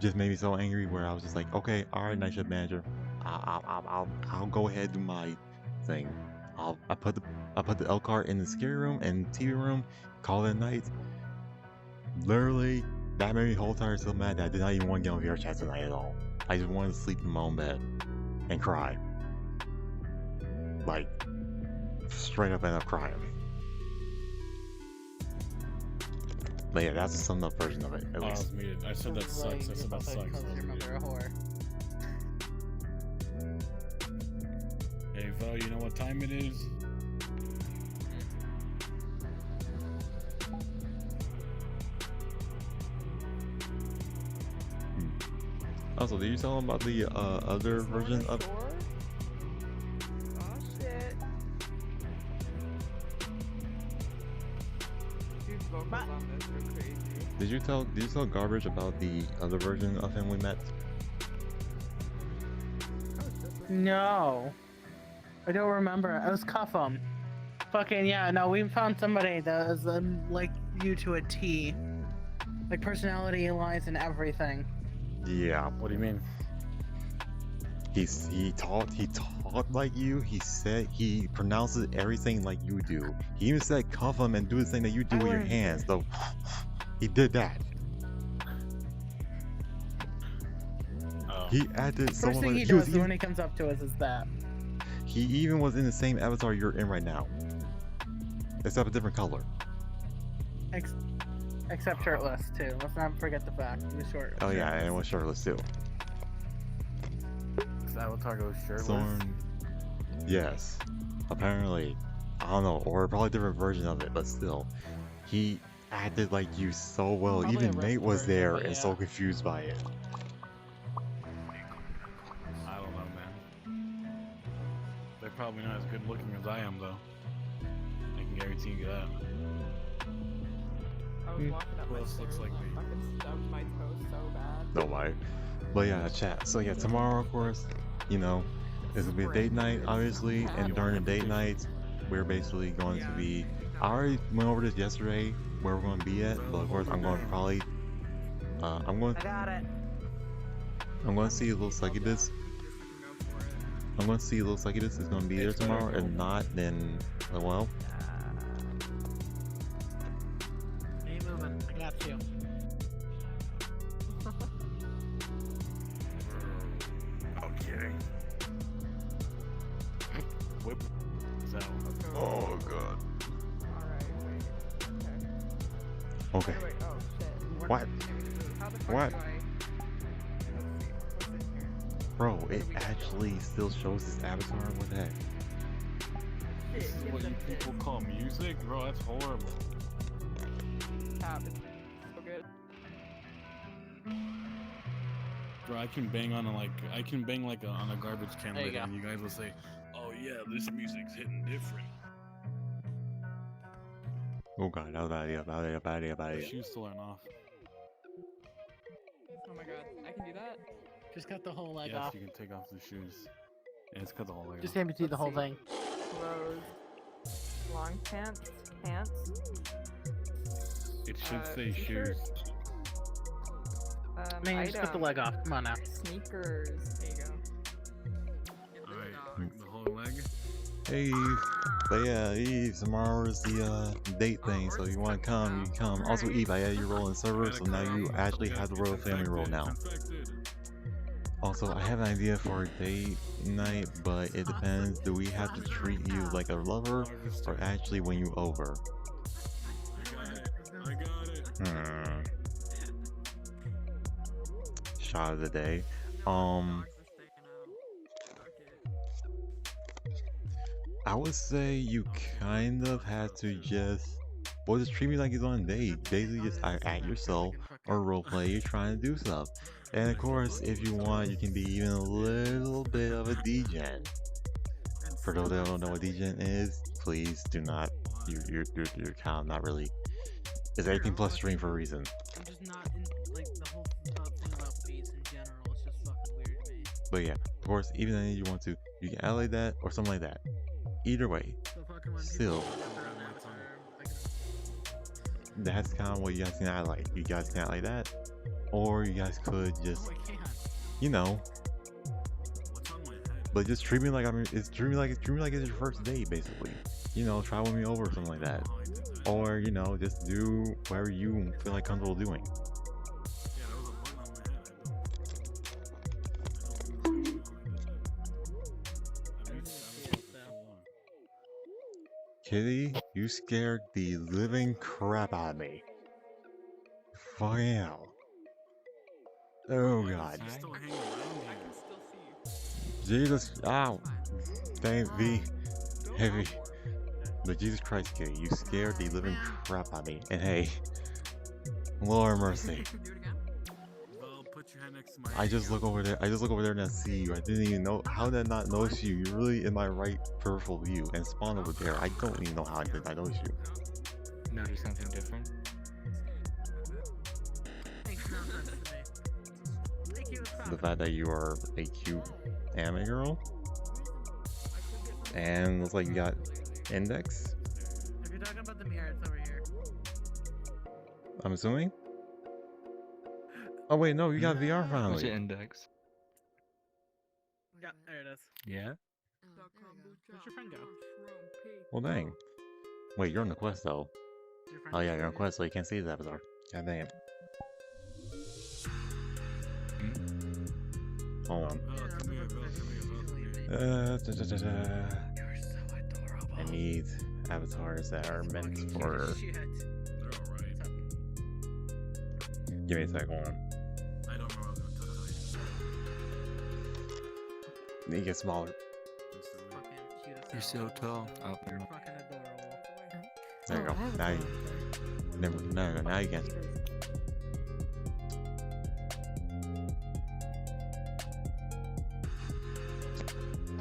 just made me so angry where I was just like, okay, all right, night shift manager, I'll go ahead and do my thing. I put the L cart in the scary room and TV room, call it a night. Literally, that made me whole time so mad that I did not even want to get on VR chat tonight at all. I just wanted to sleep in my own bed and cry. Like, straight up end up crying. But yeah, that's a summed up version of it, at Oh, I least. was muted. I said that sucks. I said that sucks. I was muted. A whore. Hey, Vo, you know what time it is? Also, did you tell him about the other version of? Oh shit. Dude, vocals on this are crazy. Did you tell Garbage about the other version of him we met? No, I don't remember. I was Cuffum. Fucking yeah. No, we found somebody that was like you to a T, like personality wise and everything. Yeah, What do you mean? he talked like you. He pronounces everything like you do. He even said cuff him and do the thing that you do with your learned- hands. So he did that. Oh. He acted so First thing like he he was does even, when he comes up to us is that. he even was in the same avatar you're in right now, except a different color. Except shirtless too. Let's not forget the fact he was short. Oh yeah, and it was shirtless too. Avatar goes shirtless. Thorn. Yes. Apparently. I don't know, or probably a different version of it, but still. He acted like you so well. Probably Even a Nate was version, there but and yeah. so confused by it. I don't know, man. They're probably not as good looking as I am, though. I can guarantee you that. I was walking up Who my else looks stairs like and me? I fucking stubbed my toe so bad. No lie. But yeah, chat. So yeah, tomorrow of course, you know, it's gonna be a date night, obviously, and during the date night, we're basically going to be I already went over this yesterday where we're gonna be at, but of course I'm going to probably I'm going I got it. to see Little Succubus. I'm going to see Little Succubus is gonna be there tomorrow. If not, then well, Keep moving. I got you. Okay. Whip. So. oh god. Alright, wait. Okay. Wait, oh shit. What? How the fuck What? do I... Let's see, what's in here? Bro, it actually still shows this avatar. What the heck? This is what you people call music? Bro, that's horrible. Tab, it's so good. Bro, I can bang on on a garbage can There you later, go. and you guys will say, "Oh yeah, this music's hitting different." Oh god, that was bad idea. The shoes still aren't off. Oh my god, I can do that? Just cut the whole leg Yes, off. you can take off the shoes. And it's cut the whole leg Just off. amputate the Let's whole see. thing. Clothes. Long pants. Pants. It should say t-shirt. shoes. I mean, just cut the item. leg off. Come on now. Sneakers. There you go. Alright, the whole leg. Hey, but yeah, Eve, tomorrow is the date thing, so if you want to come, you can come. Also, Eve, I added your role in server, so now you actually have the royal family role now. Also, I have an idea for a date night, but it depends. Do we have to treat you like a lover, or actually win you over? I got it. Shot of the day. I would say you kind of had to just, well, just treat me like it's on a date. Basically, just act yourself. or roleplay, you're trying to do stuff. And of course, if you want, you can be even a little bit of a degen. For those that don't know what degen is, please do not. You're kind of not really. It's 18 plus stream for a reason. I'm just not in like the whole thing about beats in general. It's just fucking weird to me. But yeah, of course, even if you want to, you can add like that or something like that. Either way, So fucking when Still. people get their own avatar, like, that's kind of what you guys can add like. You guys can add like that, or you guys could just, oh, I can't. you know, What's on my head? but just treat me like it's treat me like it's your first date, basically. You know, travel me over or something like that, Oh, I did that. or you know, just do whatever you feel like comfortable doing. Yeah, that was a button on my head. I don't know. I used to have it for so long. Kitty, you scared the living crap out of me. Fucking hell. Oh Why is god. he still hanging around I here? can still see you. Jesus. Ow. Thank thee. Heavy. But Jesus Christ, Kitty, you scared the living crap out of me. And hey, Lord mercy. Well, put your hand next to my I just look over there. I just look over there and I see you. I didn't even know. How did I not notice you? You're really in my right peripheral view and spawn over there. I don't even know how I did not notice you. Notice something different? Makes no sense to me. Thank you, The fact that you are a cute anime girl and looks like you got index. If you're talking about the mirror, it's over here. I'm assuming. Oh wait, no, you got VR What's finally. your index? Yeah, there it is. Yeah? Where'd your friend go? Well, dang. Wait, you're on the quest though. Is your friend Oh yeah, still you're on here? quest, so you can't see his avatar. God damn it. Hold on. Val, come here, Val, come here, Val, come here. Da, da, da, da. You're so adorable. I need avatars that are meant for. Shit. They're alright. Give me a sec, hold on. I don't know what I was gonna tell you. Need to get smaller. Instantly. Fucking cute as You're so hell. tall. Oh, You're you're fucking adorable. There you go. Now you. Never. No, now you can.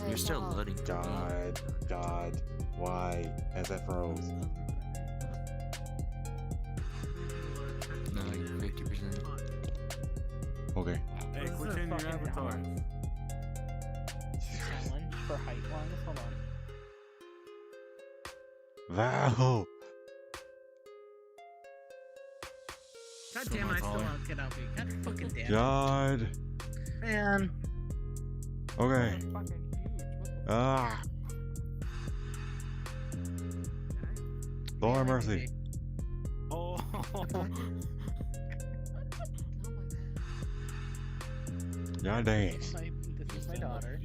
You're still loading. for me. God. Why? As that froze. No, like 50%. Okay. Hey, This quit is a changing your fucking avatar. challenge. Challenge for height ones? Hold on. Val! God So damn it, I much still taller. don't get out here. God fucking damn it. God! Man. Okay. Fucking huge. What the Ah! Lord mercy. Oh, God dang it. This is my daughter.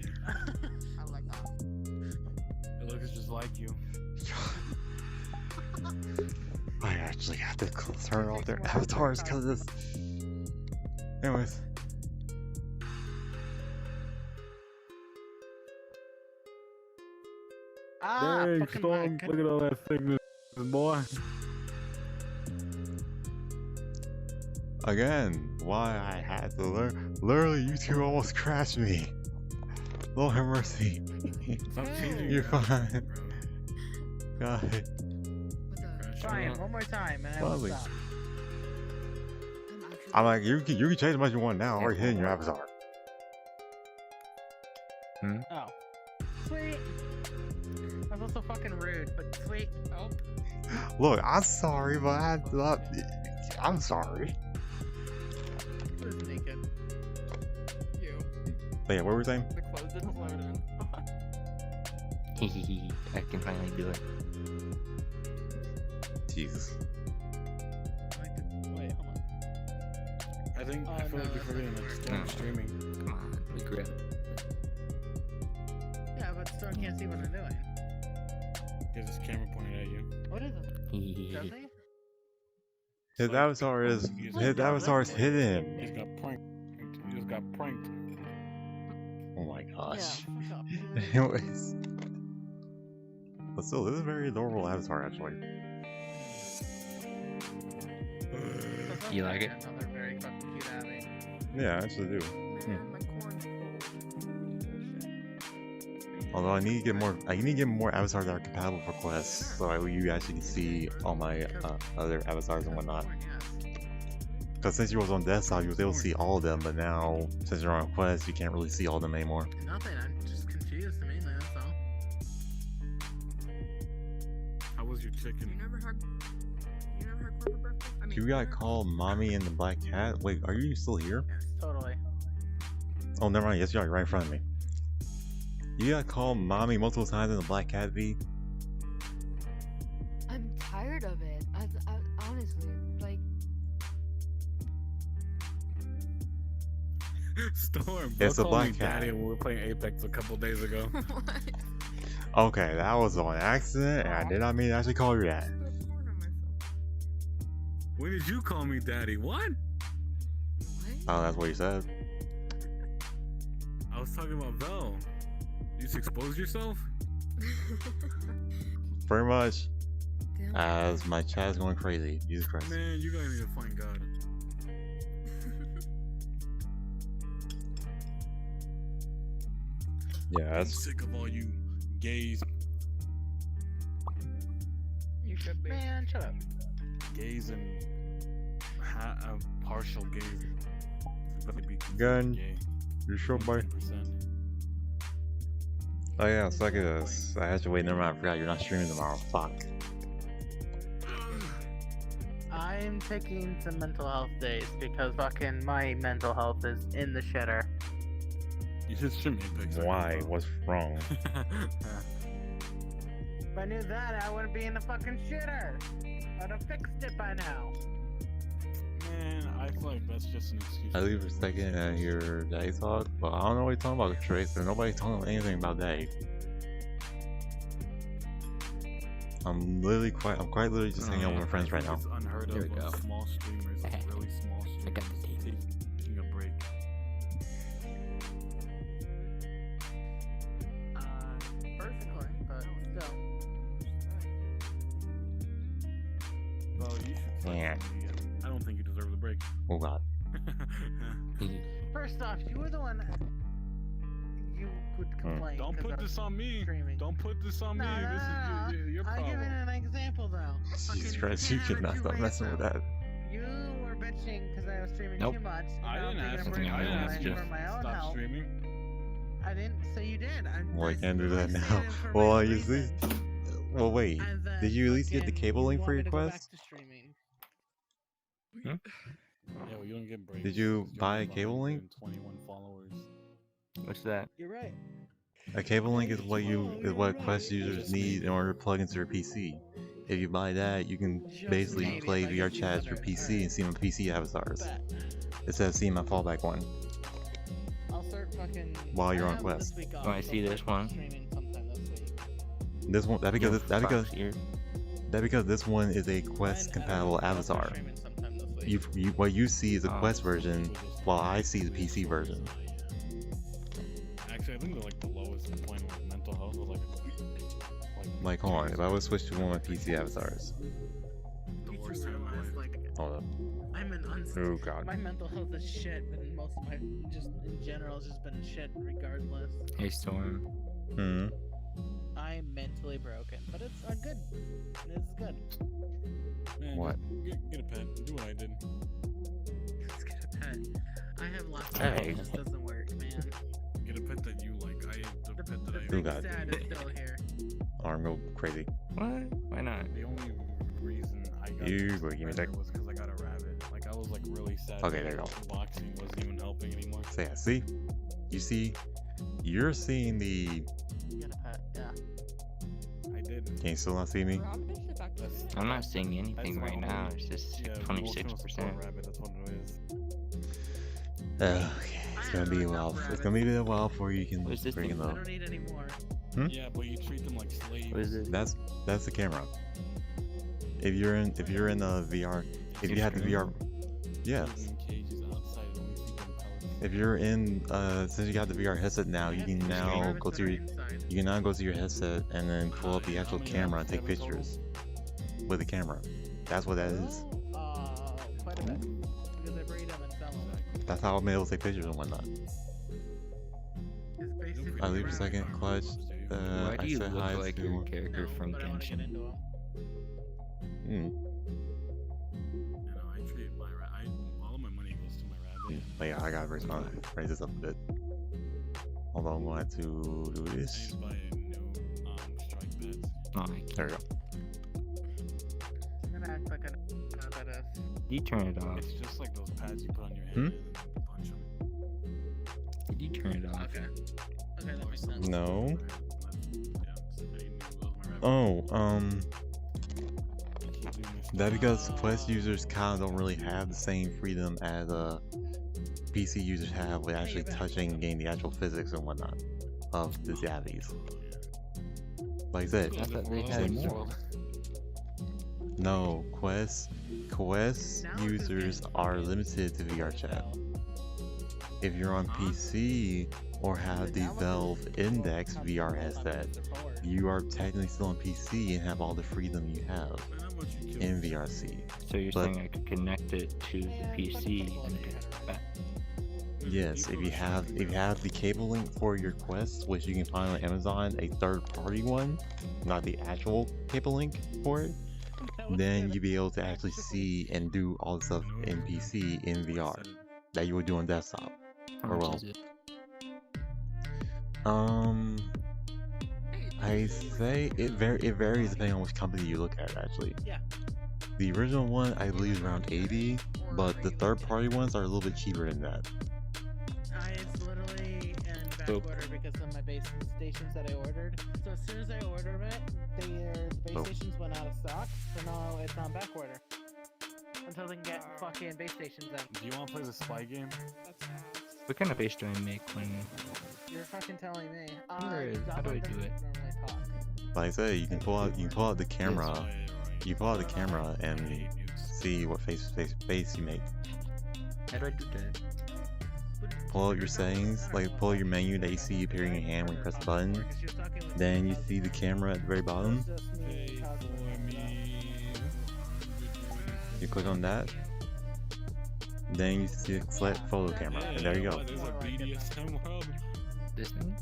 it looks just like you. I actually have to turn off their avatars because this. Anyways. Ah, fucking lag. Look at all that thickness, boy. Again, why I had to learn. Literally, you two almost crashed me. Lord have mercy. Stop changing You're your avatar, fine. bro. God. Crash Try out. it one more time and I will Probably. stop. I'm like, you can change as much as you want now. I'm already hitting your avatar. Oh. Sweet. That's also fucking rude, but sweet. Oh. Look, I'm sorry, but I'm sorry. Who's naked? You. But yeah, what were we saying? The clothes didn't load in. I can finally do it. Jesus. Wait, hold on. I think I feel no, like you're that's forgetting not like gonna Storm work. streaming. Come on, we grab it. Yeah, but still can't see what I'm doing. He has his camera pointed at you. What is it? Does he? His Like, avatar is he's his got avatar is pranked. hidden. He's got pranked. He just got pranked. Oh my gosh. Yeah, fuck off. Anyways. But still, this is a very adorable avatar actually. You like it? Another very fucking cute, Abby. Yeah, I actually do. Man, my corn's cold. Although I need to get more avatars that are compatible for quests, so you actually can see all my other avatars and whatnot. Corn, yes. Because since you was on desktop, you was able to see all of them, but now since you're on quest, you can't really see all of them anymore. Nothing. I'm just confused mainly. That's all. How was your You chicken? never had corporate breakfast? I mean, You got dinner? called Mommy and the Black Cat. Wait, are you still here? Yes, totally. Oh, never mind. Yes, you are right in front of me. You got called Mommy multiple times in the Black Cat V. I'm tired of it. I honestly, like, Storm. It's Bro a called black me cat. Daddy when we were playing Apex a couple days ago. What? Okay, that was on accident, and I did not mean to actually call you that. Spilled corn on myself. When did you call me Daddy? What? What? Oh, that's what you said. I was talking about Vel. You just exposed yourself? Pretty much. Damn. As my chat is going crazy. Jesus Christ. Man, you guys need to find God. Yeah, I'm that's sick of all you gays, You should be. Man, shut up. gays and partial gays. Better be considered Gun. gay. you sure, boy. 10%. Oh yeah, suck at this. I had to wait. Never mind. I forgot you're not streaming tomorrow. Fuck. I'm taking some mental health days because fucking my mental health is in the shitter. You should stream Apex. Why? What's wrong? If I knew that, I wouldn't be in the fucking shitter. I'd have fixed it by now. Man, I feel like that's just an excuse. I leave for a second and hear Daddy talk, but I don't know what he's talking about, Trace. There's nobody talking anything about Daddy. I'm quite literally just hanging out with my friends right now. It's unheard There of we of go. small streamers, like really small streamers, I got the tape. taking a break. Perfectly, but still. Well, you should. Try Yeah. something again. I don't think you deserve the break. Oh god. First off, you were the one. You would complain. Don't 'cause put I was this on me. streaming. Don't put this on me. No, This no, is your I'm giving problem. an example though. Jesus Fucking Christ, you can't have it cannot two stop ways, messing with though. that. You were bitching because I was streaming Nope. too much. and I now I'm didn't taking a ask break you. I didn't for ask my- you for my own stop health. streaming. I didn't say you did. Well, I can't do that literally now. stated for Well, my you see. reason. Well, wait. And then Did you at least get the fucking cable link you for want your me to go back quest? to streaming. Yeah, well, you don't get breaks. Did you because buy a only cable link? 121 followers. What's that? You're right. A cable link is what Quest users need in order to plug into their PC. If you buy that, you can basically maybe play if I VR get chats for 200. PC and see my PC avatars Bet. instead of seeing my fallback one. I'll start fucking. While you're I on have Quest. this week off, Oh, I so see I'll this start one. streaming sometime this week. This one that Yo, because this one is a Quest I don't compatible know, I'll start avatar. streaming sometime this week. What you see is a Oh. Quest version, while I see the PC version. Actually, I think like the lowest point of mental health was Like, hold on, if I would switch to one of my PC avatars. the You worst two time of my realize, life. like, Hold up. I'm an Oh god. My mental health is shit, and most of my just in general has just been shit regardless. Hey, Storm. Hmm. I'm mentally broken, but it's good. It's good. Man, What? Get a pet. Do what I did. Let's get a pet. I have lots of Hey. it just doesn't work, man. Get a pet that you like. The The pet that I Oh, big God. sad is still here. Arm go crazy. What? Why not? The only reason I got You this go, give me rabbit that. was because I got a rabbit. Like I was like really sad. Okay, that there you go. Boxing wasn't even helping anymore. So yeah, see? You see? You're seeing the... You got a pet, yeah. I did. Can you still not see me? Bro, I'm basically back to That's- I'm not seeing anything my right only- now. It's just Yeah, emotional 26%. support rabbit. That's what it is. Okay, it's gonna be a while. It's gonna be a while before you can What is this bring thing? it I up. don't need any more. Yeah, but you treat them like slaves. What is it? That's the camera. If you're in the VR, if you have the VR, yes. Keep them in cages outside, only feed them pellets. If you're in, since you got the VR headset now, you can now go to your headset and then pull up the actual camera and take pictures with the camera. That's what that is. Quite a bit. Because I breed them That's how I'm able to take pictures and whatnot. It's basically I leave a second, clutch. Why do I you said look hi like to. your character from but I wanna get Genshin? into 'em. Hmm. You know, I trade my all of my money goes to my rabbit. But yeah, I gotta raise this up a bit. Hold on, I'm going to do I need this. to buy a new strike bets. Oh, I There we go. I'm gonna act like I know how that is. you turn it off. It's just like those pads you put on your head Hmm? and then punch them. Did you turn it off? Okay. Okay, that makes sense. No. Yeah, so I knew it was my rabbit. Oh, Keep doing this. that because Quest users kind of don't really have the same freedom as PC users have with actually touching and getting the actual physics and whatnot of the Zavies. Like I said, I thought they had Same more. no, Quest Now it's users okay. are limited to VR chat. If you're on PC or have the Valve Index VR headset, you are technically still on PC and have all the freedom you have Man, how much you kill in this? VRC. So you're But- saying I could connect it to the PC and get it back? Yes, if you have the cable link for your Quest, which you can find on Amazon, a third-party one, not the actual cable link for it, then you'll be able to actually see and do all the stuff in PC in VR that you would do on desktop. How Or much well. is it? I say it varies depending on which company you look at. Actually, Yeah. the original one I believe is around 80, but the third-party ones are a little bit cheaper than that. It's literally in back So- order because of my base stations that I ordered. So as soon as I ordered it, the base Oh. stations went out of stock. So now it's on back order until they can get fucking base stations in. Do you want to play the spy game? What kind of base do I make when? You're fucking telling me. Where is- how do I Donald do doesn't it? normally talk. Like I say, you can pull out the camera, Oh, yeah, you're right. you pull out the camera I and hate nukes. see what face you make. How do I do that? Pull out your settings, like pull out your menu that you see appearing in your hand when you press the button. Then you see the camera at the very bottom. Pay for me. You click on that. Then you see the select photo camera, and there you go. There's a BDSM world. This thing?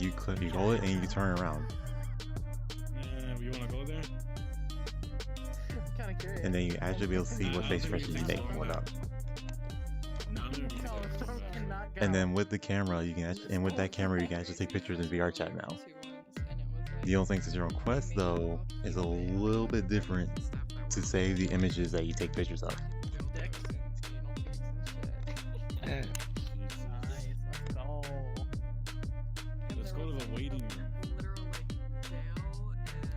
You hold it, and you turn around, You want to go there? I'm kind of curious. and then you actually be able to see what face expressions you make and whatnot. And then with the camera, you can actually, and with that camera, you can actually take pictures in VR chat now. The only thing since you're on Quest though is a little bit different to save the images that you take pictures of. Nice, let's go. Let's go to the waiting room.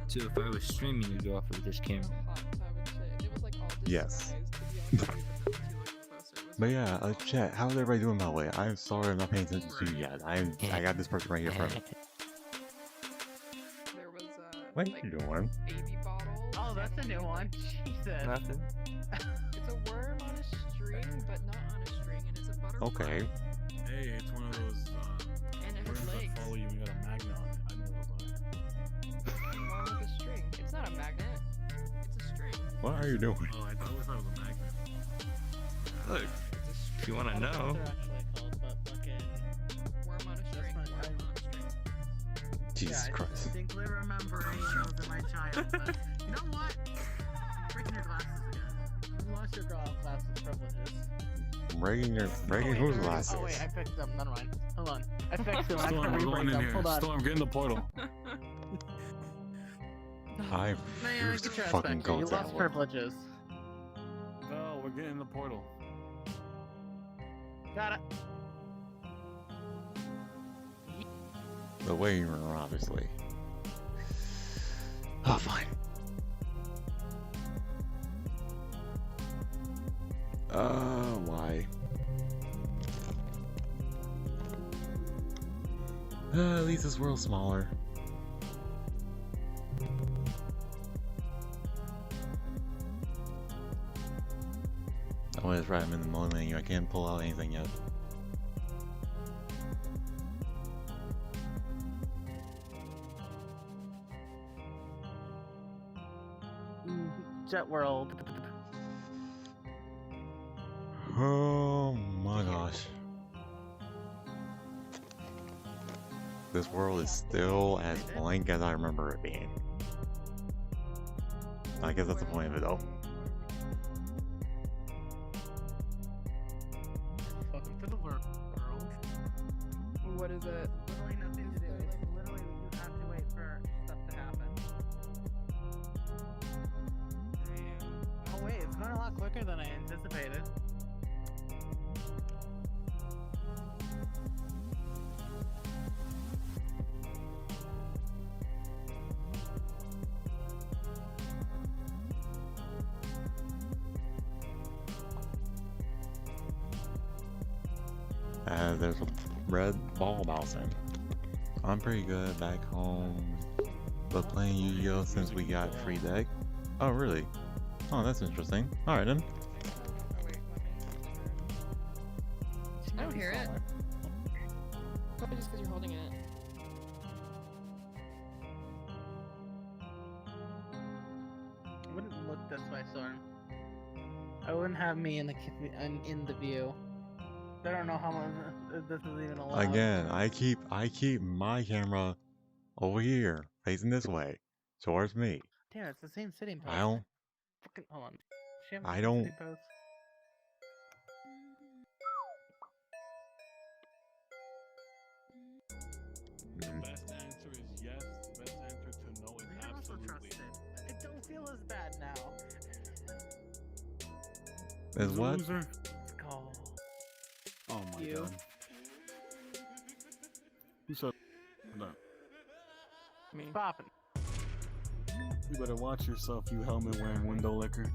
So if I was streaming, you'd go off of this camera. Yes. But yeah, chat, how's everybody doing by the way? I'm sorry I'm not paying attention to you yet. I got this person right here from. There was What are you doing? baby bottle. Oh, that's a new one. Jesus. Nothing. It's a worm on a string, but not on a string, and it's a butterfly. Okay. Hey, it's one of those And it worms has that legs. follow you and you got a magnet on it. I know those are. One with a string. It's not a magnet. It's a string. What are you doing? Oh, I always thought it was a magnet. Look, if you want to I don't know. what they're actually called, but fucking. Worm on a string. my- Worm on a string. Jesus Yeah, I Christ. distinctly remember those in my childhood. You know what? Breaking your glasses again. You lost your glasses privileges. Breaking whose glasses? Oh wait, I fixed them. Never mind. Hold on. I fixed them. I Storm, can we're going re-break in them. here. Hold on. Storm, get in the portal. I Man, refuse to get your ass fucking back go here. You that lost way. privileges. No, we're getting in the portal. Got it. The waiting room, obviously. Oh, fine. Why? At least this world's smaller. Oh, that's right, I'm in the mode menu. I can't pull out anything yet. Jet World. this world is still as blank as I remember it being. I guess that's the point of it though. Welcome to the world. What is it? Literally nothing to do. It's literally you have to wait for stuff to happen. Oh wait, it's going a lot quicker than I anticipated. There's a red ball bouncing. I'm pretty good back home, but playing Yu-Gi-Oh since we got free deck. Oh really? Oh, that's interesting. Alright then. I don't hear it. Probably just because you're holding it. I wouldn't look this way, Storm. I wouldn't have me in the view. I don't know how much this is even allowed. Again, I keep my camera over here, facing this way, towards me. Damn, it's the same sitting pose. I don't. Fucking, hold on. Does she have the I same don't- sitting pose? The best answer is yes. The best answer to no is I also trust absolutely. it. I don't feel as bad now. Is what? Loser. Let's go. Oh my You. god. Who said no? Me. Bopping. You better watch yourself, you helmet wearing window liquor.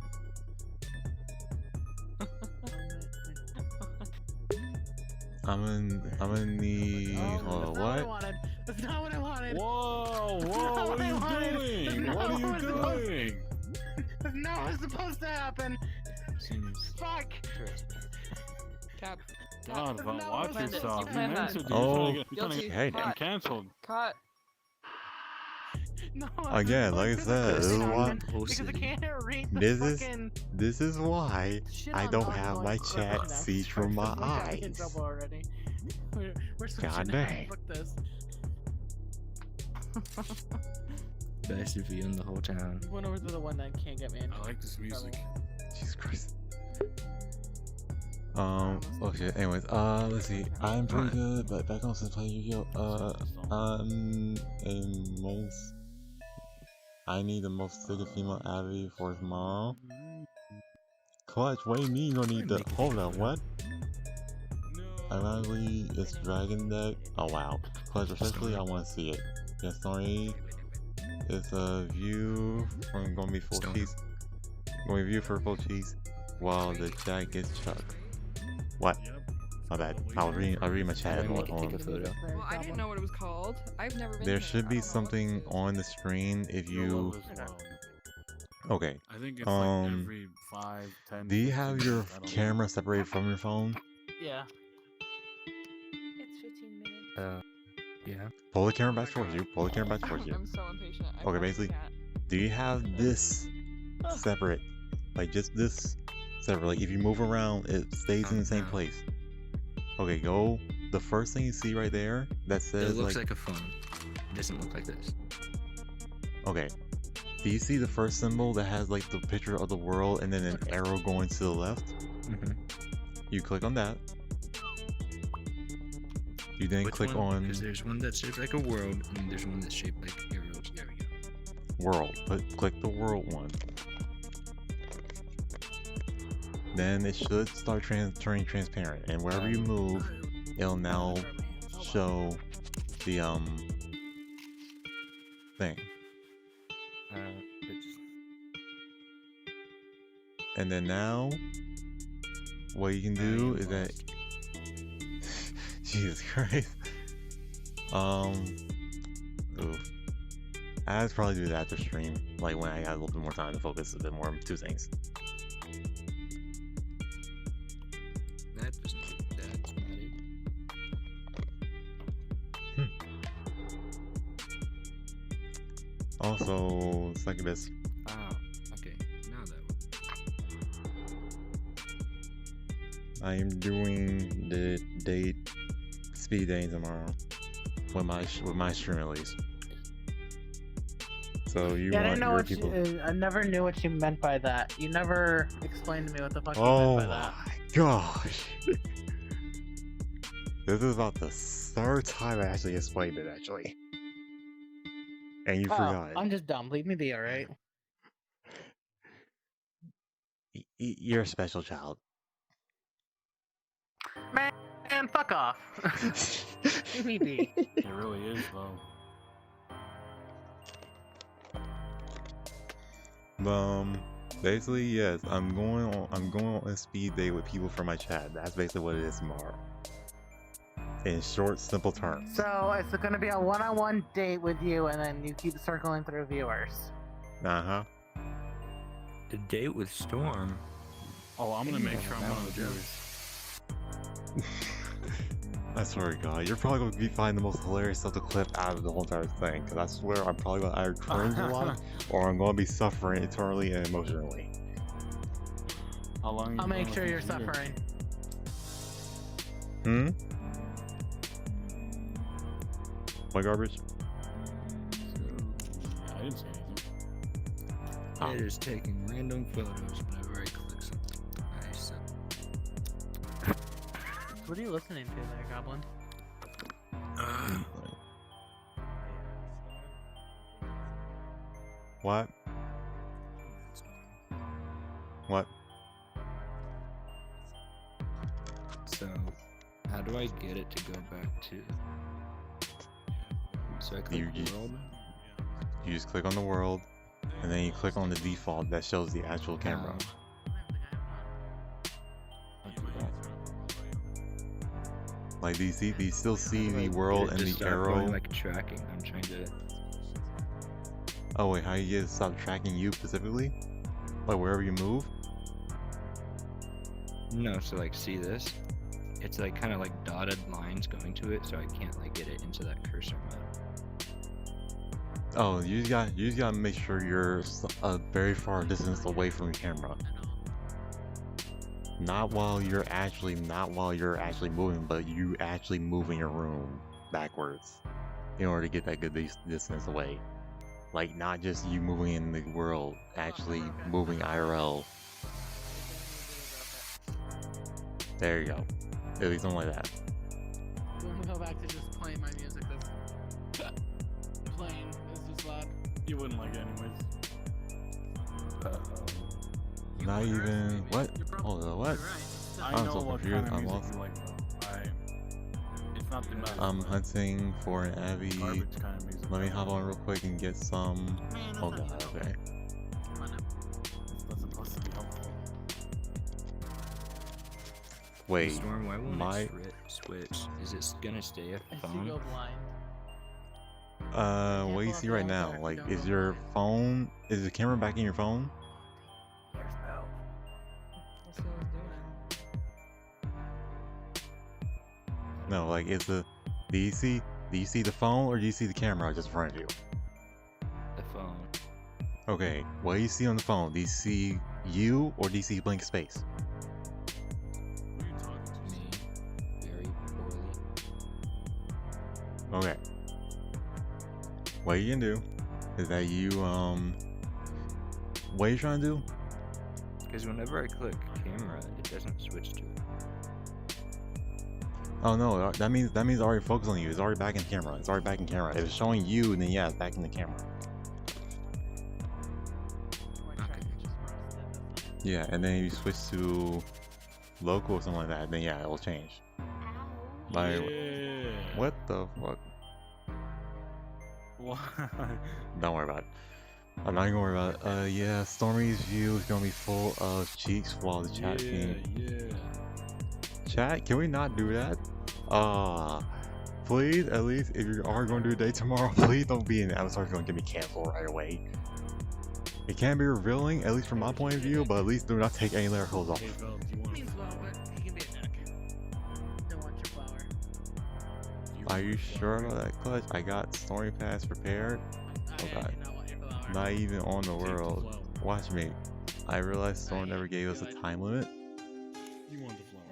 I'm in the. Hold on, That's not what I what? wanted. That's not what I wanted. Whoa, That's whoa, not what are I you wanted. doing? That's What not are you what was supposed- doing? That's not what's supposed to happen. Seems Fuck. Cap. God, That's Von, not watch what I did. yourself. You You planned that. mentioned Oh. you're trying to Guilty. Hey, get Cut. canceled. Cut. No. I'm Again, like I supposed to said, put this is it why- on because I can't read the This is- fucking This is why shit I on don't the have ongoing my question chat now. see from my We got me in eyes. trouble already. We're switching God now. dang. Fuck this. best review in the whole town. Went over to the one that can't get me in. I like this music. Jesus Christ. Oh shit. Anyways, let's see. I'm pretty good, but back on since playing Yu-Gi-Oh. I need the most sick female Abby for tomorrow. Clutch, what do you mean you don't need the? Hold on, what? Ironically, it's Dragon deck. Oh wow. Clutch, especially I want to see it. Yeah, sorry. It's a view from gonna be full Stone. cheese. Going to view for full cheese while the chat gets chucked. What? My bad. I'll read my chat. Let me Hold take on. a photo. Well, I didn't know what it was called. I've never been There here. should I be don't know what something this is. on the screen if you. Okay. I think it's Um, like every 5, 10. Do you have 15 your minutes, I don't know. camera separated from your phone? Yeah. It's 15 minutes. Yeah. Pull the camera back towards you. Pull the camera back towards you. I'm so impatient. I Okay, probably basically, can't. do you have this separate? Like just this separate. Like if you move around, it stays in the same No. place. Okay, go. The first thing you see right there that It says looks like. like a phone. It doesn't look like this. Okay. Do you see the first symbol that has like the picture of the world and then an arrow going to the left? Mm-hmm. You click on that. You then click on Because there's one that's shaped like a world, and there's one that's shaped like arrows. There we go. world. Click the world one. Then it should start turning transparent, and wherever you move, it'll now show the thing. It's And then now, what you can do is that. Jesus Christ. Oof. I'd probably do that after stream, like when I got a little bit more time to focus a bit more on two things. that's not it. Also, Succubus. Ah, okay. Now that one. I am doing the date speed day tomorrow. with my stream at least. So you Yeah, I want didn't know your what people? I never knew what you meant by that. You never explained to me what the fuck you Oh meant by that. my gosh! This is about the third time I actually explained it actually, and you Oh, forgot. I'm just dumb. Leave me be, alright? You're a special child. Man, fuck off. Leave me be. It really is though. Basically, yes, I'm going on a speed date with people from my chat. That's basically what it is tomorrow. In short, simple terms. So it's gonna be a one-on-one date with you, and then you keep circling through viewers. Uh-huh. A date with Storm. Oh, I'm gonna make sure I'm one of the viewers. I swear to God, you're probably going to find the most hilarious stuff to clip out of the whole entire thing. Because I swear I'm probably going to either cringe a lot, or I'm going to be suffering eternally and emotionally. How long? I'll make sure you're suffering. Hmm? What garbage? I didn't say anything. Oh. It is taking random photos whenever I click something. Nice. What are you listening to there, Goblin? What? What? So, how do I get it to go back to? So I click world. You just click on the world, and then you click on the default that shows the actual camera. Like, do you still see the world and the arrow? Going, like tracking. I'm trying to. Oh wait, how you get to stop tracking you specifically? Like wherever you move? No, so like see this? It's like kind of like dotted lines going to it, so I can't like get it into that cursor mode. Oh, you just gotta make sure you're a very far distance away from the camera. Not while you're actually moving, but you actually moving your room backwards in order to get that good distance away. Like not just you moving in the world, actually moving IRL. There you go. At least something like that. You want to go back to just playing my music that's playing? It's just loud. You wouldn't like it anyways. Not even what? Hold on, what? I I'm know so what confused. kind of I'm music lost. you like though. It's not the best. I'm hunting for an Abby. Garbage kind of music. Let me hop on real quick and get some. Oh god, okay. It's not supposed to be helpful. Wait, Storm, why won't my- it switch? Is it gonna stay a I see you phone? go blind. what do you see right now? Like, is your phone, is the camera back in your phone? There's no. That's what I was doing. No, like, do you see the phone or do you see the camera just in front of you? The phone. Okay, what do you see on the phone? Do you see you or do you see blank space? Me. Very poorly. Okay. What you can do is that what are you trying to do? Because whenever I click camera, it doesn't switch to it. Oh no, that means it's already focused on you. It's already back in camera. It's already back in camera. If it's showing you, then yeah, it's back in the camera. Yeah, and then you switch to local or something like that, then yeah, it will change. Like, Yeah. what the fuck? What? Don't worry about it. I'm not gonna worry about it. Yeah, Stormy's view is gonna be full of cheeks while the chat being. Yeah. Chat, can we not do that? Please, at least if you are going to do a day tomorrow, please don't be in the avatar's going to get me canceled right away. It can be revealing, at least from my point of view, but at least do not take any layer clothes off. Hey, Vel, do you want Means well, but he can be a dick. Don't want your flower. Are you sure about that, Clutch? I got Stormy Pass prepared. I Okay. do not want your flower. Not even on the Take the world. flower. Watch me. I realized Storm never gave us a time limit. You want the flower.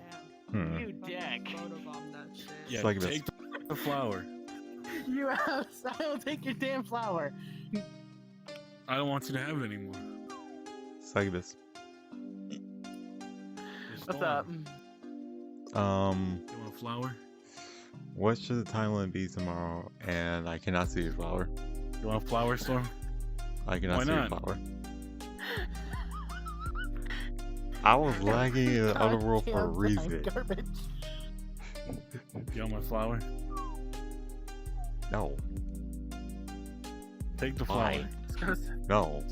Hmm. You dick. Photobomb that shit. Yeah, like take the flower. You ass! I'll take your damn flower. I don't want you to have it anymore. Succubus. What's up? You want a flower? What should the time limit be tomorrow? And I cannot see your flower. You want a flower, Storm? I cannot Why see your not? flower. I was lagging in the other world for a Goddamn reason. garbage. You want my flower? No, Take the Why? flower. no.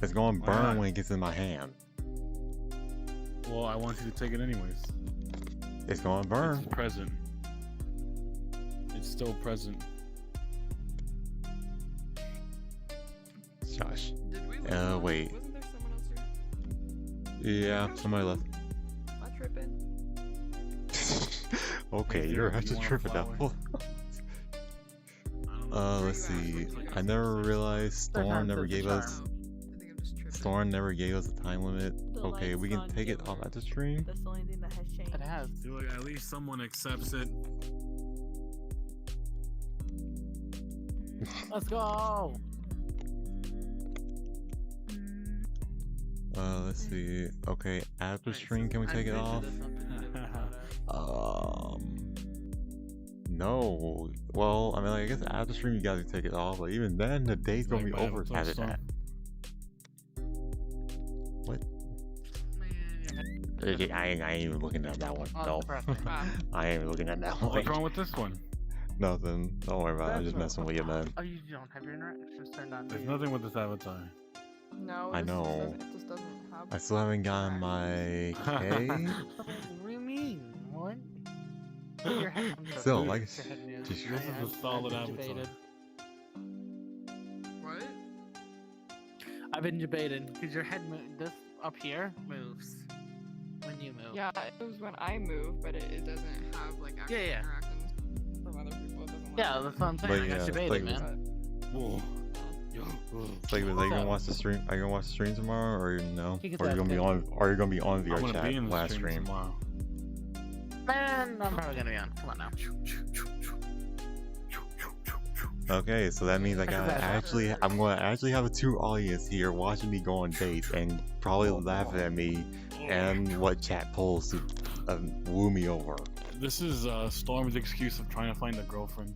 It's going to Why burn not? when it gets in my hand. Well, I want you to take it anyways. It's going to burn. It's present. It's still present. Josh. Did we lose Uh, one? wait. Wasn't there someone else here? Yeah, somebody left. Am I tripping? Okay, Is you're there- actually you want a tripping now. flower? I don't know. Let's see. I never realized Storm Sometimes never it's a gave us. Oh, I think I'm just tripping. Storm never gave us a time limit. The Okay, we light's can not take it off dimmer. at the stream. That's the only thing that has changed. It has. Feel like at least someone accepts it. Let's go. Let's see. Okay, after stream, can we take it off? No. Well, I mean, like, I guess after stream you guys can take it off, but even then, the day's gonna be Like my over avatar after song. that. What? I ain't even looking at that one. Oh, No. depressing. I ain't even looking at that one. What's wrong with this one? Nothing. Don't worry about it. I'm just messing with you, man. Oh, you don't have your interactions turned on. do There's you? nothing with this avatar. No, I this know. It just doesn't have. I still haven't gotten my K. What do you mean? What? Put your head- I'm so Still, sorry. like, Put your head near just- your This is a head. solid I've avatar. debated. What? I've been debated because your head this up here moves when you move. Yeah, it was when I move, but it doesn't have like actual Yeah. interactions from other people. It doesn't. Yeah, like, that's what I'm saying. But I yeah, got it's debated, like- man. Whoa. Yo. It's like, are you gonna watch the stream? Are you gonna watch the stream tomorrow, or no? You can Or are you gonna be ask on? Are you gonna be on I'm VR gonna chat be in the last stream stream? tomorrow. Man, I'm probably gonna be on. Come on now. Okay, so that means I gotta actually, I'm gonna actually have a two audience here watching me go on dates and probably laughing at me and what chat polls to woo me over. This is Storm's excuse of trying to find a girlfriend.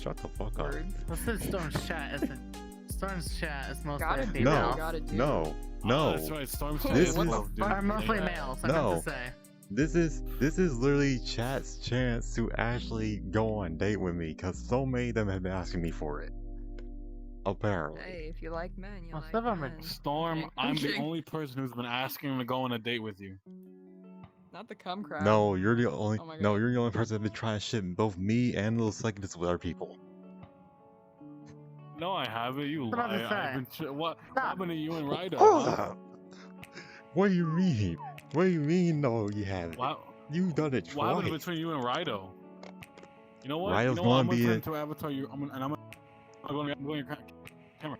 Shut the fuck up. Words. What's this Storm's chat? Isn't Storm's chat is mostly Gotta do female. what No, you gotta do. no, no. That's right. Storm's This is is- love, dude. Are mostly Yeah. males. I No. meant to say. This is literally chat's chance to actually go on date with me, cause so many of them have been asking me for it. Apparently. Hey, if you like men, you Well, like some of 'em are men. Storm, Okay. I'm the Okay. only person who's been asking him to go on a date with you. Not the cum crab. No, you're the only. Oh my No, God. you're the only person that's been trying to ship both me and little succubus with other people. No, I haven't. You What about lie. the I've side? been what Stop. happened to you and Rydo? Hold huh? up. What do you mean? What do you mean? No, you haven't. What, You've done it what happened twice. between you and Rydo? You know what? Rydo's you know what? gonna I'm be gonna in- turn to Avatar. I'm going your camera.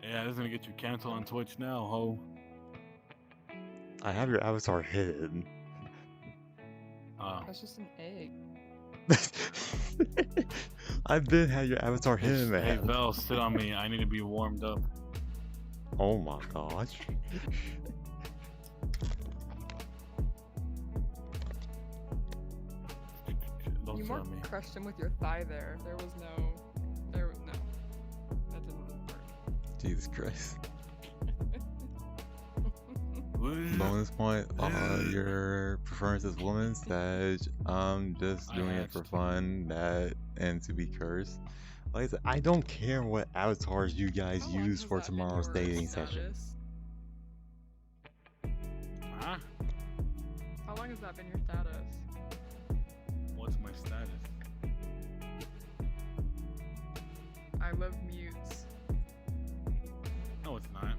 Yeah, this is gonna get you canceled on Twitch now, ho. I have your avatar hidden. That's just an egg. I've been had your avatar hidden, Hey, man. Vel, sit on me. I need to be warmed up. Oh my gosh. Don't You sit more on me. crushed him with your thigh there. There was no. That didn't work. Jesus Christ. Bonus point, your preference is woman, Sag. Just I doing it for asked. fun, that, and to be cursed. Like I said, I don't care what avatars you guys How long use has for that been tomorrow's your dating session. status? Huh? How long has that been your status? What's my status? I love mutes. No, it's not.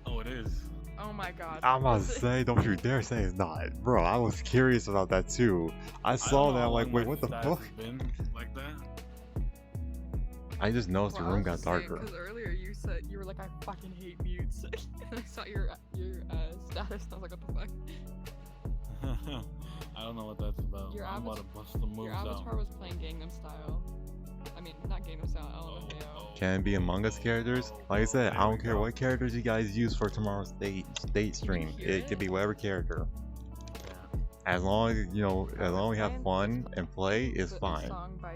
Oh, it is. Oh my god. I'm about to say, don't you dare say it's not. Bro, I was curious about that too. I saw that, I'm like, wait, what the fuck? Been like that? I just noticed the room got darker. Because earlier you said you were like, I fucking hate mutes. And I saw your status. And I was like, what the fuck? I don't know what that's about. Your I'm about to bust the moves Your avatar out. was playing Gangnam Style. I mean, not Gangnam Style. LMFAO. Can it be Among Us characters? Like I said, I don't care what characters you guys use for tomorrow's state stream. It could be whatever character. As long as you know, as long as we have fun and play, it's The fine. song by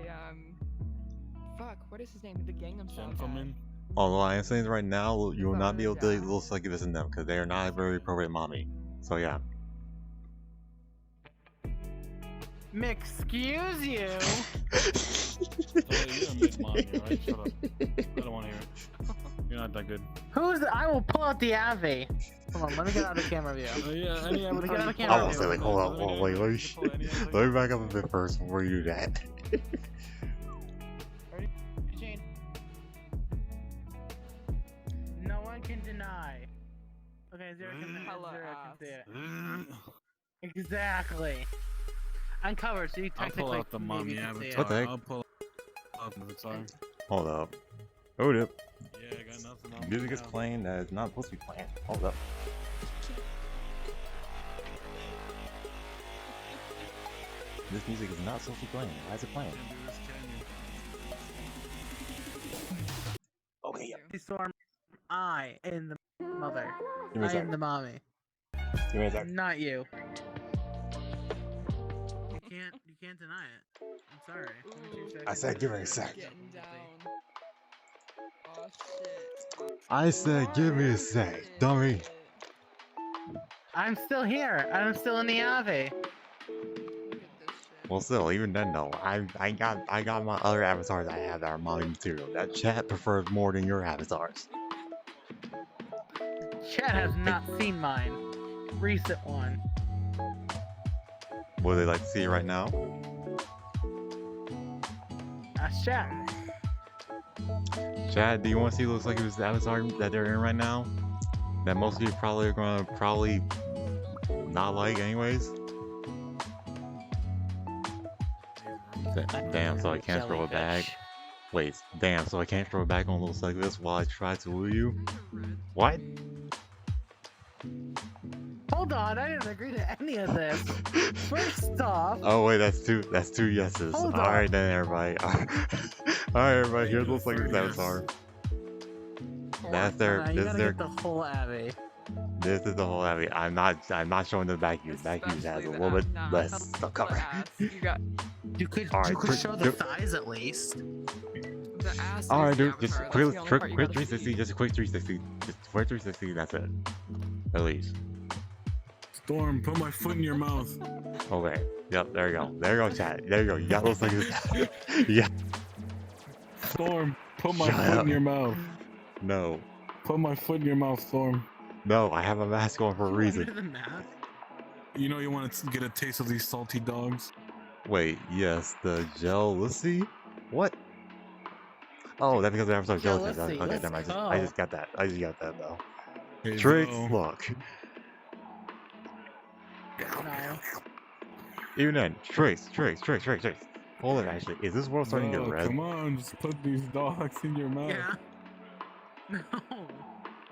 fuck, what is his name? The Gangnam Style guy. Gentlemen. Although I am saying right now, you will not be able to delete little succubus in them because they are not very appropriate mommy. So yeah. Excuse you. So, you're a mid-mommy, right? Shut up. I don't want to hear it. You're not that good. Who's? I will pull out the Avi. Hold on, let me get out of the camera view. Yeah, any Let me get out of the I camera was view. like, hold on, hold on, wait, let me back up a bit first before you do that. Eugene. No one can deny. Okay, Zero can see it. Exactly. I'm covered, so you I'll technically pull out the maybe mommy can see avatar. it. What the heck? I'll pull out the avatar. Hold up. Hold up. Yeah, I got nothing on Music me is now. playing that is not supposed to be playing. Hold up. This music is not supposed to be playing. Why is it playing? Can't do this, can you? Okay, Hey, Storm, I am the mother. Give me a I sec. am the mommy. Give me a sec. Not you. You can't deny it. I'm sorry. Give me 2 seconds. I said give me a sec. Getting down. Oh shit. I said give me a sec, dummy. I'm still here. I'm still in the Ave. Look at this shit. Well, still, even then though, I got my other avatars I have that are mommy material. That chat prefers more than your avatars. Chat has not seen mine. Recent one. Would they like to see it right now? Ask chat. Chad, do you want to see looks like it was the avatar that they're in right now? That most of you probably are gonna not like anyways. Damn, so I can't throw it back. Wait, damn, so I can't throw it back on looks like this while I try to woo you? What? Hold on, I didn't agree to any of this. First off, Oh wait, that's two yeses. Hold on. Alright then everybody. Alright everybody, here's looks like this avatar. That's their you this is gotta their get the whole Abbey. this is the whole Abbey. I'm not showing the back views. Back views has a little bit less stuff covered. You got You could Alright, quick- show the thighs at least. the ass. Alright, is the dude, just avatar, quick, that's the only part you quick gotta 360, see. just a quick 360, just a quick 360. That's it. At least. Storm, put my foot in your mouth. Okay. Yep. There you go. There you go, chat. There you go. You got those things. Yeah. Storm, put my Shut foot up. in your mouth. No. Put my foot in your mouth, Storm. No. I have a mask on for a reason. Than that. You know you want to get a taste of these salty dogs. Wait. Yes. The jealousy. What? Oh, that's because the avatar jealousy. Jealousy, Okay. let's Never mind. go. I just got that. I just got that though. Hey, Tricks. Zo. Look. No. Even then, tricks. Hold it. Actually, is this world starting to Zo, get red? Come on, just put these dogs in your mouth. Yeah. No.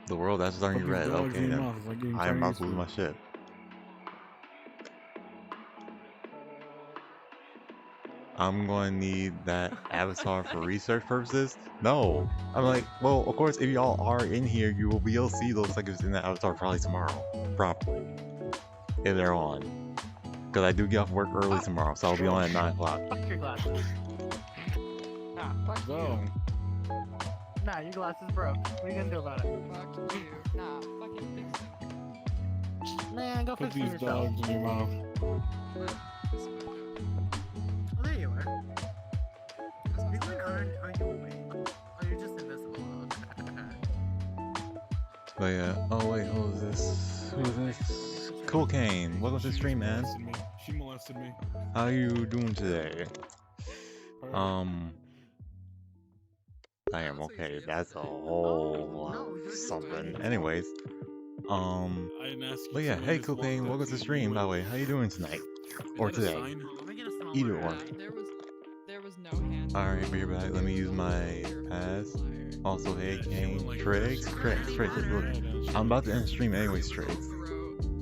The world that's starting Put to get these red. dogs Okay in your then. mouth. It's like eating I am about Chinese to lose food. my shit. I'm going to need that avatar for research purposes. No, I'm like, well, of course, if y'all are in here, you will be able to see those like it's in that avatar probably tomorrow, properly, if they're on. Because I do get off work early tomorrow, so I'll be on at 9 o'clock. Fuck your glasses. Nah, fuck Zo. you. Nah, your glasses broke. What are you gonna do about it? Fuck you. Nah, fucking fix them. Man, go Put fix them these yourself. dogs in your mouth. Oh, there you are. Are you going on? Are you awake? Oh, you're just invisible. Okay. But yeah, oh wait, who is this? Who is this? Cool Kane, welcome to the stream, man. She molested me. How you doing today? Her. I am okay. That's a whole something. Anyways, I didn't ask you but yeah, to hey, this Cool Kane, long welcome to the that stream. By the you way, how you doing tonight? Is Or that a today? sign? Let me get a small Either order. one. There was no hand. Alright, we're back. Let me use my pass. Also, hey, Kane. Triggs? Look, I'm about to end stream anyway, Triggs.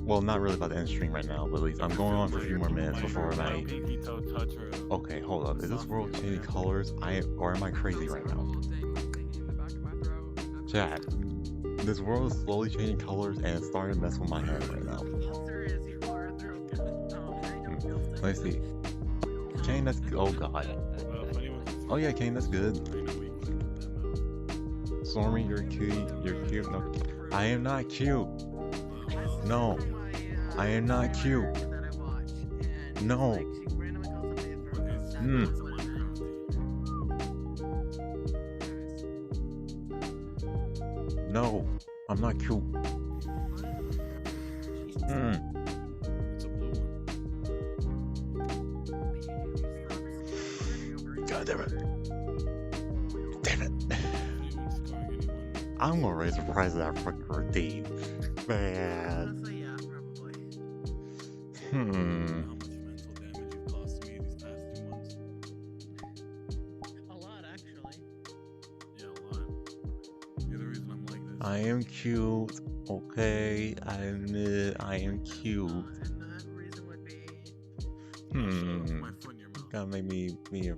Well, not really about to end stream right now, but at least I'm going on for a few more minutes before I... Okay, hold up. Is this world changing colors? Or am I crazy right now? Chat. This world is slowly changing colors and it's starting to mess with my head right now. Let's see. Kane, that's... Oh, God. Oh, yeah, Kane, that's good. Stormy, you're cute. You're cute. No, I am not cute. No. I am not cute. No. No. I'm not cute. God damn it. Damn it. I'm gonna raise the price of that fucking redeem. Man. How much mental damage you've caused me these past 2 months? A lot, actually. Yeah, a lot. You're the reason I'm like this. I am cute. Okay, I admit I am cute. And that reason would be... My foot in your mouth. Gotta make me be a...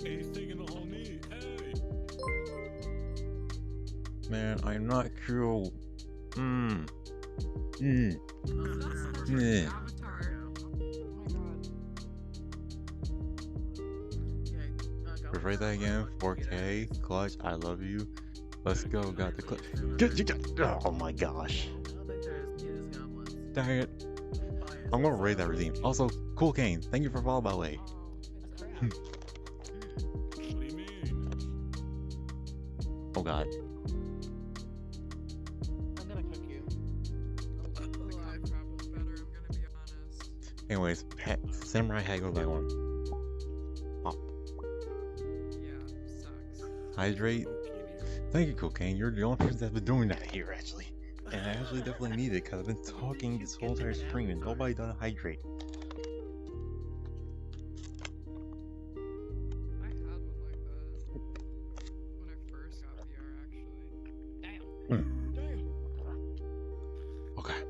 Hey, he's taking the whole knee. Hey. Man, I'm not cute. Rephrase that again. 4K. Clutch, I love you. Let's go. Got the clutch. Oh my gosh. Dang it. I'm gonna raid that redeem. Also, Cool Kane, thank you for follow, by the way. What do you mean? Oh god. I'm gonna cook you. The guy crap was better, I'm gonna be honest. Anyways, Samurai hat goes by one. Yeah, sucks. Hydrate. Thank you, Cocaine. You're the only person that's been doing that here, actually. And I actually definitely need it because I've been talking this whole entire stream and nobody done a hydrate. I had one like that when I first got VR, actually. Damn. Okay.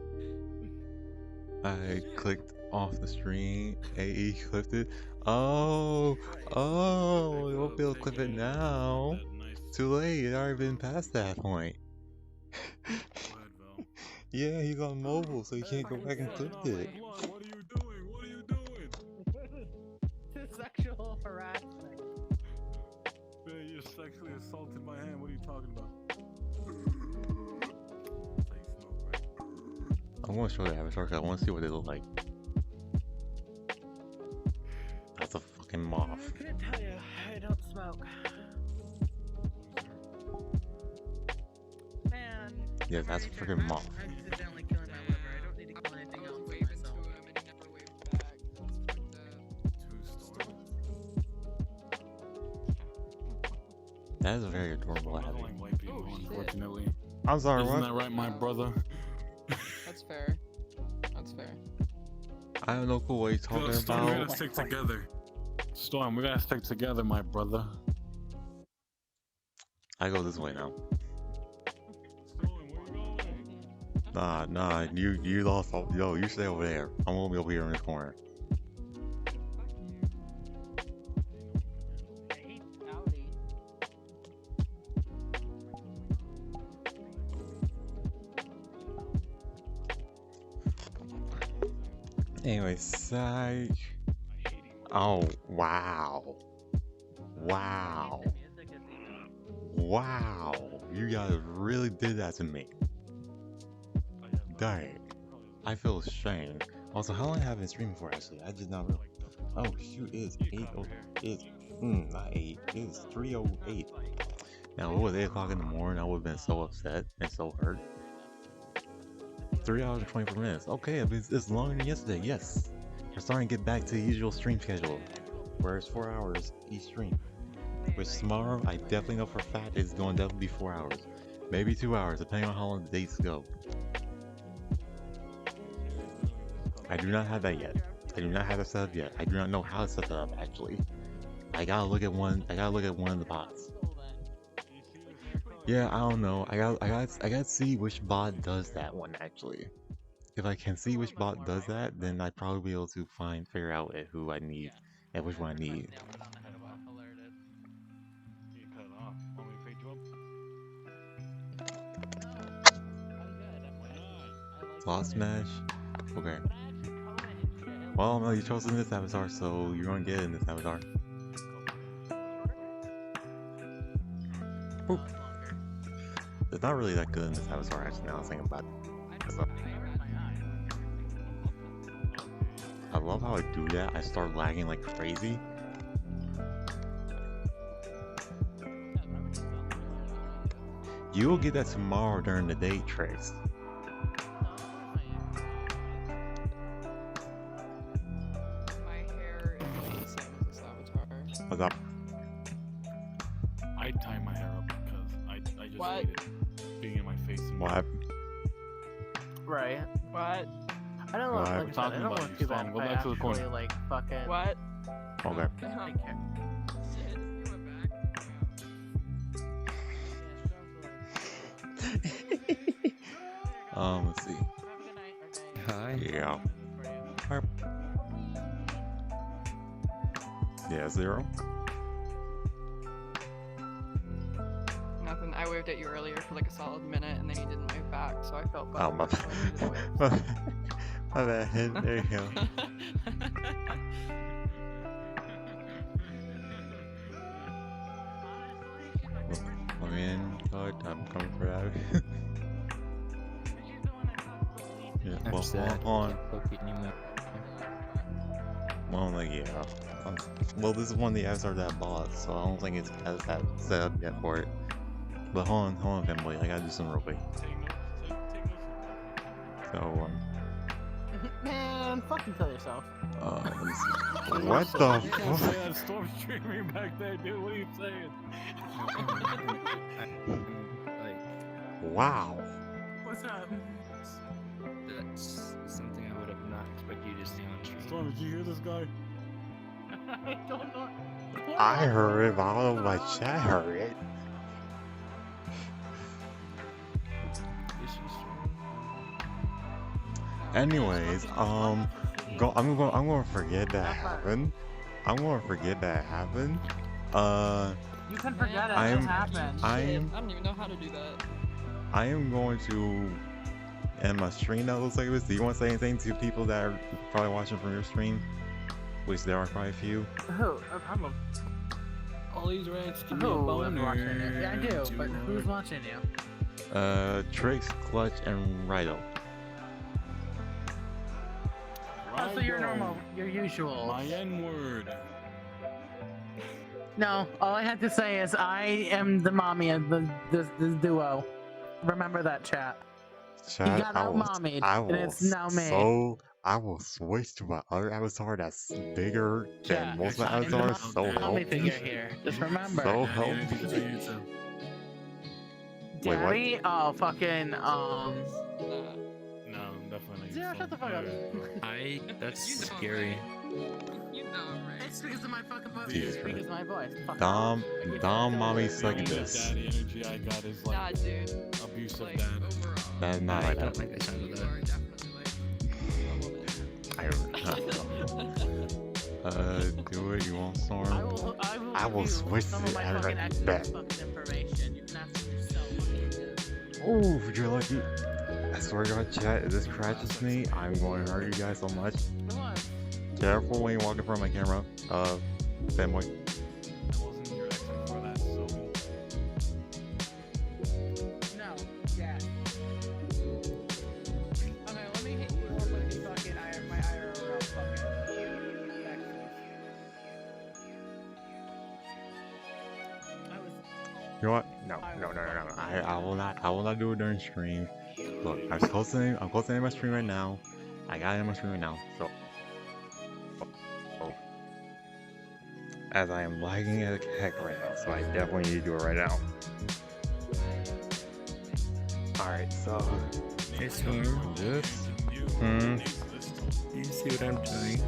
I clicked off the stream. AE clipped it. Oh, you won't be able to clip it now. Too late. It already been past that point. Yeah, he's on mobile, so he can't go back and clip it. What are you doing? What are you doing? Sexual harassment. Man, you sexually assaulted my hand. What are you talking about? I'm gonna show the avatar because I want to see what they look like. That's a fucking moth. I can't tell you. I don't smoke. Man. Yeah, that's a freaking moth. Accidentally killing my liver. I don't need to kill anything I else was for waving to myself. him and he never waved back. That's fucked up. That is a very adorable I don't habit. like white people, Oh, shit. unfortunately. I'm sorry, Isn't what? that right, my brother? That's fair. That's fair. I don't know cool what you're talking Storm, we about. gotta stick together. Storm, we gotta stick together, my brother. I go this way now. Storm, where you going? Nah, you lost all. Yo, you stay over there. I'm gonna be over here in this corner. Anyway, psych. Oh, wow. Wow. Wow. You guys really did that to me. Dang. I feel ashamed. Also, how long have I been streaming for actually? I did not realize. Oh shoot, it's 8:08. Not 8. It's 3:08. Now, if it was 8 o'clock in the morning, I would have been so upset and so hurt. 3 hours and 24 minutes. Okay, it's longer than yesterday. Yes. We're starting to get back to the usual stream schedule, where it's 4 hours each stream. Which tomorrow, I definitely know for a fact it's going to definitely be 4 hours. Maybe 2 hours, depending on how long the dates go. I do not have that yet. I do not have it set up yet. I do not know how to set that up actually. I gotta look at one. I gotta look at one of the bots. Yeah, I don't know. I gotta see which bot does that one actually. If I can see which bot does that, then I'd probably be able to figure out who I need and which one I need. You cut it off. Want me to fade you up? Slot Smash? Okay. Well, no, you chose in this avatar, so you're gonna get it in this avatar. Boop. It's not really that good in this avatar, actually, now I'm thinking about it. So, I love how I do that. I start lagging like crazy. You'll get that tomorrow during the day, Trace. My hair is the same as this avatar. What's up? I tie my hair up because I just What? hate it being in my face. and What happened? Right. What? I don't What? look, like I said, I Talking don't about look you, too Storm. bad. Go I back to the corner. actually, like, fucking... What? Okay. Take care. Let's see. Hi. Yeah. Yeah, 0. Nothing. I waved at you earlier for like a solid minute, and then you didn't wave back, so I felt bad. Oh, my bad. My bad. There you go. I'm coming for that. Yeah, I'm well, sad. hold on. Poke anymore. Well, like, yeah. Well, this is one of the avatars that I bought, so I don't think it's has that set up yet for it. But hold on, family. I gotta do something real quick. Take notes. Take notes. So, Man, fucking kill yourself. let me see. What the You can't fuck? say that storm streaming back there, dude. What are you saying? Like, Wow. What's up? that's something I would have not expected you to see on stream. Storm, did you hear this guy? I don't know. I heard it, but I don't know if my chat heard it. Is she streaming? Anyways, I'm gonna forget that happened. I'm gonna forget that happened. You can forget it. I It am- happened. I Shit, am I don't even know how to do that. I am going to end my stream that looks like this. Do you want to say anything to people that are probably watching from your stream? Which there are probably a few. Who? No problem. All these rants give me a Who is boner. watching it? Yeah, I do, but who's watching you? Trix, Clutch, and Rido. Oh, so you're Rido, normal, your usual. My N-word. No, all I had to say is I am the mommy of this duo. Remember that, chat. Chat, got out-mommied, and it's now me. So I will switch to my other avatar that's bigger Yeah, than most of my I'm the avatars. So mommy help me. figure here. Just remember. So Yeah, help you me. need to do YouTube. Wait, what? Daddy? Oh, fucking, Nah. No, definitely. Yeah, shut the fuck up. That's You know, scary. You know, right? It's because of my fucking voice. Jesus It's because of my voice. Fuck Dom, off. Dom, mommy, The suck only this. daddy energy I got is Nah, like dude. abusive Like, dad. overall. That's not I like don't that. like the sound of You that. are definitely like I don't. Do it. You want storm? I will will switch some to of my the fucking other extra bet. fucking information. You can ask me yourself. Oh, you're lucky. I swear to God, chat, if this crashes me, I'm going to hurt you guys so much. What? Careful when you're walking from my camera. Fanboy. I wasn't your exit for that, so. No. Yeah. Okay, let me hit you up with the fucking my IRL fucking text. I was. You know what? No. I will not do it during stream. Look, I'm close to end my stream right now. I gotta end my stream right now. So, as I am lagging as heck right now, so I definitely need to do it right now. All right, so Hey, Storm. this. You Hmm. exist. You see what I'm doing?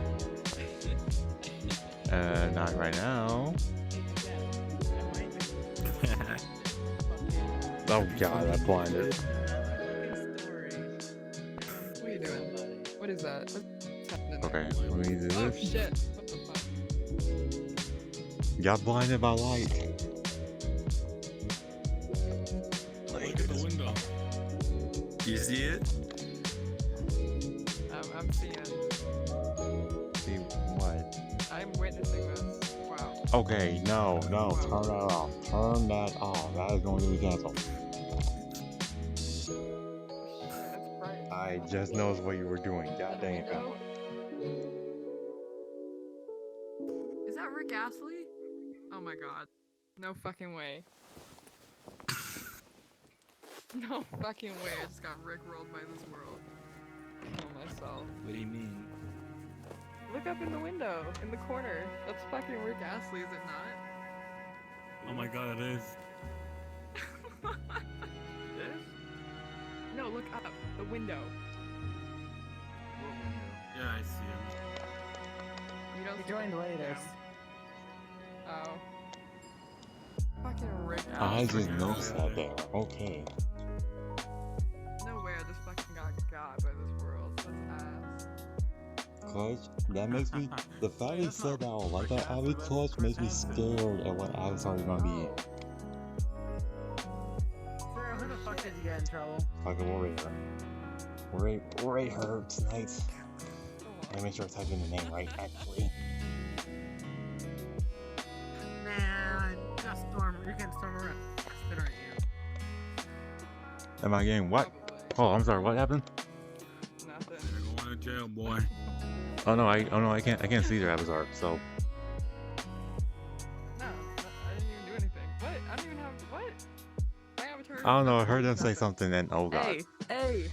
Not right now. Oh god, I blinded. What are you doing? What is that? What's happening there? Okay, let me do Oh this. shit! What the fuck? Got blinded by light. Look at the window. You see it? I'm seeing. See what? I'm witnessing this. Wow. Okay, no, turn that off. Turn that off. That is going to be canceled. That's bright. I just noticed what you were doing. God dang it, man. Is that Rick Astley? Oh my god. No fucking way. No fucking way. I just got rickrolled by this world. Kill myself. What do you mean? Look up in the window, in the corner. That's fucking Rick Astley, is it not? Oh my god, it is. This? No, look up. The window. Yeah, I see him. You don't He see joined the later. Oh. Fucking Rick I Astley. just noticed that there. Okay. Nowhere this fucking got by this world. That's ass. Clutch, that makes me. The fact he said that out like that, Abby Clutch makes me scared at what Avatar is gonna be in. Sarah, who the fuck did you get in trouble? Like a warrior. Rate her tonight. Let me make sure I type in the name right, actually. Nah, just storm. You can storm around. Sit, aren't you? Am I getting what? Probably. Oh, I'm sorry. What happened? Nothing. You're going to jail, boy. Oh no, I can't see their Avatar. So No, I didn't even do anything. What? I don't even have what? My avatar. I don't know. I heard them say something, and oh god. Hey.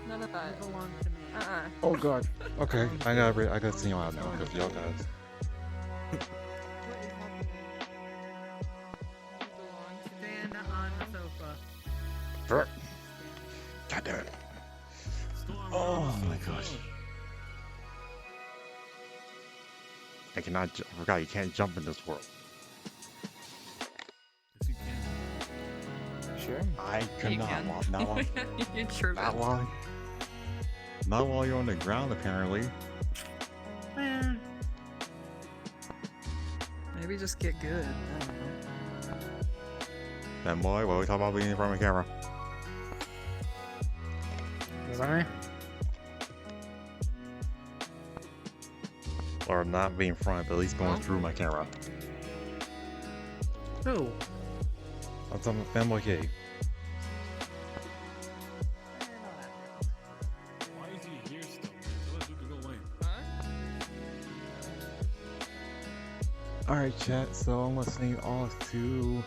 None of that. It belongs to me. Oh god. Okay, I gotta see you out now because y'all guys. What is happening? You belong to me. Stand on the sofa. God damn it. Storm Oh around my the gosh. sofa. I cannot. I forgot you can't jump in this world. Yes, you can. Sure. I Yeah, you cannot. can. Not while. You sure Not while. Not while you're on the ground, apparently. Man. Maybe just get good. I don't know. Then boy, what are we talking about being in front of the camera? Sorry? Or not being front, but at least going through my camera. Who? I'm talking about Fanboy K. Why is he here still? Tell us we can go away. Huh? Alright, chat, so I'm listening all to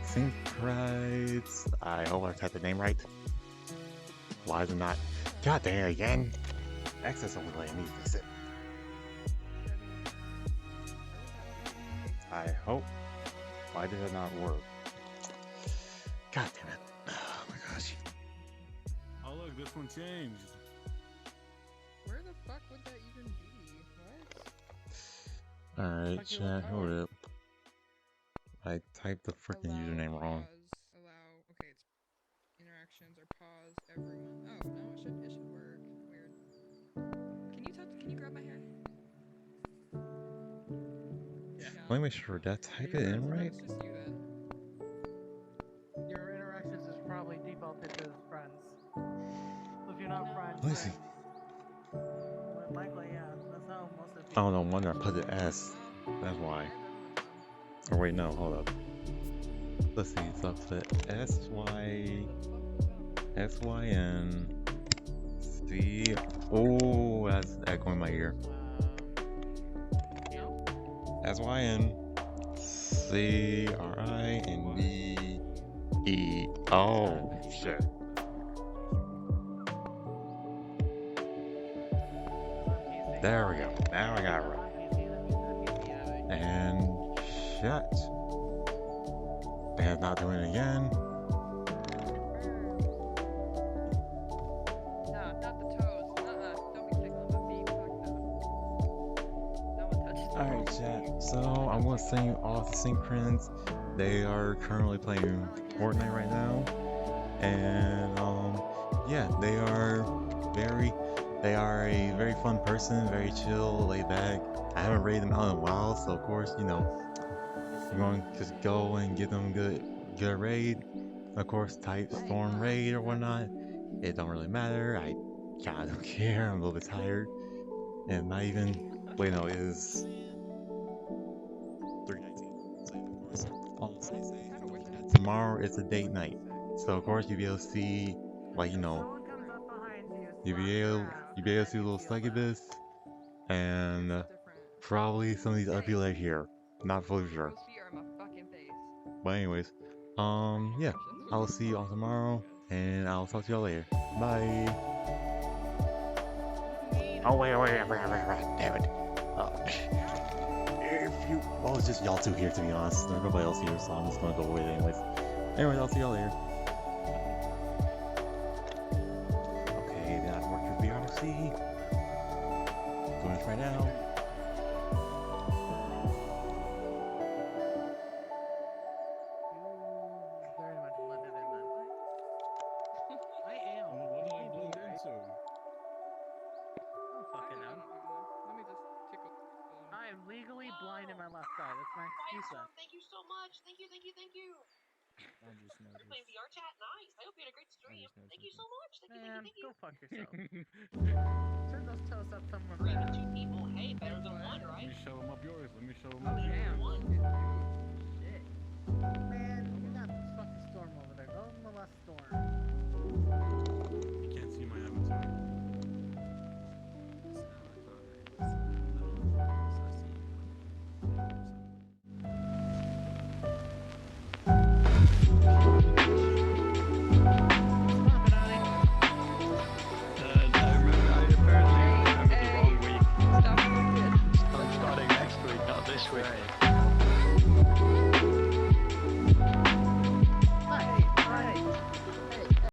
Sync Rights. I hope I typed the name right. Why is it not? God damn it again! Access only letting me fix it. I hope. Why did it not work? God damn it. Oh my gosh. Oh look, this one changed. Where the fuck would that even be? What? Alright, Fuck you, chat, what hold power? up. I typed the freaking Allow, username wrong. pause, allow. Okay, it's interactions or pause everyone. Oh no, it should work. Weird. Can you grab my hair? Yeah. Let me make sure that type it in right. It's just you then. Your interactions is probably defaulted to friends. So if you're not friends, Let me see. then likely, yeah. That's how most of the Oh no wonder I put the S. That's why. Or wait, no, hold up. Let's see, it's up to SYN. Oh, that's echoing in my ear. SYN. CRINDE. Oh, shit. There we go. Now I got it right. And shit. And not doing it again. No, not the toes. Don't be tickling my feet. Fuck no. want to send you off to Synchronous. They are currently playing Fortnite right now, and yeah, they are a very fun person, very chill, laid back. I haven't raided them out in a while, so of course, you know, you're going to just go and give them good raid. Of course, type storm raid or whatnot. It don't really matter. I kinda don't care. I'm a little bit tired. And not even. Wait, no, it is 3:19. So of course, on tomorrow it's a date night. So of course you'll be able to see, like, you know, you'll be able to see a little succubus and probably some of these other people that are here. Not fully sure. Those feet are in my fucking face. But anyways, yeah, I will see you all tomorrow, and I'll talk to y'all later. Bye. Oh wait, damn it. Well, it's just y'all two here, to be honest. There's nobody else here, so I'm just gonna go away anyways. Anyways, I'll see y'all later. Okay, then I work for BRC. Going to try now. Very much blended in then. I am. What did I blow into? I don't fucking know. Let me just tickle. I am legally blind in my left eye. That's my excuse then. Thank you so much. Thank you. I just You're noticed. playing VR chat. Nice. I hope you had a great stream. just Thank you so noticed much. Thank you. Man, Thank you. go fuck yourself. Turn those toes up somewhere Or even better. 2 people. Hey, better than one, Let right? me show him up yours. Let me show him